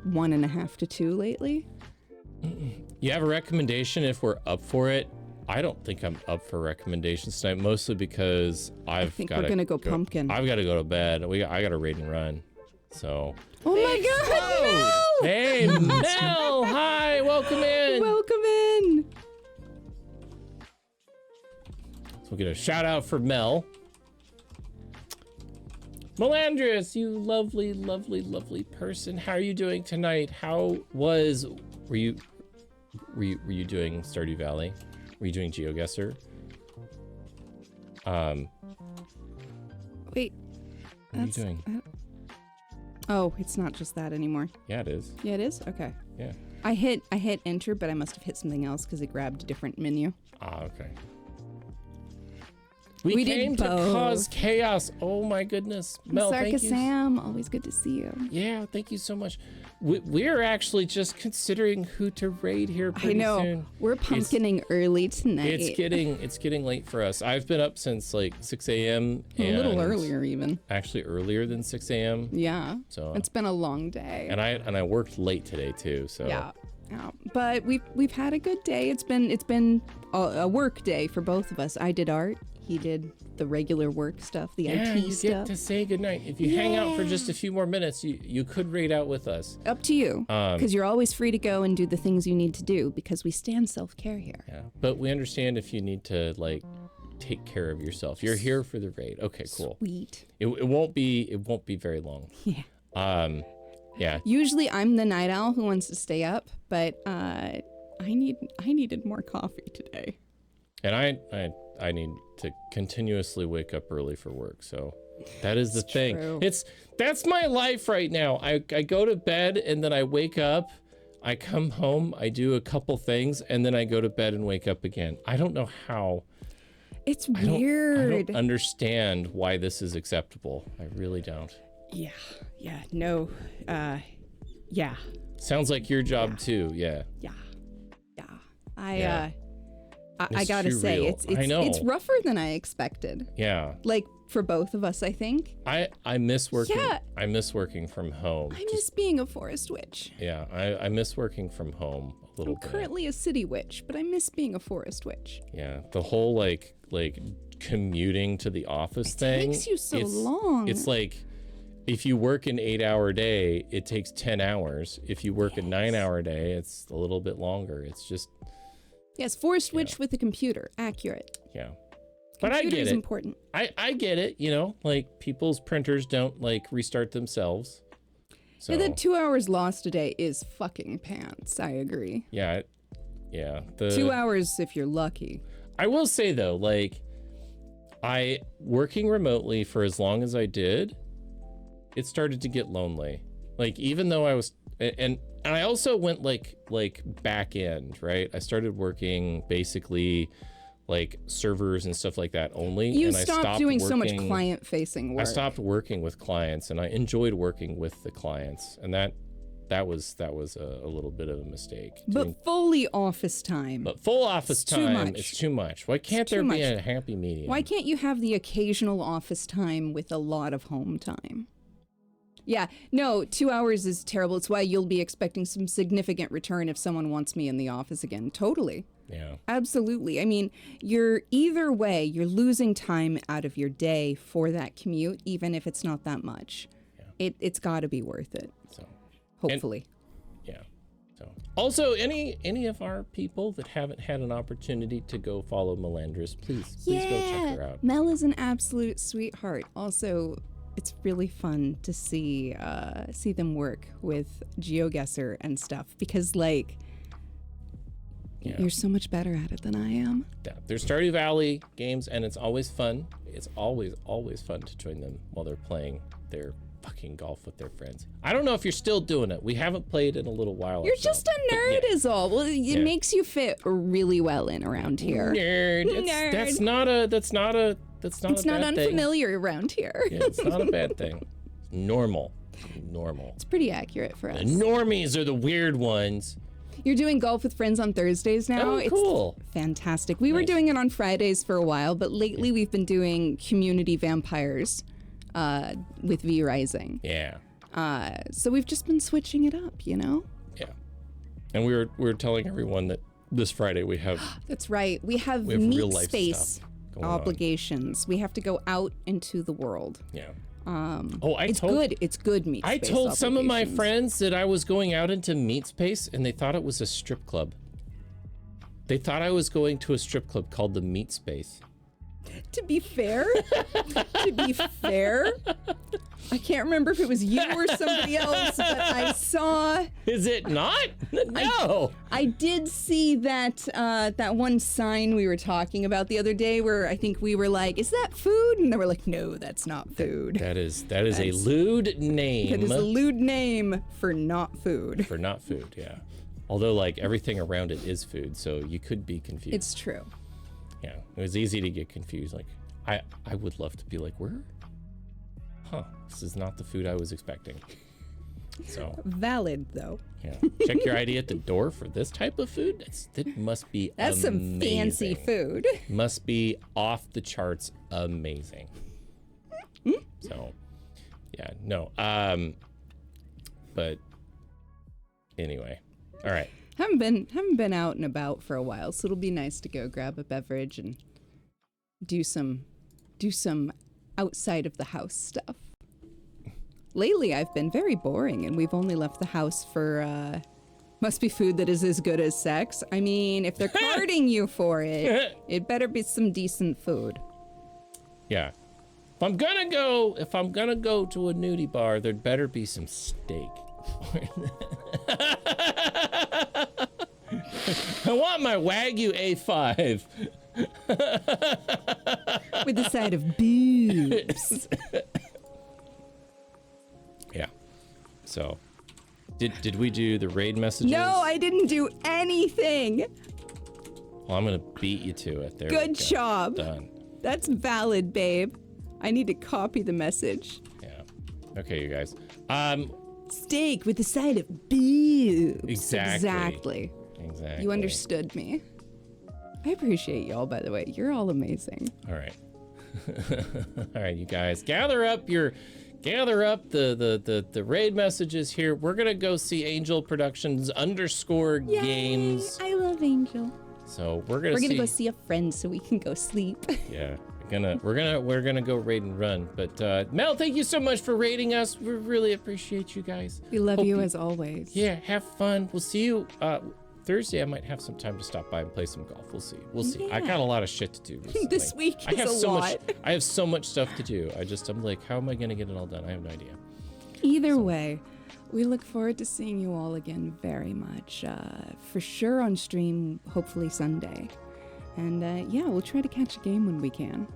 1.5 to 2 lately. You have a recommendation if we're up for it? I don't think I'm up for recommendations tonight, mostly because I think we're gonna go pumpkin. I've got to go to bed. I got to raid and run. So. Oh my God! Mel! Hey, Mel! Hi, welcome in. Welcome in. So we'll get a shout out for Mel. Melandris, you lovely, lovely, lovely person. How are you doing tonight? Were you doing Stardew Valley? Were you doing GeoGuessr? Wait, What are you doing? Oh, it's not just that anymore. Yeah, it is. Yeah, it is? Okay. Yeah. I hit enter, but I must have hit something else because it grabbed a different menu. Ah, okay. We came to cause chaos. Oh my goodness. Mel, thank you. Sam, always good to see you. Yeah, thank you so much. We're actually just considering who to raid here pretty soon. We're pumpkining early tonight. It's getting late for us. I've been up since like 6 a.m. A little earlier even. Actually earlier than 6 a.m. Yeah. So it's been a long day. And I worked late today too, so yeah. But we've had a good day. It's been a work day for both of us. I did art. He did the regular work stuff, the IT you stuff. Get to say goodnight. If you hang out for just a few more minutes, you could raid out with us. Up to you, because you're always free to go and do the things you need to do, because we stand self-care here. Yeah, but we understand if you need to like take care of yourself. You're here for the raid. Okay, cool. Sweet. It won't be very long. Yeah. Yeah. Usually I'm the night owl who wants to stay up, but I needed more coffee today. And I need to continuously wake up early for work, so that is the thing. True. That's my life right now. I go to bed and then I wake up, I come home, I do a couple things, and then I go to bed and wake up again. I don't know how. It's weird. I don't understand why this is acceptable. I really don't. Yeah, no, yeah. Sounds like your job too, yeah. Yeah. I gotta say, real. it's rougher than I expected. Yeah. Like for both of us, I think. I miss working. Yeah. I miss working from home. I miss being a forest witch. Yeah, I miss working from home a little bit. I'm currently a city witch, but I miss being a forest witch. Yeah, the whole like commuting to the office thing. It takes you so long. It's like if you work an 8-hour day, it takes 10 hours. If you work a 9-hour day, it's a little bit longer. It's just. Yes, forest witch with a computer. Accurate. Yeah. But I get it. Computer is important. I get it, like people's printers don't like restart themselves. So Yeah, the 2 hours lost a day is fucking pants. I agree. Yeah. 2 hours if you're lucky. I will say though, like working remotely for as long as I did, it started to get lonely. Like even though I was and I also went like back end, right? I started working basically like servers and stuff like that only. You and stopped I stopped doing working, so much client-facing work. I stopped working with clients, and I enjoyed working with the clients, and that was a little bit of a mistake. But fully office time. But full office time is much. too much. Why can't there be a happy medium? Why can't you have the occasional office time with a lot of home time? Yeah, no, 2 hours is terrible. It's why you'll be expecting some significant return if someone wants me in the office again. Totally. Yeah. Absolutely. I mean, either way, you're losing time out of your day for that commute, even if it's not that much. Yeah. It's got to be worth it. So, hopefully. So, also, any of our people that haven't had an opportunity to go follow Melandris, please go check her out. Mel is an absolute sweetheart. Also, it's really fun to see them work with GeoGuessr and stuff because, like, you're so much better at it than I am. Yeah, they're Stardew Valley games, and it's always fun. It's always fun to join them while they're playing their fucking golf with their friends. I don't know if you're still doing it. We haven't played in a little while. You're just a nerd, is all. Well, it makes you fit really well in around here. Nerd. That's not It's not unfamiliar around here. Yeah, it's not a bad thing. It's normal. It's pretty accurate for us. The normies are the weird ones. You're doing golf with friends on Thursdays now? Oh, cool. It's fantastic. We were doing it on Fridays for a while, but lately we've been doing community vampires with V Rising. Yeah. So we've just been switching it up, Yeah. And we were telling everyone that this Friday we have That's right. We have meat space obligations. We have to go out into the world. Yeah. It's good meat space. I told some of my friends that I was going out into meat space, and they thought it was a strip club. They thought I was going to a strip club called the Meat Space. To be fair, I can't remember if it was you or somebody else, but I saw. Is it not? No. I did see that that one sign we were talking about the other day, where I think we were like, "Is that food?" And they were like, "No, that's not food." That is a lewd name. That is a lewd name for not food. For not food, yeah. Although like everything around it is food, so you could be confused. It's true. Yeah, it was easy to get confused. Like, I would love to be like, where? Huh, this is not the food I was expecting. So. Valid, though. Yeah, check your ID at the door for this type of food. That must be That's amazing. some fancy food. Must be off the charts amazing. So, yeah, no. But anyway, all right. Haven't been out and about for a while, so it'll be nice to go grab a beverage and do some outside of the house stuff. Lately, I've been very boring, and we've only left the house for must be food that is as good as sex. I mean, if they're carding you for it, it better be some decent food. Yeah. If I'm gonna go to a nudie bar, there'd better be some steak. I want my Wagyu A5. With the side of boobs. Yeah. So, did we do the raid messages? No, I didn't do anything. Well, I'm gonna beat you to it. There. Good job. Done. That's valid, babe. I need to copy the message. Yeah. Okay, you guys. Steak with a side of boobs. Exactly. You understood me. I appreciate y'all, by the way. You're all amazing. All right. All right, you guys. Gather up the raid messages here. We're gonna go see Angel Productions _games. I love Angel. So we're gonna go see a friend so we can go sleep. Yeah. We're gonna go raid and run. But Mel, thank you so much for raiding us. We really appreciate you guys. We love you as always. Yeah, have fun. We'll see you Thursday. I might have some time to stop by and play some golf. We'll see. Yeah. I got a lot of shit to do recently. This week is a lot. I have so much stuff to do. I'm like, how am I gonna get it all done? I have no idea. Either way, we look forward to seeing you all again very much. For sure on stream, hopefully Sunday. And yeah, we'll try to catch a game when we can.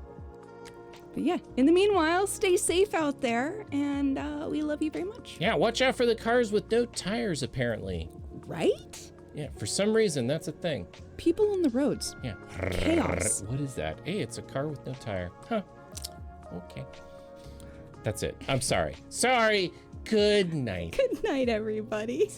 But yeah, in the meanwhile, stay safe out there, and we love you very much. Yeah, watch out for the cars with no tires, apparently. Right? Yeah, for some reason, that's a thing. People on the roads. Yeah. Chaos. What is that? Hey, it's a car with no tire. Huh. Okay. That's it. I'm sorry. Sorry. Good night. Good night, everybody.